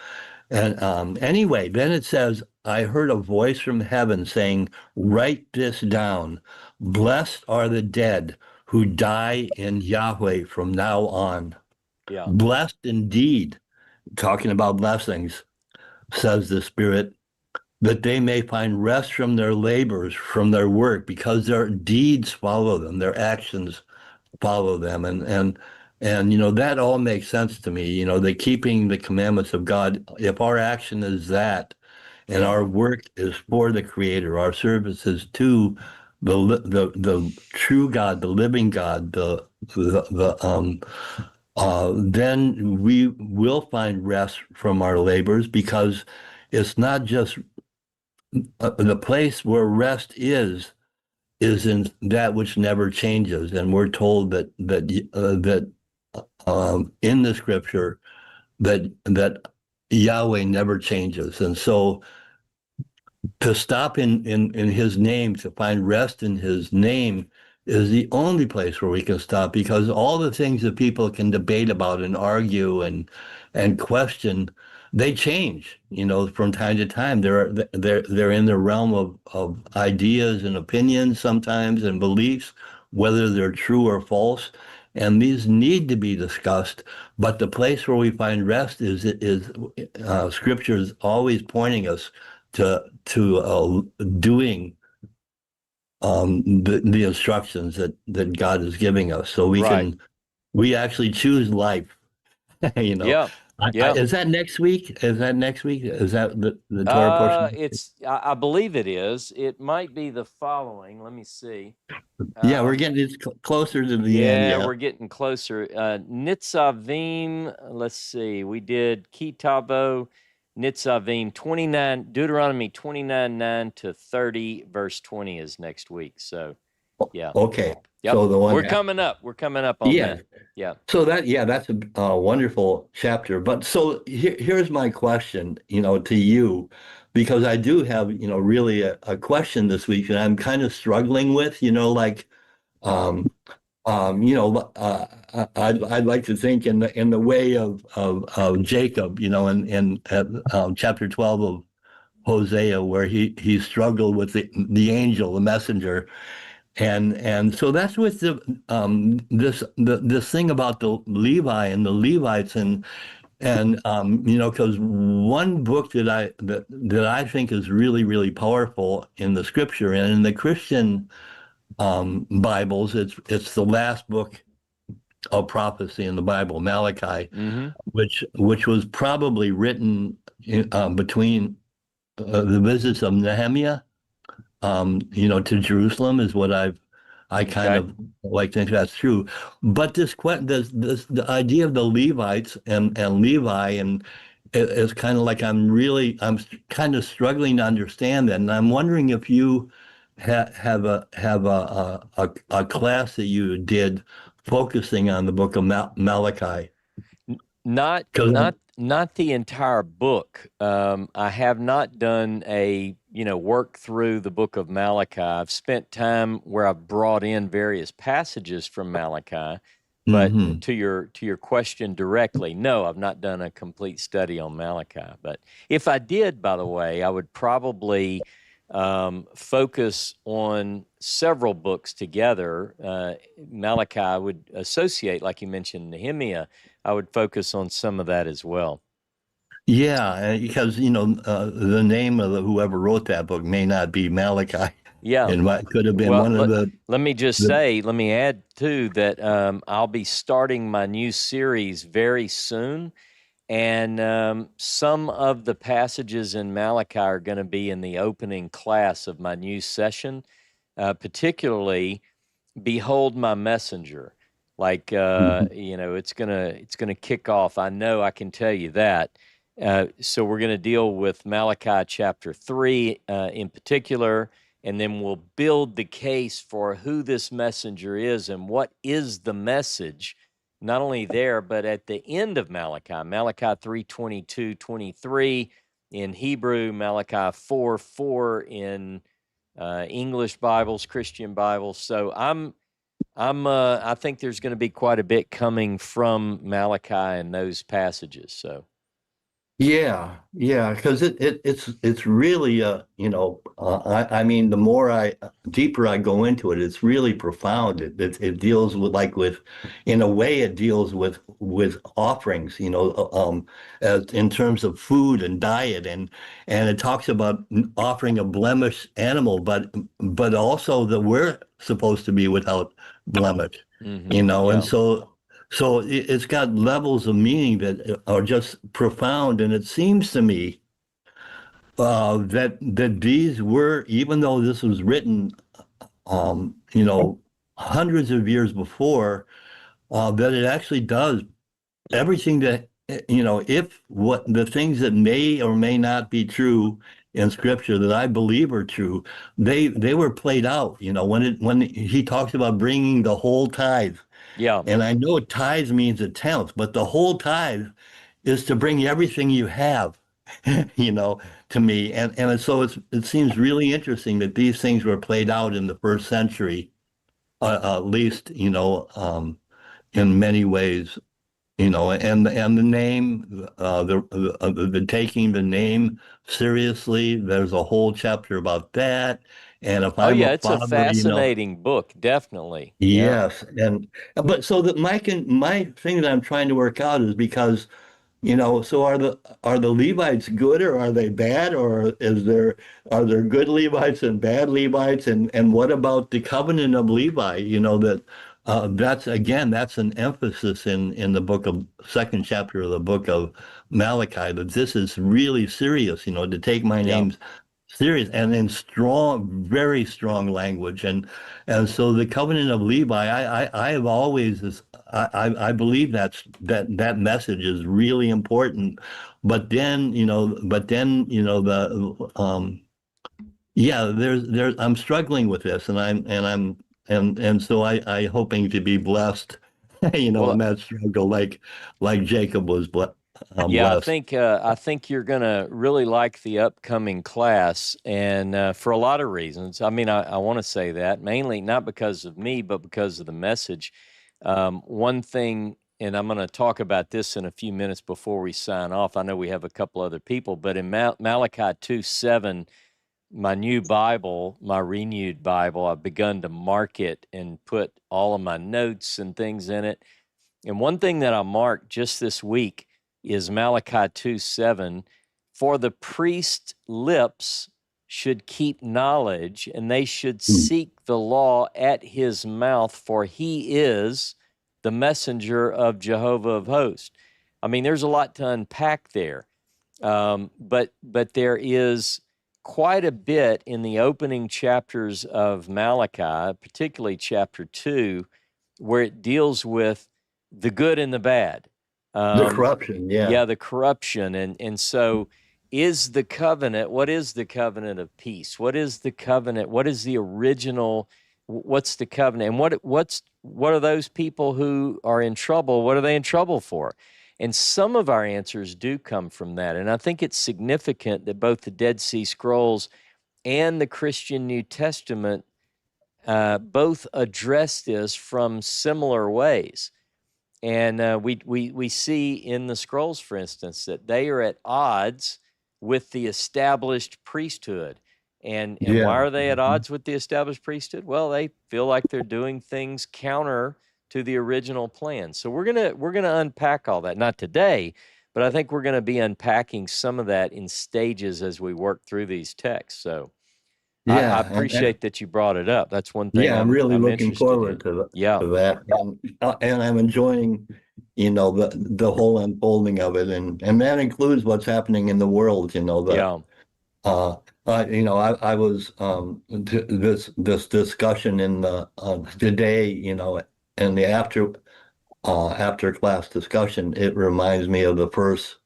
And anyway, then it says, "I heard a voice from heaven saying, 'Write this down. Blessed are the dead who die in Yahweh from now on. Yeah. Blessed indeed,'" talking about blessings, "says the Spirit, 'that they may find rest from their labors, from their work, because their deeds follow them, their actions follow them.'" And that all makes sense to me. The keeping the commandments of God. If our action is that, and our work is for the Creator, our service is to the true God, the living God, then we will find rest from our labors, because it's not just the place where rest is in that which never changes, and we're told that in the scripture that Yahweh never changes, and so to stop in his name, to find rest in his name, is the only place where we can stop, because all the things that people can debate about and argue and question, they change, from time to time. They're in the realm of ideas and opinions sometimes, and beliefs, whether they're true or false. And these need to be discussed, but the place where we find rest is Scripture is always pointing us to doing the instructions that God is giving us, so we actually choose life. you know Yeah. Yeah. is that next week? Is that the Torah portion? I believe it is. It might be the following. Let me see. Yeah, we're getting closer to the end. Yeah, Yeah. we're getting closer. Nitzavim, let's see. We did Kitavo, Nitzavim 29, Deuteronomy 29:9 to 30, verse 20 is next week. So, yeah. Okay. Yep. So the one We're coming up. We're coming up on that. Yeah. So that's a wonderful chapter. But so here's my question, to you, because I do have, really a question this week that I'm kind of struggling with, like, I'd like to think in the way of Jacob, in chapter 12 of Hosea, where he struggled with the angel, the messenger, and so that's with this thing about the Levi and the Levites, and because one book that I think is really, really powerful in the scripture and in the Christian Bibles, it's the last book of prophecy in the Bible, Malachi, which was probably written between the visits of Nehemiah, to Jerusalem, is what I kind of like to think that's true. But the idea of the Levites and Levi, and it's kind of like I'm kind of struggling to understand that, and I'm wondering if you have a class that you did focusing on the book of Malachi. Not the entire book. I have not done a work through the book of Malachi. I've spent time where I've brought in various passages from Malachi, but to your question directly, no, I've not done a complete study on Malachi. But if I did, by the way, I would probably focus on several books together. Malachi I would associate, like you mentioned, Nehemiah. I would focus on some of that as well. Yeah, because the name of whoever wrote that book may not be Malachi. Yeah, it could have been one of the. Let me add too that I'll be starting my new series very soon, and some of the passages in Malachi are going to be in the opening class of my new session, particularly "Behold my messenger." Like it's gonna kick off. I know, I can tell you that. So we're going to deal with Malachi chapter 3 in particular, and then we'll build the case for who this messenger is and what is the message, not only there, but at the end of Malachi 3:22, 23 in Hebrew, Malachi 4:4 in English Bibles, Christian Bibles. So I think there's going to be quite a bit coming from Malachi and those passages. So. Yeah, because it's really I mean, the more deeper I go into it, it's really profound. It deals with in a way it deals with offerings, as in terms of food and diet, and it talks about offering a blemished animal, but also that we're supposed to be without blemish, and so it's got levels of meaning that are just profound, and it seems to me that these were, even though this was written, hundreds of years before, that it actually does everything that if what the things that may or may not be true in Scripture that I believe are true, they were played out. You know, when he talks about bringing the whole tithe, Yeah. and I know tithe means a tenth, but the whole tithe is to bring everything you have, you know, to me. And so it seems really interesting that these things were played out in the first century, at least, you know, in many ways, you know, and the name, the taking the name seriously. There's a whole chapter about that. And if Oh, I'm a yeah, it's a father, you know, fascinating book, definitely. Yeah. yes, and but so that my thing that I'm trying to work out is because, you know, so are the Levites good or are they bad, or are there good Levites and bad Levites, and what about the covenant of Levi? You know, that that's again, that's an emphasis in the book of second chapter of the book of Malachi, that this is really serious, you know, to take my Yeah. name serious and in strong, very strong language. And so the covenant of Levi, I have always, I believe that message is really important. But then, you know, yeah, there's I'm struggling with this, and so I hoping to be blessed, you know, in Well, that struggle, like Jacob was yeah, blessed. I think you're going to really like the upcoming class, and for a lot of reasons. I mean, I want to say that mainly not because of me, but because of the message. One thing, and I'm going to talk about this in a few minutes before we sign off. I know we have a couple other people, but in Malachi 2:7, my new Bible, my renewed Bible, I've begun to mark it and put all of my notes and things in it. And one thing that I marked just this week is Malachi 2:7. For the priest's lips should keep knowledge, and they should Mm. seek the law at his mouth, for he is the messenger of Jehovah of hosts. I mean, there's a lot to unpack there. But there is quite a bit in the opening chapters of Malachi, particularly chapter 2, where it deals with the good and the bad. The corruption, yeah. Yeah, the corruption. And so is the covenant, what is the covenant of peace? What is the covenant? What is the original? What's the covenant? And what are those people who are in trouble? What are they in trouble for? And some of our answers do come from that. And I think it's significant that both the Dead Sea Scrolls and the Christian New Testament both address this from similar ways. And we see in the scrolls, for instance, that they are at odds with the established priesthood. And why Yeah. are they at odds with the established priesthood? Well, they feel like they're doing things counter to the original plan. So we're gonna unpack all that. Not today, but I think we're gonna be unpacking some of that in stages as we work through these texts. So I Yeah, and appreciate that you brought it up. That's one thing yeah, I'm really I'm looking interested forward in. Yeah, to that, and I'm enjoying, you know, the whole unfolding of it, and that includes what's happening in the world. You know, yeah, uh, you know, I was this discussion in the today, you know, in the after class discussion. It reminds me of the first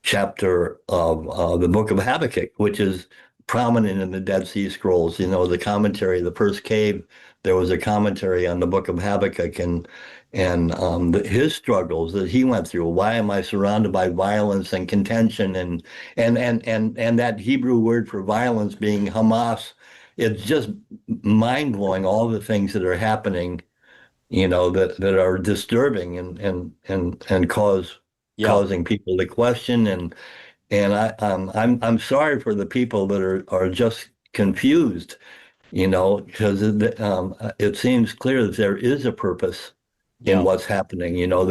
chapter of the book of Habakkuk, which is prominent in the Dead Sea Scrolls. You know, the commentary, the first cave, there was a commentary on the book of Habakkuk and his struggles that he went through. Why am I surrounded by violence and contention and that Hebrew word for violence being Hamas? It's just mind blowing, all the things that are happening, you know, that are disturbing and yeah. causing people to question, and I'm sorry for the people that are just confused, you know, because it seems clear that there is a purpose in Yeah. what's happening, you know,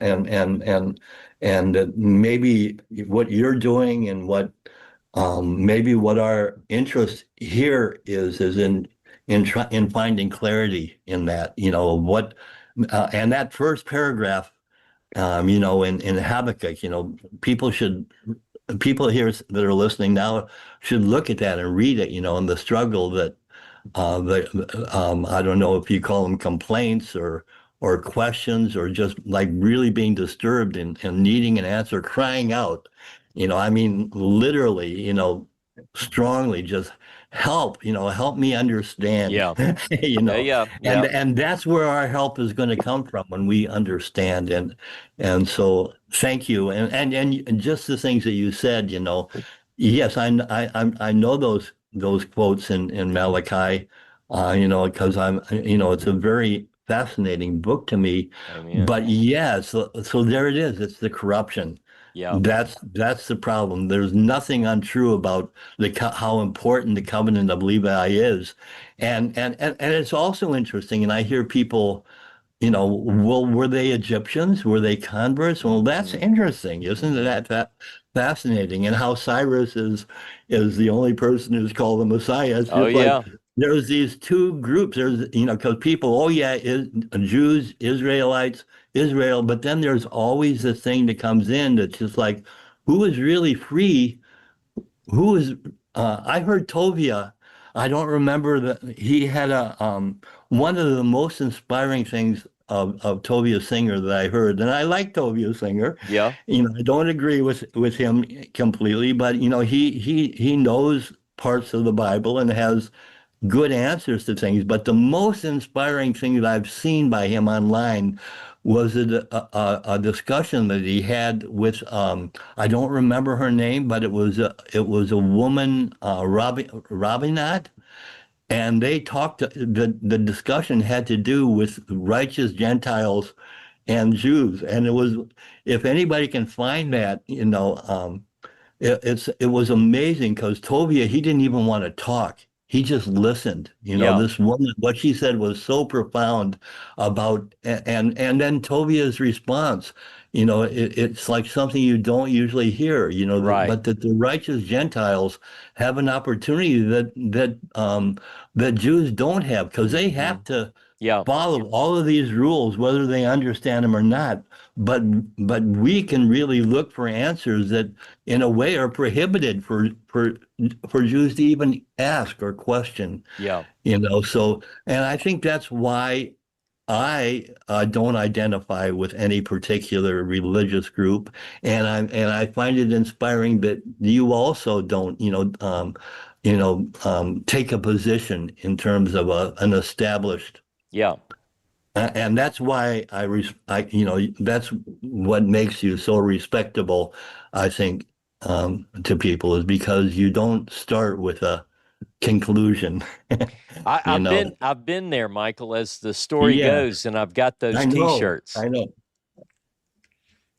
and that maybe what you're doing and what maybe what our interest here is in finding clarity in that, you know, what and that first paragraph, you know, in Habakkuk, you know, people here that are listening now should look at that and read it, you know, and the struggle that I don't know if you call them complaints or questions or just like really being disturbed and needing an answer, crying out, you know, I mean, literally, you know, strongly, just help me understand, Yeah. Yeah. and that's where our help is going to come from when we understand. And so thank you. And just the things that you said, yes, I know those quotes in Malachi, because it's a very fascinating book to me. Amen. But yeah, so there it is. It's the corruption. Yeah. That's the problem. There's nothing untrue about how important the covenant of Levi is, and it's also interesting. And I hear people, well, were they Egyptians? Were they converts? Well, that's interesting, isn't that fascinating? And how Cyrus is the only person who's called the Messiah. It's Oh, just like yeah. there's these two groups. There's because people, oh yeah, Jews, Israelites, Israel, but then there's always this thing that comes in that's just like, who is really free? Who is? I heard Tovia. I don't remember that he had one of the most inspiring things of Tovia Singer that I heard, and I like Tovia Singer. Yeah. I don't agree with him completely, but he knows parts of the Bible and has good answers to things. But the most inspiring thing that I've seen by him online was a discussion that he had with I don't remember her name, but it was a woman, Robinat, and they talked. The discussion had to do with righteous Gentiles and Jews, and it was, if anybody can find that, it was amazing because Tovia, he didn't even want to talk. He just listened. Yeah. This woman, what she said was so profound about, and then Tovia's response, it's like something you don't usually hear, Right. but that the righteous Gentiles have an opportunity that Jews don't have, because they have to Yeah. follow all of these rules, whether they understand them or not. But we can really look for answers that, in a way, are prohibited for Jews to even ask or question. Yeah. So, and I think that's why I don't identify with any particular religious group, and I find it inspiring that you also don't, take a position in terms of an established. Yeah. And that's why that's what makes you so respectable, I think, to people, is because you don't start with a conclusion. I've been there, Michael, as the story Yeah, goes, and I've got those I know, T-shirts. I know.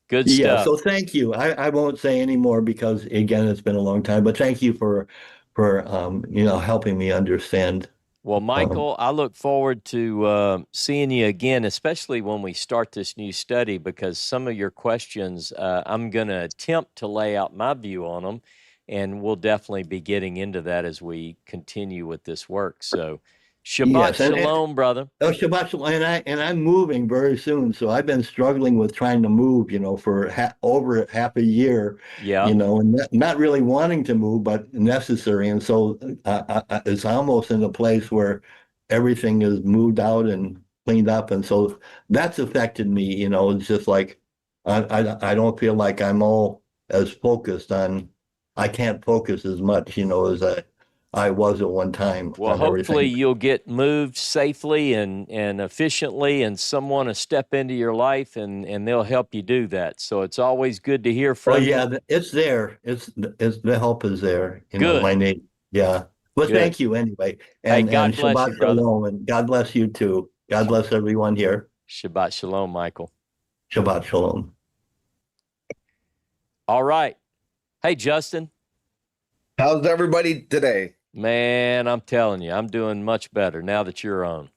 Good Yeah, stuff. so thank you. I won't say any more because, again, it's been a long time, but thank you for helping me understand. Well, Michael, I look forward to seeing you again, especially when we start this new study, because some of your questions, I'm going to attempt to lay out my view on them, and we'll definitely be getting into that as we continue with this work. So, Shabbat Yes, Shalom, brother. oh, Shabbat Shalom, and I'm moving very soon, so I've been struggling with trying to move, for over half a year, Yeah. and not really wanting to move, but necessary, and so it's almost in a place where everything is moved out and cleaned up, and so that's affected me. It's just like I don't feel like I'm all as focused on. I can't focus as much, as I was at one time Well, on hopefully everything. you'll get moved safely and efficiently, and someone will step into your life and they'll help you do that. So it's always good to hear Oh from you. yeah, it's there. It's the help is there. Good. My name. Yeah. Well, Good. thank you anyway. Hey, And God bless you, Shabbat brother. Shalom, and God bless you too. God bless everyone here. Shabbat Shalom, Michael. Shabbat Shalom. All right. Hey, Justin. How's everybody today? Man, I'm telling you, I'm doing much better now that you're on.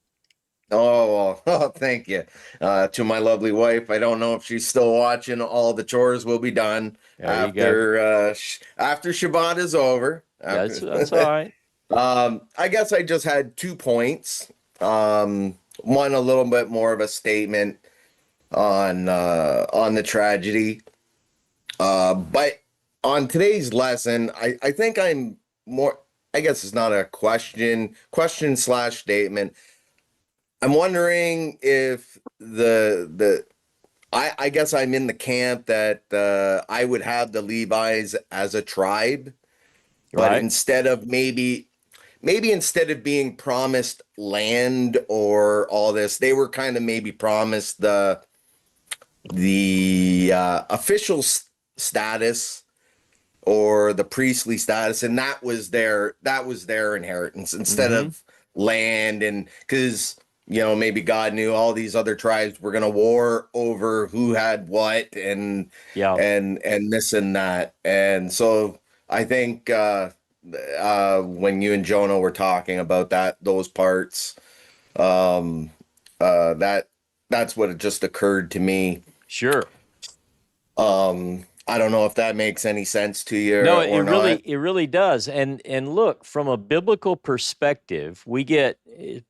Oh, thank you. To my lovely wife, I don't know if she's still watching. All the chores will be done There you go. after Shabbat is over. That's all right. I guess I just had 2 points. One a little bit more of a statement on the tragedy. But on today's lesson, I think I'm more. I guess it's not a question slash statement. I'm wondering if I guess I'm in the camp that I would have the Levites as a tribe, But Right. instead of maybe instead of being promised land or all this, they were kind of maybe promised the official status or the priestly status, and that was their inheritance instead Mm-hmm. of land. And because maybe God knew all these other tribes were going to war over who had what, and Yeah. and this and that. And so I think when you and Jonah were talking about those parts, that's what it just occurred to me. Sure. I don't know if that makes any sense to you No, or not. it really does. And look, from a biblical perspective, we get,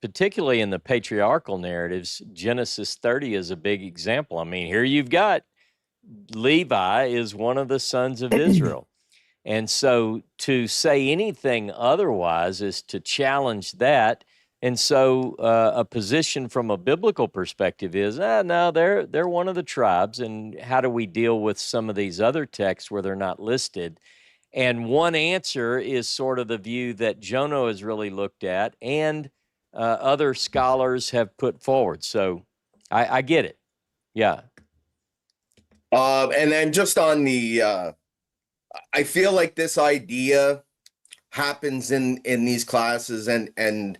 particularly in the patriarchal narratives, Genesis 30 is a big example. I mean, here you've got Levi is one of the sons of Israel. And so to say anything otherwise is to challenge that. And so a position from a biblical perspective is, no, they're one of the tribes. And how do we deal with some of these other texts where they're not listed? And one answer is sort of the view that Jonah has really looked at and other scholars have put forward. So I get it. Yeah. And then just on the, I feel like this idea happens in these classes and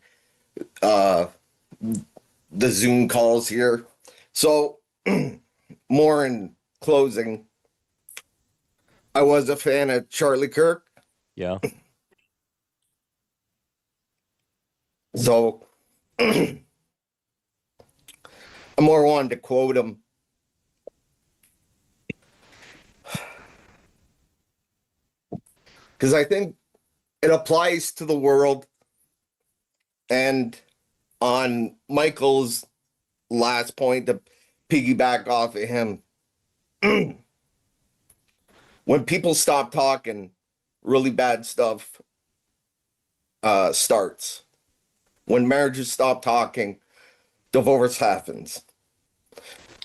uh, the Zoom calls here. So more in closing, I was a fan of Charlie Kirk. Yeah. So I more wanted to quote him. Because I think it applies to the world. And on Michael's last point, to piggyback off of him, when people stop talking, really bad stuff starts. When marriages stop talking, divorce happens.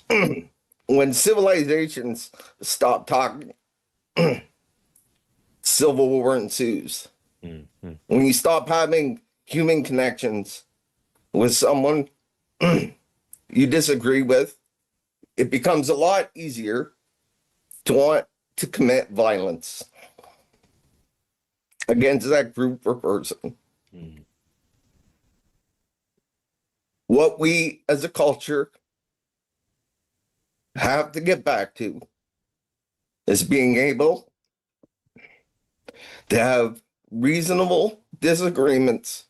When civilizations stop talking, civil war ensues. Mm-hmm. When you stop having human connections with someone you disagree with, it becomes a lot easier to want to commit violence against that group or person. Mm-hmm. What we as a culture have to get back to is being able to have reasonable disagreements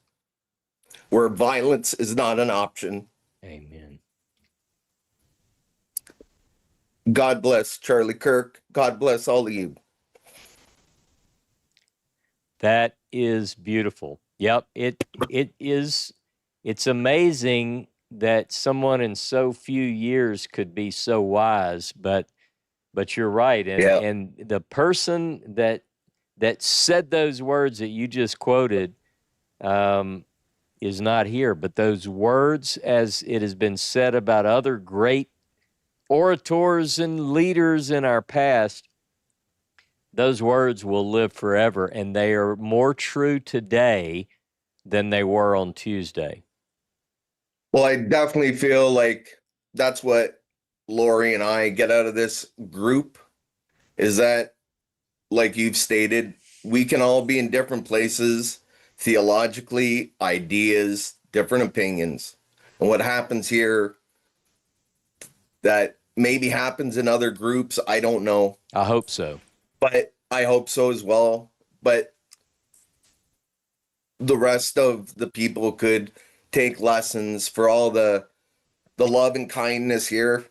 where violence is not an option. Amen. God bless Charlie Kirk. God bless all of you. That is beautiful. Yep. It is. It's amazing that someone in so few years could be so wise, but you're right. Yeah. And the person that said those words that you just quoted is not here. But those words, as it has been said about other great orators and leaders in our past, those words will live forever, and they are more true today than they were on Tuesday. Well, I definitely feel like that's what Lori and I get out of this group, is that, like you've stated, we can all be in different places theologically, ideas, different opinions. And what happens here that maybe happens in other groups, I don't know. I hope so. But I hope so as well. But the rest of the people could take lessons for all the love and kindness here.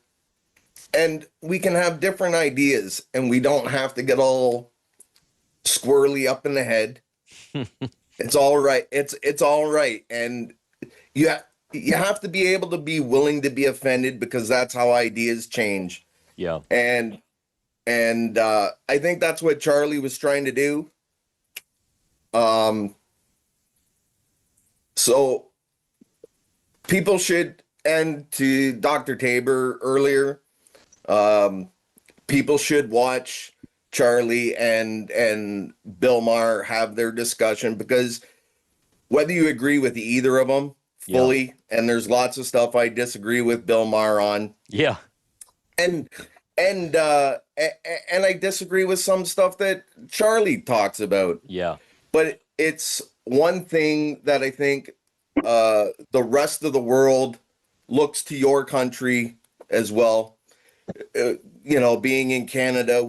And we can have different ideas, and we don't have to get all squirrely up in the head. It's all right. It's all right. And you have to be able to be willing to be offended, because that's how ideas change. Yeah. And I think that's what Charlie was trying to do. So people should, and to Dr. Tabor earlier, people should watch Charlie and Bill Maher have their discussion, because whether you agree with either of them fully, and there's lots of stuff I disagree with Bill Maher on, Yeah. and I disagree with some stuff that Charlie talks about. Yeah. But it's one thing that I think the rest of the world looks to your country as well. Being in Canada,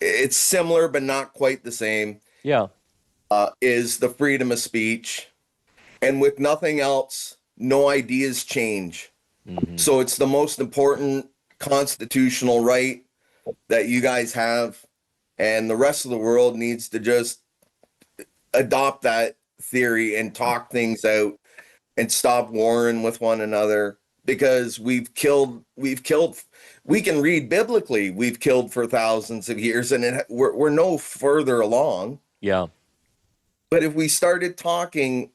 it's similar but not quite the same. Yeah. Is the freedom of speech, and with nothing else, no ideas change. Mm-hmm. So it's the most important constitutional right that you guys have, and the rest of the world needs to just adopt that theory and talk things out and stop warring with one another, because we can read biblically, we've killed for thousands of years, and we're no further along. Yeah. But if we started talking,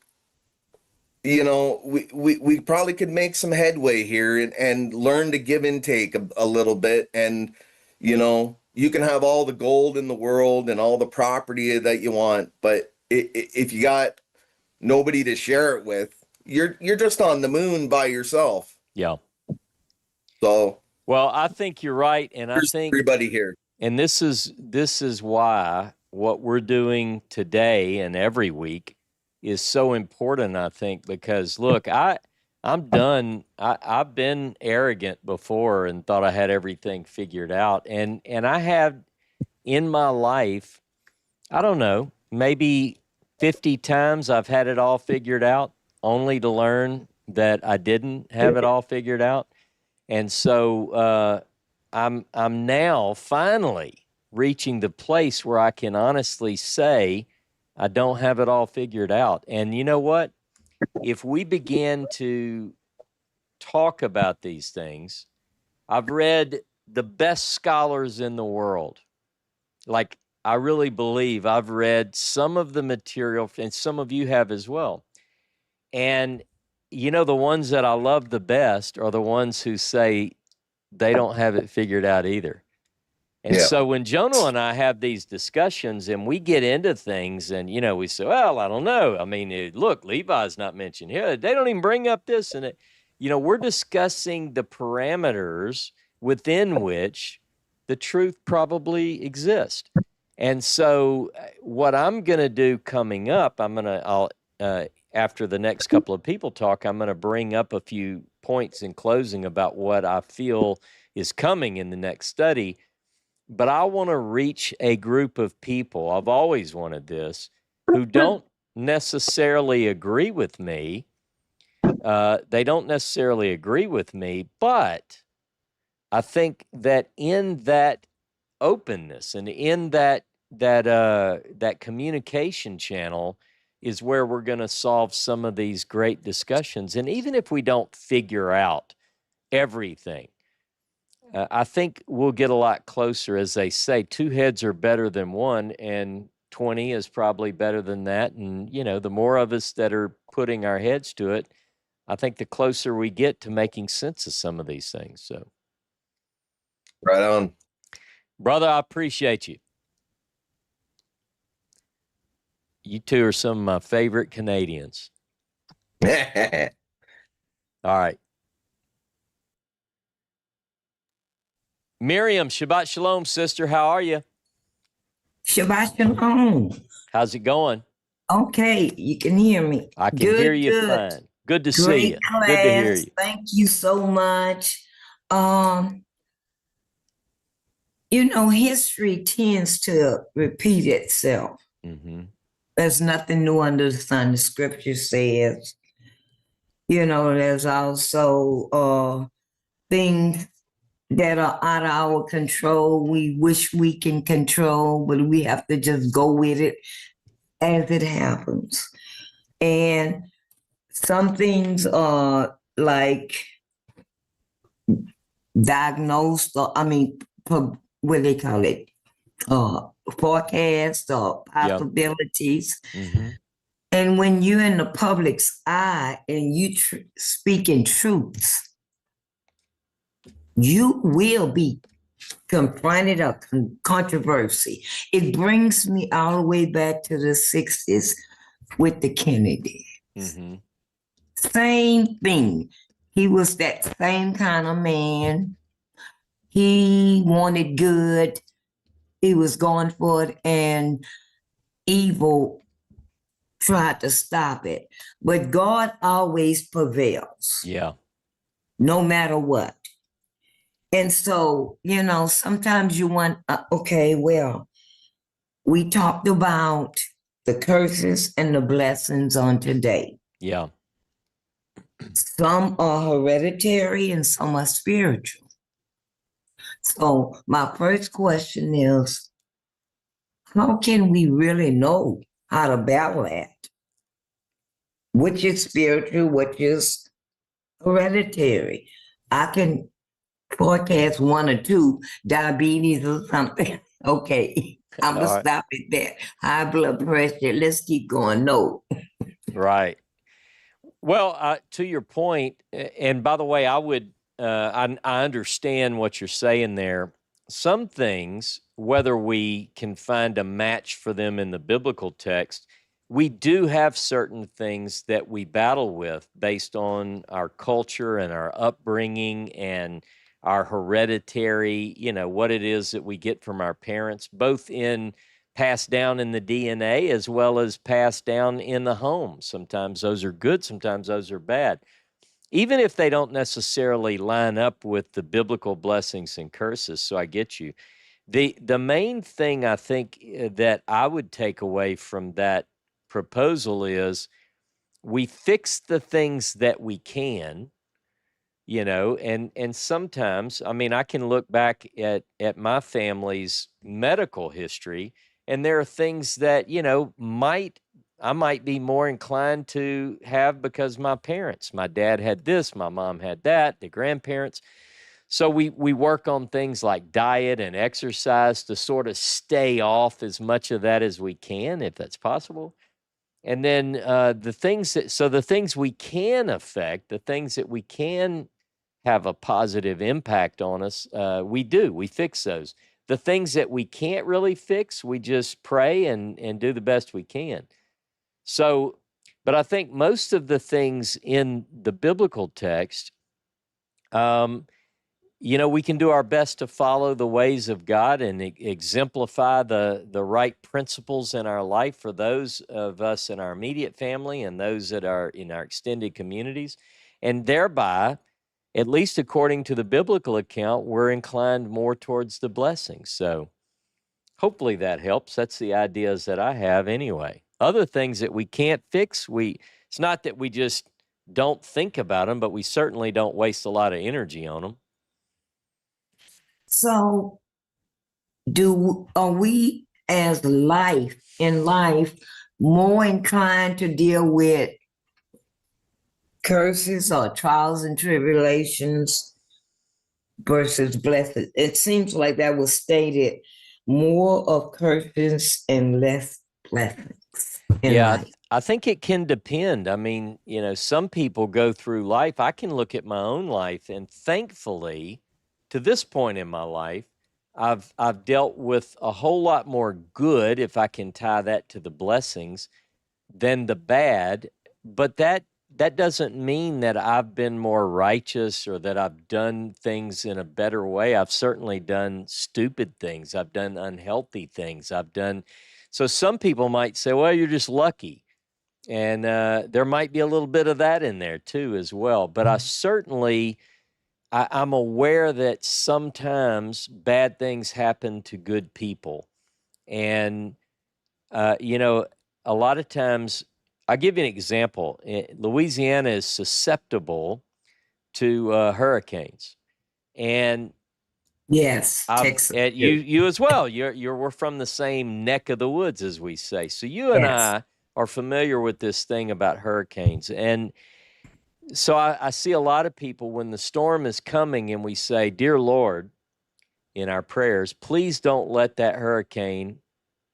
we probably could make some headway here and learn to give and take a little bit. And, you can have all the gold in the world and all the property that you want, but if you got nobody to share it with, you're just on the moon by yourself. Yeah. So, well, I think you're right, and I think everybody here. And this is why what we're doing today and every week is so important, I think, because look, I'm done. I've been arrogant before and thought I had everything figured out. And I have in my life, I don't know, maybe 50 times I've had it all figured out, only to learn that I didn't have it all figured out. And so I'm now finally reaching the place where I can honestly say I don't have it all figured out. And you know what? If we begin to talk about these things, I've read the best scholars in the world. Like, I really believe I've read some of the material, and some of you have as well. And, the ones that I love the best are the ones who say they don't have it figured out either. And so when Jonah and I have these discussions and we get into things and, we say, well, I don't know. I mean, look, Levi's not mentioned here. They don't even bring up this. And, we're discussing the parameters within which the truth probably exists. And so what I'm going to do coming up, after the next couple of people talk, I'm going to bring up a few points in closing about what I feel is coming in the next study. But I want to reach a group of people, I've always wanted this, who don't necessarily agree with me. They don't necessarily agree with me, but I think that in that openness and in that communication channel is where we're going to solve some of these great discussions. And even if we don't figure out everything, I think we'll get a lot closer. As they say, 2 heads are better than 1, and 20 is probably better than that. And, the more of us that are putting our heads to it, I think the closer we get to making sense of some of these things. So, right on. Brother, I appreciate you. You two are some of my favorite Canadians. All right. Miriam, Shabbat Shalom, sister. How are you? Shabbat Shalom. How's it going? Okay, you can hear me. I can hear you fine. Good to see you. Class. Good to hear you. Thank you so much. History tends to repeat itself. Mm-hmm. There's nothing new under the sun. The scripture says, there's also things that are out of our control. We wish we can control, but we have to just go with it as it happens. And some things are like diagnosed, what do they call it? Forecast or possibilities. Yep. Mm-hmm. And when you're in the public's eye and you speak in truths, you will be confronted a controversy. It brings me all the way back to the 60s with the Kennedy. Mm-hmm. Same thing. He was that same kind of man. He wanted good. He was going for it, and evil tried to stop it. But God always prevails, Yeah. no matter what. And so, sometimes you want, okay, well, we talked about the curses and the blessings on today. Yeah. Some are hereditary and some are spiritual. So my first question is, how can we really know how to battle that? Which is spiritual, which is hereditary? I can forecast one or two, diabetes or something. Okay, I'm All gonna right. stop it there. High blood pressure, let's keep going. No. Right. Well, to your point, and by the way, I understand what you're saying there. Some things, whether we can find a match for them in the biblical text, we do have certain things that we battle with based on our culture and our upbringing and our hereditary, what it is that we get from our parents, both in passed down in the DNA as well as passed down in the home. Sometimes those are good, sometimes those are bad. Even if they don't necessarily line up with the biblical blessings and curses. So I get you. The main thing I think that I would take away from that proposal is we fix the things that we can, and sometimes, I mean, I can look back at my family's medical history, and there are things that I might be more inclined to have because my dad had this, my mom had that, the grandparents. So we work on things like diet and exercise to sort of stay off as much of that as we can, if that's possible. And then the things we can affect, the things that we can have a positive impact on us, we fix those. The things that we can't really fix, we just pray and do the best we can. So, but I think most of the things in the biblical text, we can do our best to follow the ways of God and exemplify the right principles in our life for those of us in our immediate family and those that are in our extended communities. And thereby, at least according to the biblical account, we're inclined more towards the blessings. So hopefully that helps. That's the ideas that I have anyway. Other things that we can't fix, it's not that we just don't think about them, but we certainly don't waste a lot of energy on them. So are we as in life more inclined to deal with curses or trials and tribulations versus blessings? It seems like that was stated, more of curses and less blessings in life. I think it can depend. I mean, some people go through life. I can look at my own life, and thankfully, to this point in my life, I've dealt with a whole lot more good, if I can tie that to the blessings, than the bad. But that doesn't mean that I've been more righteous or that I've done things in a better way. I've certainly done stupid things. I've done unhealthy things. So some people might say, well, you're just lucky. And there might be a little bit of that in there too as well. But I'm aware that sometimes bad things happen to good people. And, a lot of times, I'll give you an example. Louisiana is susceptible to hurricanes. And Yes, Texas. you as well. We're from the same neck of the woods, as we say. So you and I are familiar with this thing about hurricanes. And so I see a lot of people when the storm is coming and we say, Dear Lord, in our prayers, please don't let that hurricane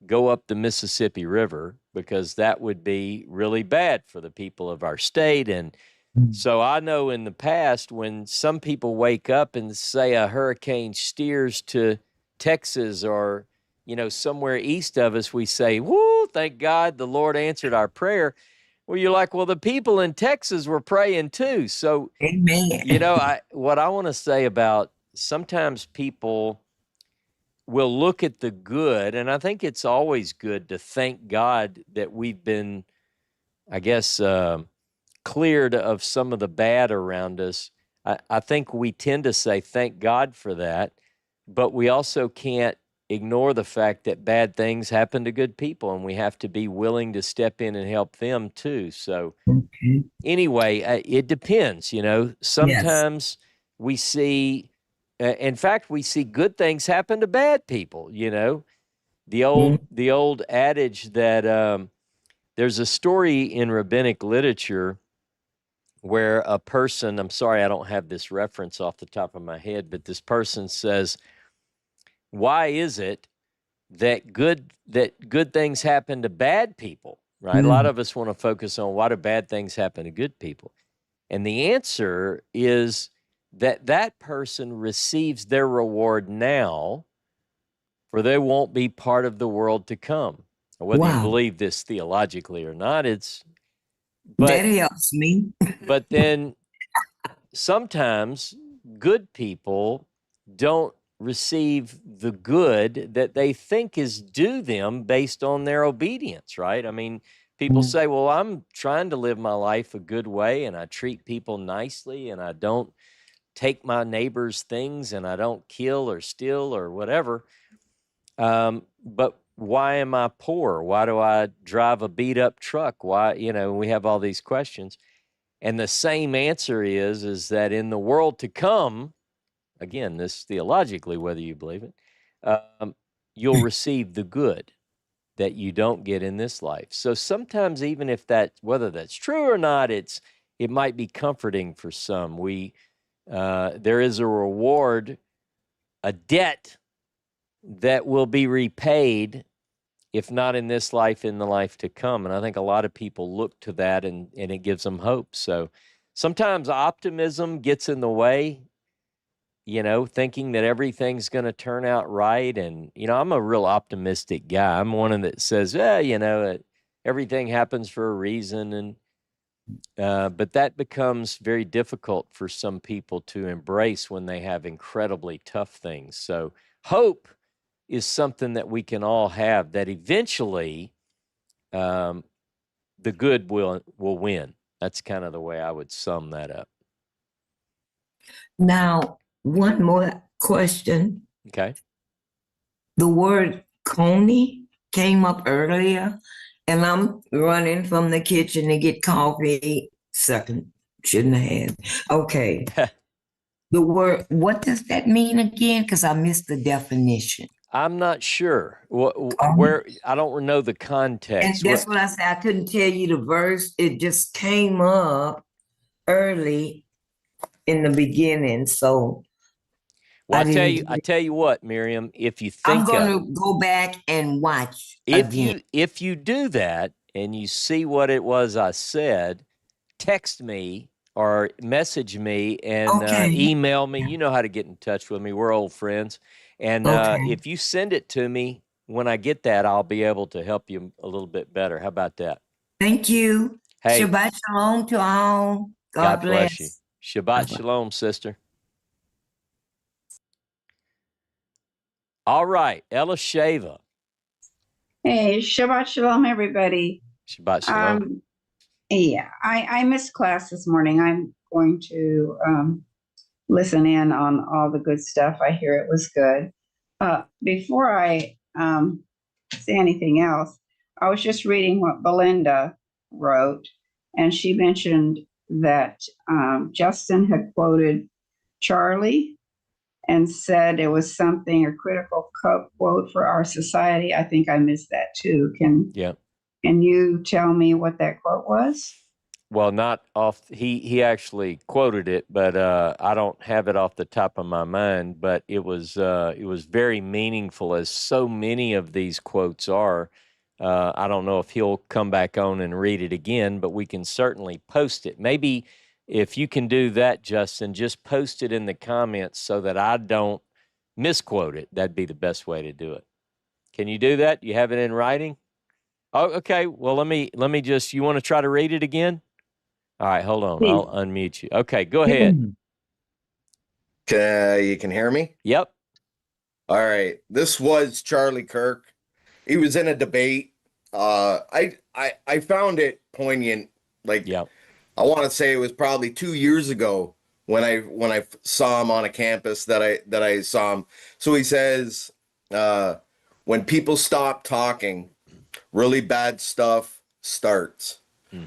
go up the Mississippi River, because that would be really bad for the people of our state. And So I know in the past when some people wake up and say a hurricane steers to Texas or, somewhere east of us, we say, woo, thank God the Lord answered our prayer. Well, you're like, well, the people in Texas were praying too. So, Amen. what I want to say about sometimes people will look at the good, and I think it's always good to thank God that we've been, I guess, cleared of some of the bad around us. I think we tend to say thank God for that, but we also can't ignore the fact that bad things happen to good people, and we have to be willing to step in and help them too. So anyway, it depends. Sometimes we see, in fact, we see good things happen to bad people. The old adage that there's a story in rabbinic literature where a person, I'm sorry, I don't have this reference off the top of my head, but this person says, why is it that good things happen to bad people, right? A lot of us want to focus on why do bad things happen to good people. And the answer is that person receives their reward now, for they won't be part of the world to come. Whether you believe this theologically or not, that helps me. But then sometimes good people don't receive the good that they think is due them based on their obedience, right? I mean, people say, well, I'm trying to live my life a good way and I treat people nicely and I don't take my neighbor's things and I don't kill or steal or whatever. But why am I poor? Why do I drive a beat up truck? Why, we have all these questions. And the same answer is that in the world to come, again, this theologically, whether you believe it, you'll receive the good that you don't get in this life. So sometimes, even if whether that's true or not, it might be comforting for some. There is a reward, a debt that will be repaid, if not in this life, in the life to come. And I think a lot of people look to that and it gives them hope. So sometimes optimism gets in the way, thinking that everything's going to turn out right. And, I'm a real optimistic guy. I'm one that says, everything happens for a reason. And, but that becomes very difficult for some people to embrace when they have incredibly tough things. So hope is something that we can all have, that eventually the good will win. That's kind of the way I would sum that up. Now, one more question. Okay. The word coney came up earlier, and I'm running from the kitchen to get coffee. Second, shouldn't have had. Okay. The word, what does that mean again? Because I missed the definition. I'm not sure where. I don't know the context. And that's what I said. I couldn't tell you the verse. It just came up early in the beginning. So, well, I tell you what, Miriam. If you think I'm going to go back and watch again. If you do that and you see what it was I said, text me or message me and email me. You know how to get in touch with me. We're old friends. And if you send it to me, when I get that, I'll be able to help you a little bit better. How about that? Thank you. Hey, Shabbat shalom to all. God bless you. Shabbat shalom, sister. All right, Elisheva. Hey, Shabbat shalom, everybody. Shabbat shalom. Yeah, I missed class this morning. I'm going to listen in on all the good stuff. I hear it was good. Before I say anything else, I was just reading what Belinda wrote, and she mentioned that Justin had quoted Charlie and said it was something, a critical quote for our society. I think I missed that too. Can you tell me what that quote was? Well, not off. He actually quoted it, but I don't have it off the top of my mind. But it was very meaningful, as so many of these quotes are. I don't know if he'll come back on and read it again, but we can certainly post it. Maybe if you can do that, Justin, just post it in the comments so that I don't misquote it. That'd be the best way to do it. Can you do that? You have it in writing? Oh, okay. Well, let me just, you want to try to read it again? All right, hold on. I'll unmute you. Okay, go ahead. You can hear me? Yep. All right. This was Charlie Kirk. He was in a debate. I found it poignant. Like, Yep. I want to say it was probably 2 years ago when I saw him on a campus that I saw him. So he says, when people stop talking, really bad stuff starts.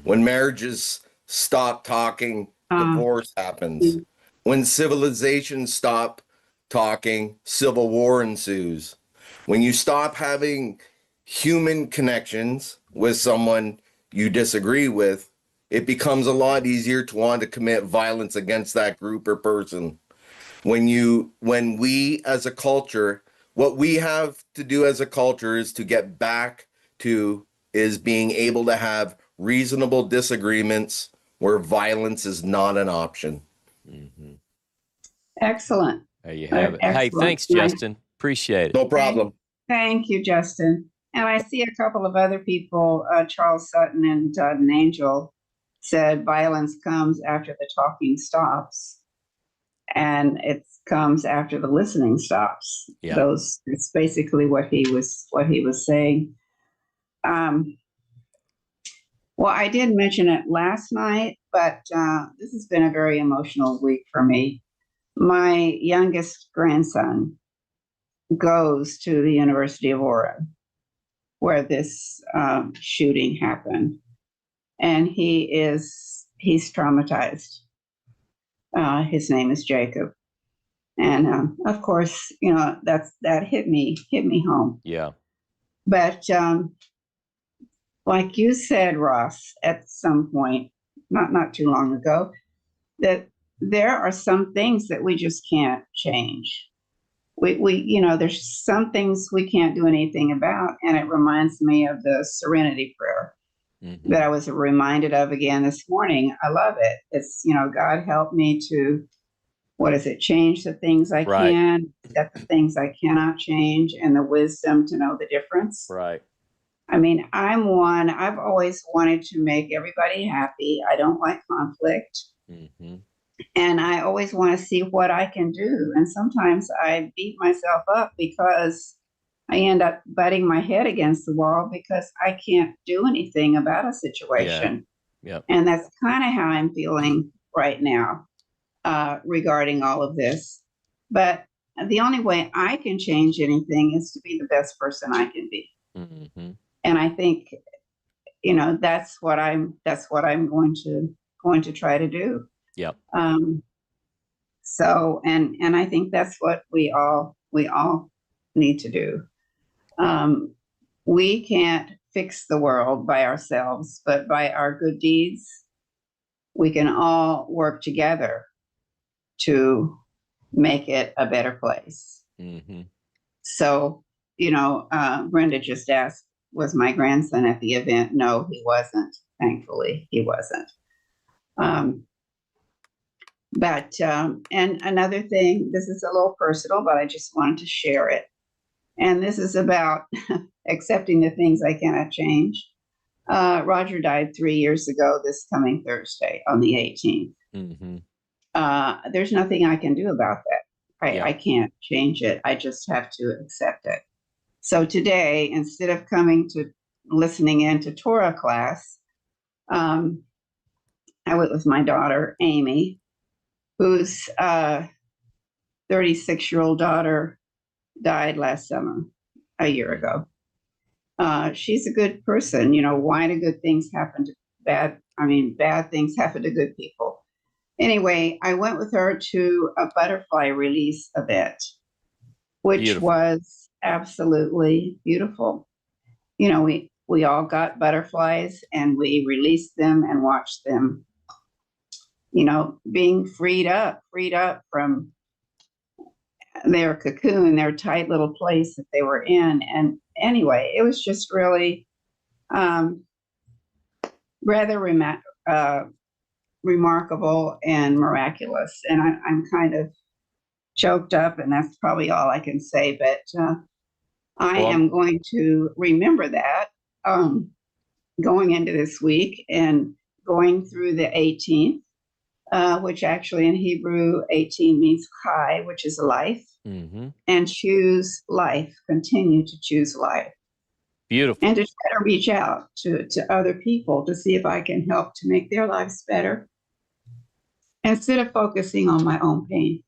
When marriages stop talking, divorce happens. When civilizations stop talking, civil war ensues. When you stop having human connections with someone you disagree with, it becomes a lot easier to want to commit violence against that group or person. When we as a culture, what we have to do as a culture is to get back to is being able to have reasonable disagreements where violence is not an option. Excellent. There you have it. Excellent. Hey, thanks, Justin. Appreciate it. No problem. Thank you, Justin. And I see a couple of other people, Charles Sutton and an Angel, said violence comes after the talking stops, and it comes after the listening stops. Yeah. It's basically what he was saying. Well, I did mention it last night, but this has been a very emotional week for me. My youngest grandson goes to the University of Oregon, where this shooting happened, and he's traumatized. His name is Jacob, and of course, that hit me home. Yeah. But like you said, Ross, at some point, not too long ago, that there are some things that we just can't change. We there's some things we can't do anything about, and it reminds me of the Serenity Prayer that I was reminded of again this morning. I love it. It's, God help me to, change the things I can, accept the things I cannot change, and the wisdom to know the difference. Right. I mean, I've always wanted to make everybody happy. I don't like conflict. And I always want to see what I can do. And sometimes I beat myself up because I end up butting my head against the wall because I can't do anything about a situation. Yeah. Yep. And that's kind of how I'm feeling right now regarding all of this. But the only way I can change anything is to be the best person I can be. And I think, that's what I'm going to try to do. Yep. So, and I think that's what we all need to do. We can't fix the world by ourselves, but by our good deeds, we can all work together to make it a better place. So, Brenda just asked, was my grandson at the event? No, he wasn't. Thankfully, he wasn't. But and another thing, this is a little personal, but I just wanted to share it. And this is about accepting the things I cannot change. Roger died 3 years ago, this coming Thursday on the 18th. There's nothing I can do about that. I can't change it. I just have to accept it. So today, instead of listening in to Torah class, I went with my daughter, Amy, whose 36-year-old daughter died last summer, a year ago. She's a good person. Why do good things happen to bad things happen to good people? Anyway, I went with her to a butterfly release event, which was absolutely beautiful. We all got butterflies and we released them and watched them, being freed up from their cocoon, their tight little place that they were in. And anyway, it was just really rather remarkable and miraculous. And I'm kind of choked up, and that's probably all I can say. But I am going to remember that going into this week and going through the 18th, which actually in Hebrew 18 means chai, which is life, and choose life, continue to choose life. Beautiful. And to try to reach out to other people to see if I can help to make their lives better instead of focusing on my own pain.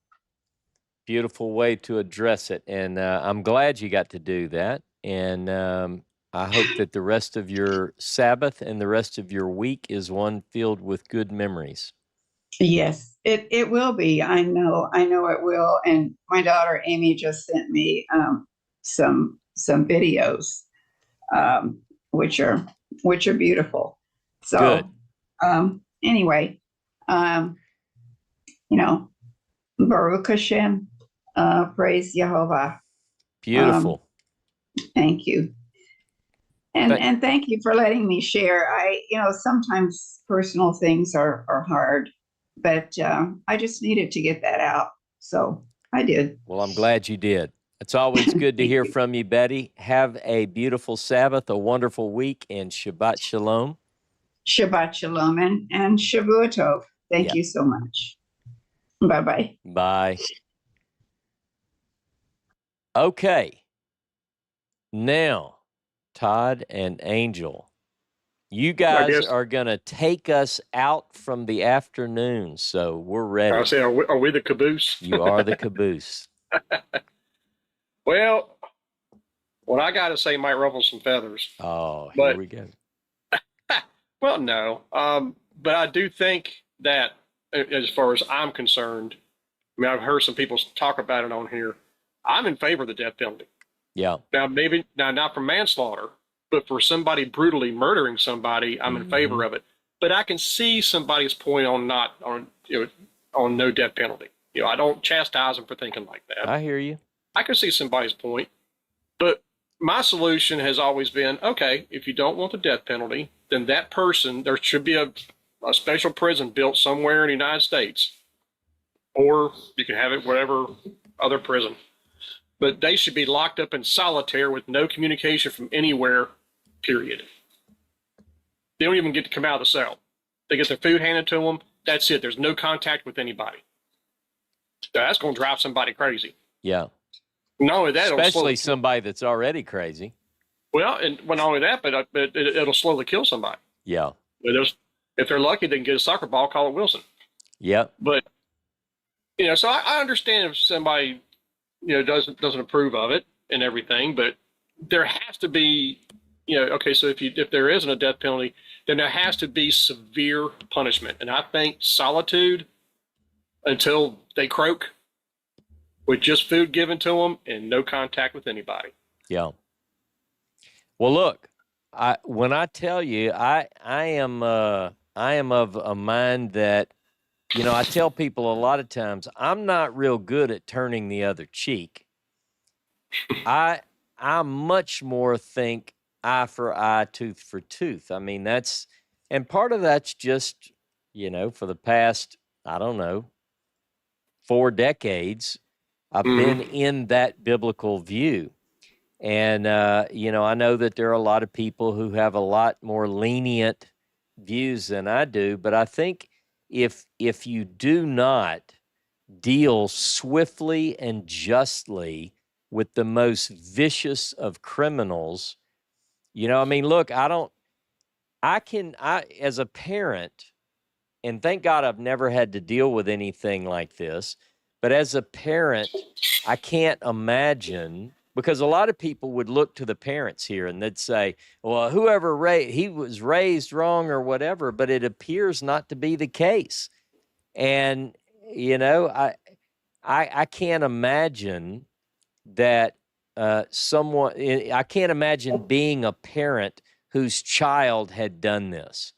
Beautiful way to address it. And I'm glad you got to do that. And I hope that the rest of your Sabbath and the rest of your week is one filled with good memories. Yes, it will be. I know it will. And my daughter Amy just sent me some videos, which are beautiful. So good. Anyway, Baruch Hashem, praise Jehovah. Beautiful. Thank you. And thank you for letting me share. Sometimes personal things are hard, but I just needed to get that out. So I did. Well, I'm glad you did. It's always good to hear from you, Betty. Have a beautiful Sabbath, a wonderful week, and Shabbat Shalom. Shabbat Shalom and Shavua Tov. Thank you so much. Bye-bye. Bye. Okay. Now, Todd and Angel, you guys are going to take us out from the afternoon, so we're ready. I say, are we the caboose? You are the caboose. Well, what I got to say might ruffle some feathers. Oh, here we go. Well, no. But I do think that, as far as I'm concerned, I mean, I've heard some people talk about it on here. I'm in favor of the death penalty. Yeah. Now, maybe not for manslaughter, but for somebody brutally murdering somebody, I'm in favor of it. But I can see somebody's point on on no death penalty. I don't chastise them for thinking like that. I hear you. I can see somebody's point. But my solution has always been, okay, if you don't want the death penalty, then that person, there should be a special prison built somewhere in the United States. Or you can have it whatever other prison. But they should be locked up in solitary with no communication from anywhere, period. They don't even get to come out of the cell. They get their food handed to them. That's it. There's no contact with anybody. That's going to drive somebody crazy. Yeah. Not only that, especially somebody that's already crazy. Well, and not only that, but it'll slowly kill somebody. Yeah. If they're lucky, they can get a soccer ball, call it Wilson. Yep. But so I understand if somebody doesn't approve of it and everything, but there has to be okay. So if there isn't a death penalty, then there has to be severe punishment, and I think solitude until they croak, with just food given to them and no contact with anybody. Yeah. Well, look, when I tell you, I am of a mind that, I tell people a lot of times, I'm not real good at turning the other cheek. I much more think eye for eye, tooth for tooth. I mean, and part of that's just, for the past, I don't know, 4 decades, I've been in that biblical view. And, I know that there are a lot of people who have a lot more lenient views than I do, but I think if you do not deal swiftly and justly with the most vicious of criminals, look, as a parent, and thank God I've never had to deal with anything like this, but as a parent, I can't imagine, because a lot of people would look to the parents here and they'd say, well, he was raised wrong or whatever, but it appears not to be the case. And, I can't imagine that I can't imagine being a parent whose child had done this,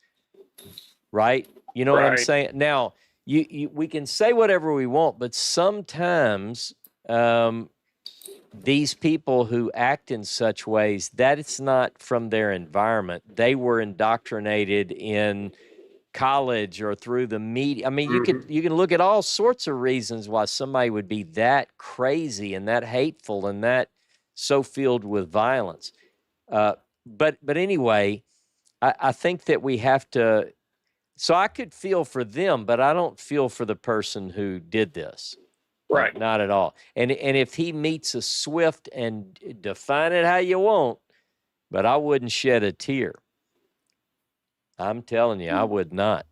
right? You know what I'm saying? Now, we can say whatever we want, but sometimes these people who act in such ways, that it's not from their environment. They were indoctrinated in college or through the media. I mean, you can look at all sorts of reasons why somebody would be that crazy and that hateful and that so filled with violence. But anyway, I think that we have to. So I could feel for them, but I don't feel for the person who did this. Right. Not at all. And if he meets a swift, and define it how you want, but I wouldn't shed a tear. I'm telling you, I would not.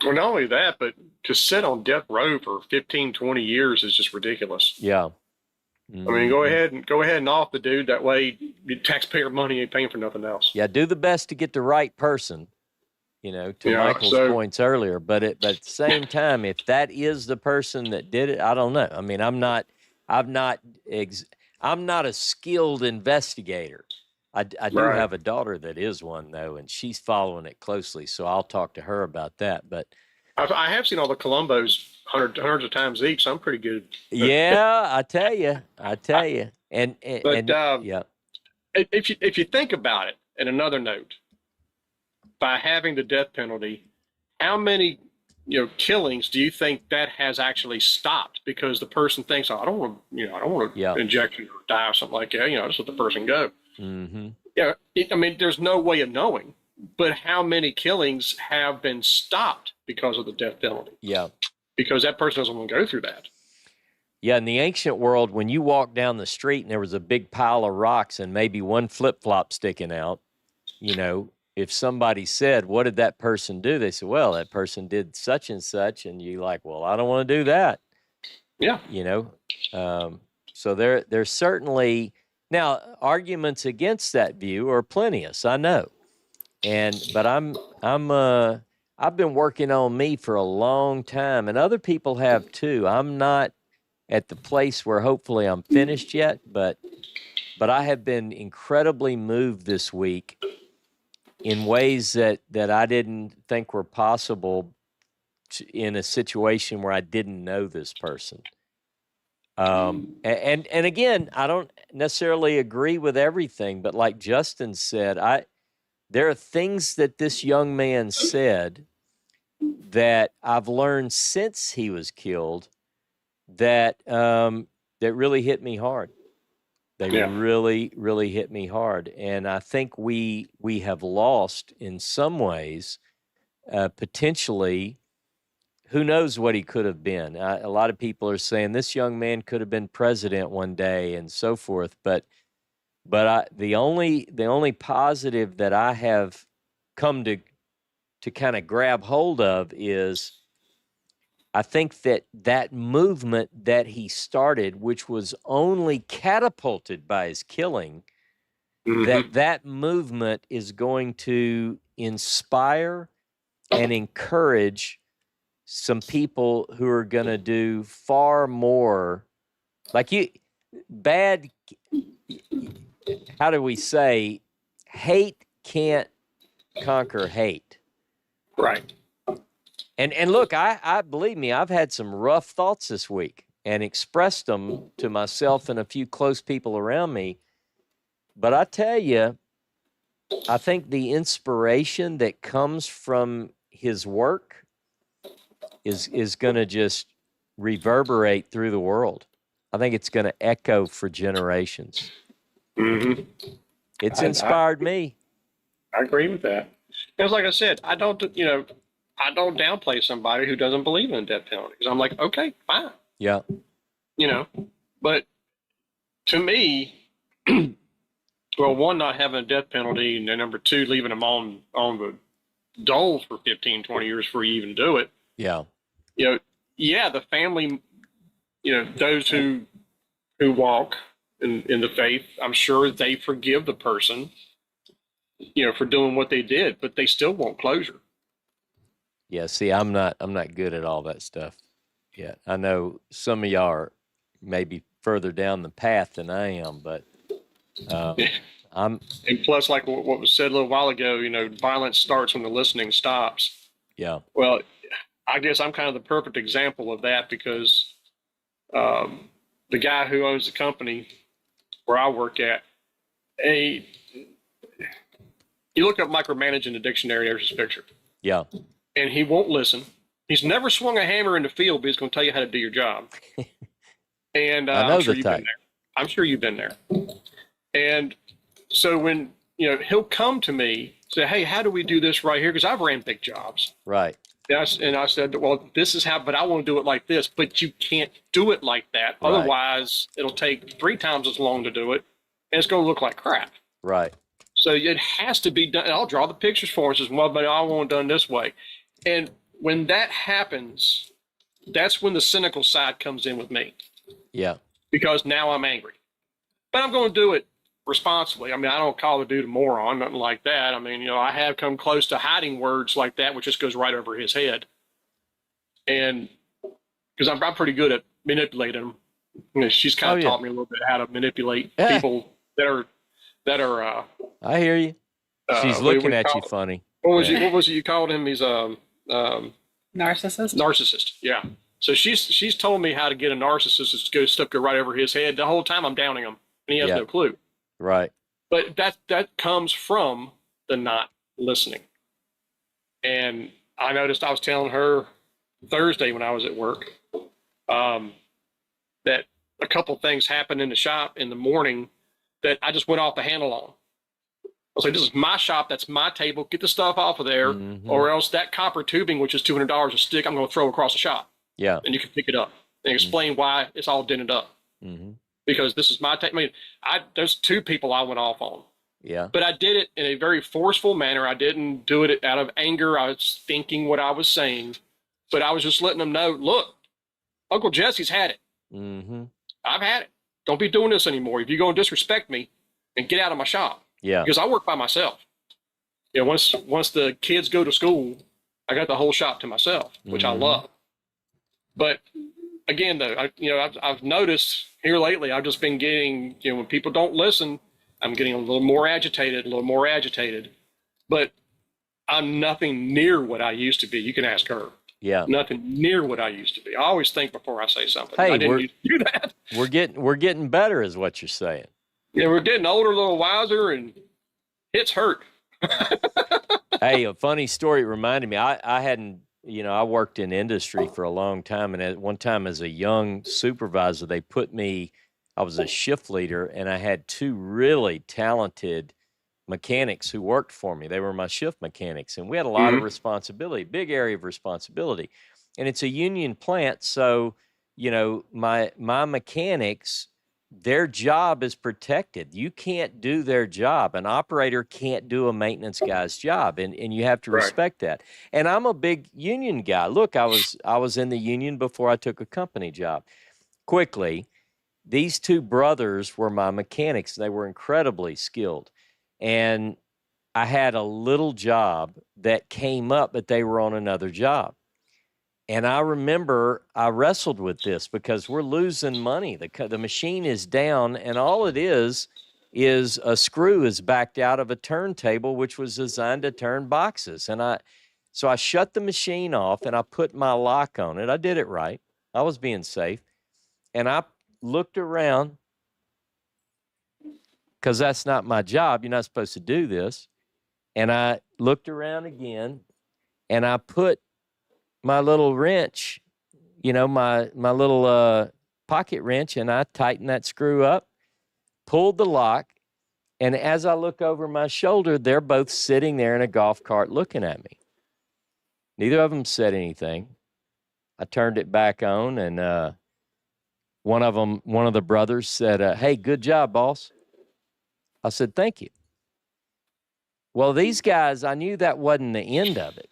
Well, not only that, but to sit on death row for 15, 20 years is just ridiculous. Yeah. I mean, go ahead and off the dude. That way, taxpayer money ain't paying for nothing else. Yeah, do the best to get the right person, to Yeah, Michael's points earlier. But at the same time, if that is the person that did it, I don't know. I mean, I'm not a skilled investigator. I do Right. have a daughter that is one, though, and she's following it closely. So I'll talk to her about that. But I have seen all the Columbos hundreds of times each, so I'm pretty good. yeah, I tell you. And But yeah. if you think about it, and another note, by having the death penalty, how many killings do you think that has actually stopped? Because the person thinks, oh, I don't want to inject or die or something like that. Just let the person go. Mm-hmm. Yeah, I mean, there's no way of knowing. But how many killings have been stopped because of the death penalty? Yeah. Because that person doesn't want to go through that. Yeah, in the ancient world, when you walked down the street and there was a big pile of rocks and maybe one flip-flop sticking out, if somebody said, what did that person do? They said, well, that person did such and such. And you're like, well, I don't want to do that. Yeah. So there's certainly, now, arguments against that view are plenteous, I know. But I've been working on me for a long time, and other people have too. I'm not at the place where hopefully I'm finished yet, but I have been incredibly moved this week in ways that I didn't think were possible in a situation where I didn't know this person. And again, I don't necessarily agree with everything, but like Justin said, there are things that this young man said that I've learned since he was killed that really hit me hard. They really, really hit me hard. And I think we have lost in some ways, potentially, who knows what he could have been. A lot of people are saying this young man could have been president one day and so forth. But the only positive that I have come to kind of grab hold of is I think that movement that he started, which was only catapulted by his killing, that movement is going to inspire and encourage some people who are going to do far more. Like how do we say, hate can't conquer hate. Right. And look, I believe me, I've had some rough thoughts this week and expressed them to myself and a few close people around me. But I tell you, I think the inspiration that comes from his work is going to just reverberate through the world. I think it's going to echo for generations. Mm-hmm. It's inspired me. I agree with that. Because like I said, I don't downplay somebody who doesn't believe in the death penalty. Because I'm like, okay, fine. Yeah. But to me, well, one, not having a death penalty, and then number two, leaving them on the dole for 15, 20 years before you even do it. Yeah. The family, those who walk in the faith, I'm sure they forgive the person, for doing what they did, but they still want closure. Yeah, see, I'm not good at all that stuff yet. I know some of y'all are maybe further down the path than I am, but and plus, like what was said a little while ago, violence starts when the listening stops. Yeah. Well, I guess I'm kind of the perfect example of that because the guy who owns the company where I work at, you look up micromanage in the dictionary, there's his picture. Yeah. And he won't listen. He's never swung a hammer in the field, but he's going to tell you how to do your job. And I know I'm sure the you've type. been there. I'm sure you've been there. And so when, he'll come to me, say, hey, how do we do this right here? Because I've ran big jobs. Right. And I said, well, this is how, but I want to do it like this. But you can't do it like that. Right. Otherwise, it'll take 3 times as long to do it. And it's going to look like crap. Right. So it has to be done. I'll draw the pictures for us as well, but I want it done this way. And when that happens, that's when the cynical side comes in with me. Yeah. Because now I'm angry. But I'm going to do it responsibly. I mean, I don't call the dude a moron, nothing like that. I mean, I have come close to hiding words like that, which just goes right over his head. And because I'm pretty good at manipulating them. She's kind of taught me a little bit how to manipulate people that are. I hear you. She's looking at you funny. What was it you called him? He's narcissist. Narcissist. Yeah. So she's told me how to get a narcissist to go right over his head. The whole time I'm downing him, and he has no clue. Right. But that comes from the not listening. And I noticed I was telling her Thursday when I was at work that a couple things happened in the shop in the morning that I just went off the handle on. I was like, this is my shop. That's my table. Get the stuff off of there, or else that copper tubing, which is $200 a stick, I'm going to throw across the shop. Yeah. And you can pick it up and explain why it's all dented up. Because this is my table. I mean, there's 2 people I went off on. Yeah. But I did it in a very forceful manner. I didn't do it out of anger. I was thinking what I was saying. But I was just letting them know, look, Uncle Jesse's had it. I've had it. Don't be doing this anymore. If you're going to disrespect me, and get out of my shop. Yeah. Because I work by myself. Once the kids go to school, I got the whole shop to myself, which I love. But again, though, I've noticed here lately, I've just been getting, when people don't listen, I'm getting a little more agitated. But I'm nothing near what I used to be. You can ask her. Yeah. Nothing near what I used to be. I always think before I say something. Hey, I didn't used to do that. We're getting better, is what you're saying. Yeah, we're getting older, a little wiser, and it's hurt. Hey, a funny story reminded me. I hadn't, I worked in industry for a long time, and at one time as a young supervisor, they put me. I was a shift leader, and I had 2 really talented mechanics who worked for me. They were my shift mechanics, and we had a lot of responsibility, big area of responsibility. And it's a union plant, so my mechanics, their job is protected. You can't do their job. An operator can't do a maintenance guy's job, and you have to respect that. And I'm a big union guy. Look, I was in the union before I took a company job. Quickly, these 2 brothers were my mechanics. They were incredibly skilled. And I had a little job that came up, but they were on another job. And I remember I wrestled with this because we're losing money. The machine is down, and all it is a screw is backed out of a turntable, which was designed to turn boxes. So I shut the machine off, and I put my lock on it. I did it right. I was being safe. And I looked around, because that's not my job. You're not supposed to do this. And I looked around again, and I put my little wrench, my little pocket wrench, and I tightened that screw up, pulled the lock, and as I look over my shoulder, they're both sitting there in a golf cart looking at me. Neither of them said anything. I turned it back on, and one of the brothers said, hey, good job, boss. I said, thank you. Well, these guys, I knew that wasn't the end of it.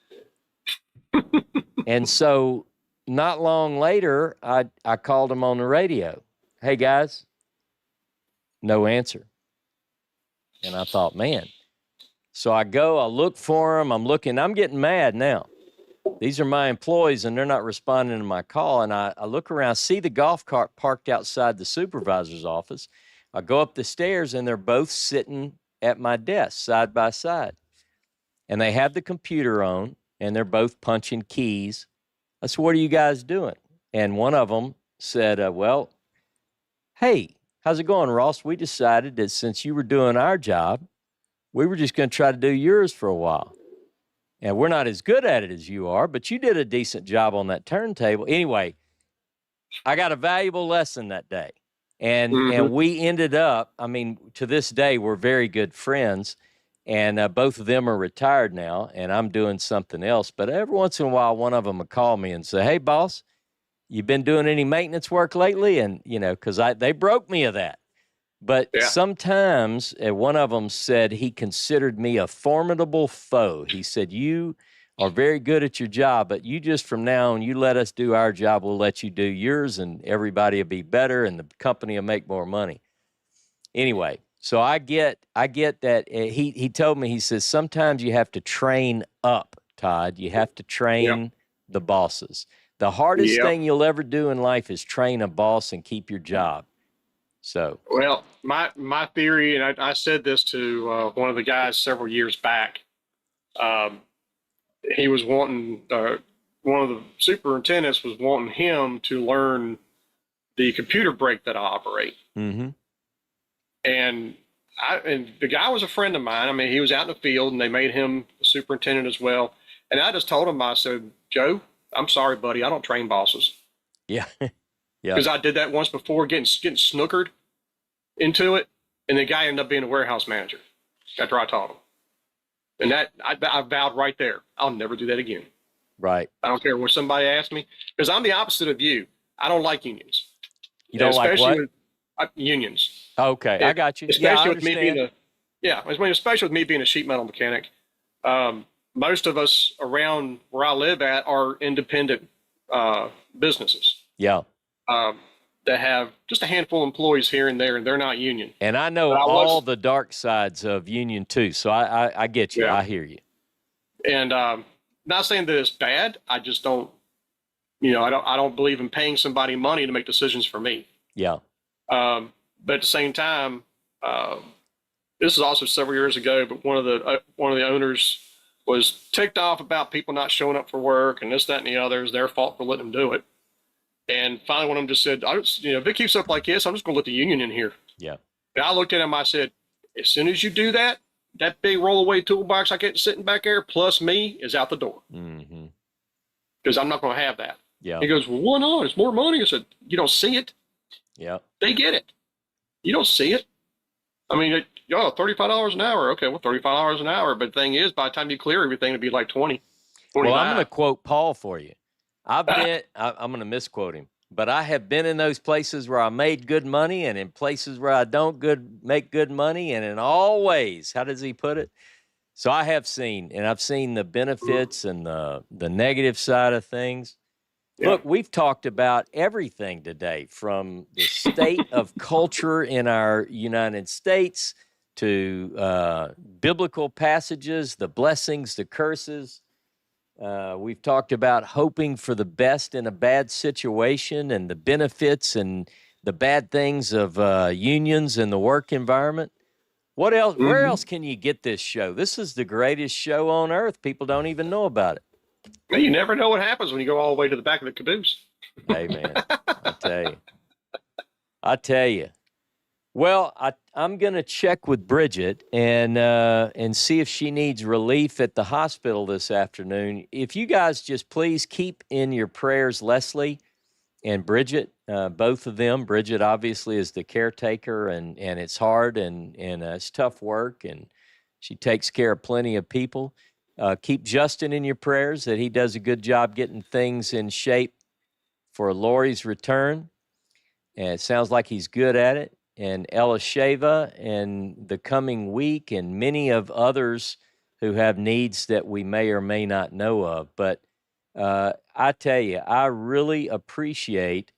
And so not long later, I called them on the radio. Hey, guys. No answer. And I thought, man. So I look for them. I'm getting mad now. These are my employees, and they're not responding to my call. And I look around, see the golf cart parked outside the supervisor's office. I go up the stairs, and they're both sitting at my desk side by side. And they have the computer on, and they're both punching keys. I said, what are you guys doing? And one of them said, well, hey, how's it going, Ross? We decided that since you were doing our job, we were just going to try to do yours for a while. And we're not as good at it as you are, but you did a decent job on that turntable. Anyway, I got a valuable lesson that day. And we ended up, I mean, to this day, we're very good friends. And both of them are retired now, and I'm doing something else. But every once in a while, one of them will call me and say, "Hey, boss, you been doing any maintenance work lately?" And, you know, because they broke me of that. But sometimes one of them said he considered me a formidable foe. He said, "You are very good at your job, but you just from now on, you let us do our job, we'll let you do yours, and everybody will be better, and the company will make more money." Anyway, so I get that. He told me, he says, sometimes you have to train up, Todd. You have to train the bosses. The hardest thing you'll ever do in life is train a boss and keep your job. So, well, my theory, and I said this to one of the guys several years back. He was wanting, one of the superintendents was wanting him to learn the computer break that I operate. mm-hmm. And the guy was a friend of mine. I mean, he was out in the field, and they made him a superintendent as well. And I just told him, I said, "Joe, I'm sorry, buddy, I don't train bosses." Yeah, yeah. Because I did that once before, getting snookered into it, and the guy ended up being a warehouse manager after I taught him. And that I vowed right there, I'll never do that again. Right. I don't care what somebody asks me, because I'm the opposite of you. I don't like unions. You don't like what? With, unions. Okay, I got you. Especially I with me being especially with me being a sheet metal mechanic. Most of us around where I live at are independent businesses. Yeah. That have just a handful of employees here and there, and they're not union. And I know all the dark sides of union too, so I get you. Yeah. I hear you. And not saying that it's bad. I just don't, I don't believe in paying somebody money to make decisions for me. Yeah. But at the same time, this is also several years ago. But one of the owners was ticked off about people not showing up for work and this, that, and the other. It was their fault for letting them do it. And finally, one of them just said, "If it keeps up like this, I'm just going to let the union in here." Yeah. And I looked at him. I said, "As soon as you do that, that big rollaway toolbox I get sitting back there, plus me, is out the door. Because I'm not going to have that." Yeah. He goes, "Well, why not? It's more money." I said, "You don't see it." Yeah. They get it. You don't see it. I mean, $35 an hour. Okay, well, $35 an hour. But the thing is, by the time you clear everything, it'd be like 20. Well, I'm going to quote Paul for you. I'm going to misquote him, but I have been in those places where I made good money and in places where I don't make good money, and in all ways. How does he put it? So I have seen, and I've seen the benefits and the negative side of things. Yeah. Look, we've talked about everything today, from the state of culture in our United States to biblical passages, the blessings, the curses. We've talked about hoping for the best in a bad situation and the benefits and the bad things of unions and the work environment. What else? Where else can you get this show? This is the greatest show on earth. People don't even know about it. Well, you never know what happens when you go all the way to the back of the caboose. Hey, man, I tell you. Well, I'm going to check with Bridget and see if she needs relief at the hospital this afternoon. If you guys just please keep in your prayers Leslie and Bridget, both of them. Bridget obviously is the caretaker, and it's hard and it's tough work, and she takes care of plenty of people. Keep Justin in your prayers, that he does a good job getting things in shape for Lori's return. And it sounds like he's good at it. And Elisheva and the coming week, and many of others who have needs that we may or may not know of. But I tell you, I really appreciate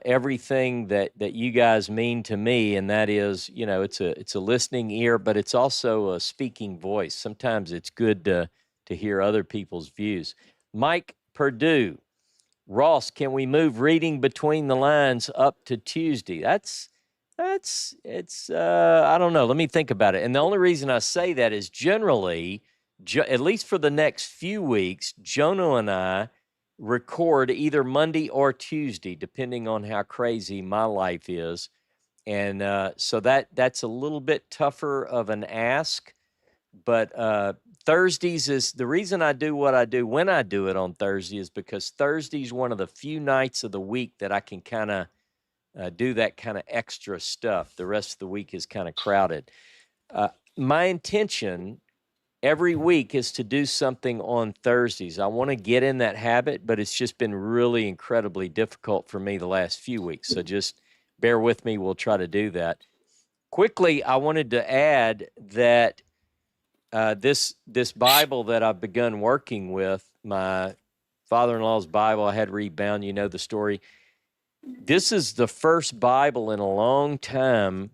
everything that you guys mean to me, and that is, it's a listening ear, but it's also a speaking voice. Sometimes it's good to hear other people's views. Mike Perdue, Ross, can we move reading between the lines up to Tuesday? It's I don't know. Let me think about it. And the only reason I say that is generally, at least for the next few weeks, Jonah and I record either Monday or Tuesday, depending on how crazy my life is. And so that's a little bit tougher of an ask. But Thursdays is the reason I do what I do when I do it on Thursday is because Thursday is one of the few nights of the week that I can kind of do that kind of extra stuff. The rest of the week is kind of crowded. My intention every week is to do something on Thursdays. I want to get in that habit, but it's just been really incredibly difficult for me the last few weeks. So just bear with me. We'll try to do that. Quickly, I wanted to add that this Bible that I've begun working with, my father-in-law's Bible, I had rebound, you know the story. This is the first Bible in a long time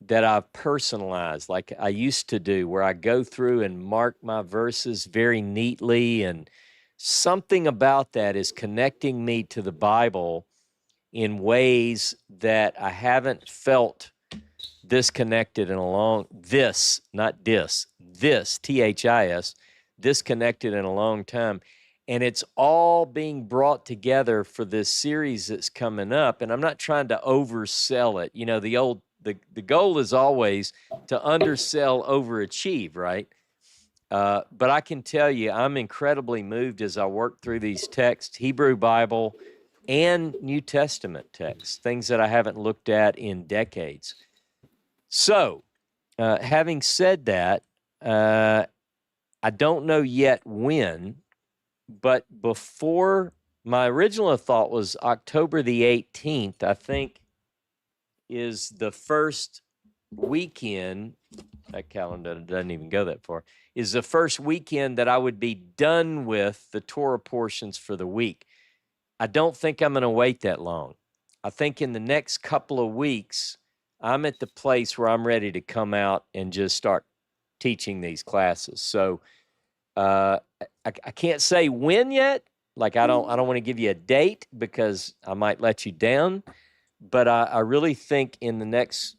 that I've personalized like I used to do, where I go through and mark my verses very neatly. And something about that is connecting me to the Bible in ways that I haven't felt disconnected in a long, this, T-H-I-S, disconnected in a long time. And it's all being brought together for this series that's coming up. And I'm not trying to oversell it. You know, the goal is always to undersell, overachieve, right? But I can tell you, I'm incredibly moved as I work through these texts, Hebrew Bible and New Testament texts, things that I haven't looked at in decades. So, having said that, I don't know yet when, but before, my original thought was October the 18th, I think, is the first weekend. That calendar doesn't even go that far. Is the first weekend that I would be done with the Torah portions for the week. I don't think I'm going to wait that long. I think in the next couple of weeks, I'm at the place where I'm ready to come out and just start teaching these classes. So I can't say when yet. Like I don't want to give you a date because I might let you down. But I really think in the next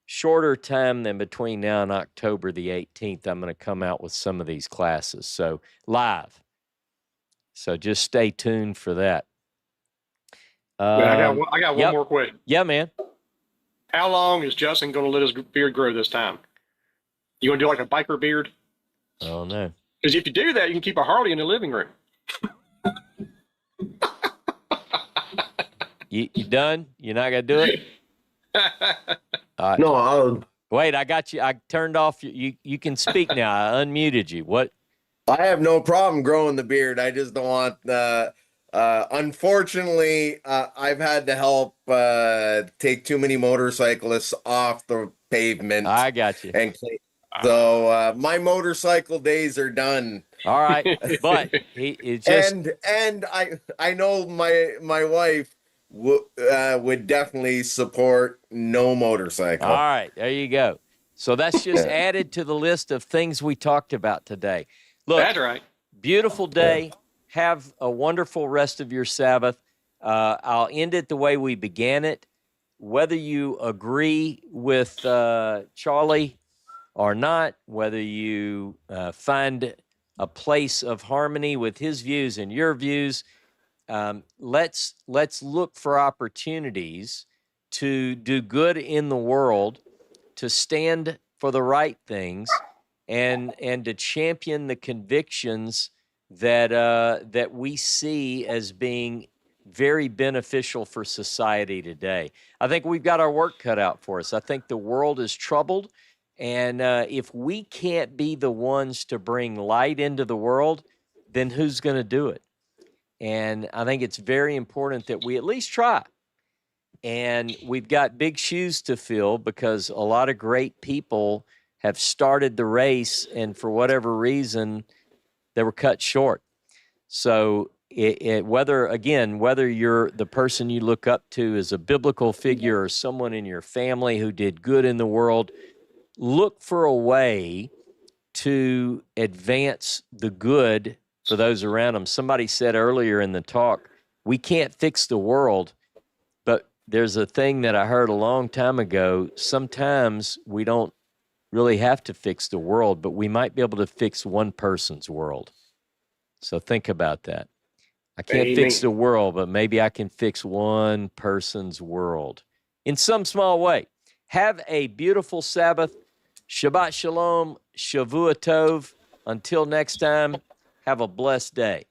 shorter time than between now and October the 18th, I'm going to come out with some of these classes. So live. So just stay tuned for that. I got one more question. Yeah, man. How long is Justin going to let his beard grow this time? You going to do like a biker beard? Oh, no. Because if you do that, you can keep a Harley in the living room. You done? You're not going to do it? No, wait, I got you. I turned off. You can speak now. I unmuted you. What? I have no problem growing the beard. I just don't want. Unfortunately, I've had to help take too many motorcyclists off the pavement. I got you. And so my motorcycle days are done. All right, but it just and I know my wife would definitely support no motorcycle. All right, there you go. So that's just added to the list of things we talked about today. Look, that's right. Beautiful day. Have a wonderful rest of your Sabbath. I'll end it the way we began it. Whether you agree with Charlie or not, whether you find a place of harmony with his views and your views, let's look for opportunities to do good in the world, to stand for the right things, and to champion the convictions that we see as being very beneficial for society today. I think we've got our work cut out for us. I think the world is troubled, and if we can't be the ones to bring light into the world, then who's going to do it? And I think it's very important that we at least try. And we've got big shoes to fill because a lot of great people have started the race, and for whatever reason, they were cut short. So whether you're the person you look up to as a biblical figure or someone in your family who did good in the world, look for a way to advance the good for those around them. Somebody said earlier in the talk, we can't fix the world, but there's a thing that I heard a long time ago. Sometimes we don't really have to fix the world, but we might be able to fix one person's world. So think about that. I can't fix the world, but maybe I can fix one person's world in some small way. Have a beautiful Sabbath. Shabbat Shalom, Shavua Tov. Until next time, have a blessed day.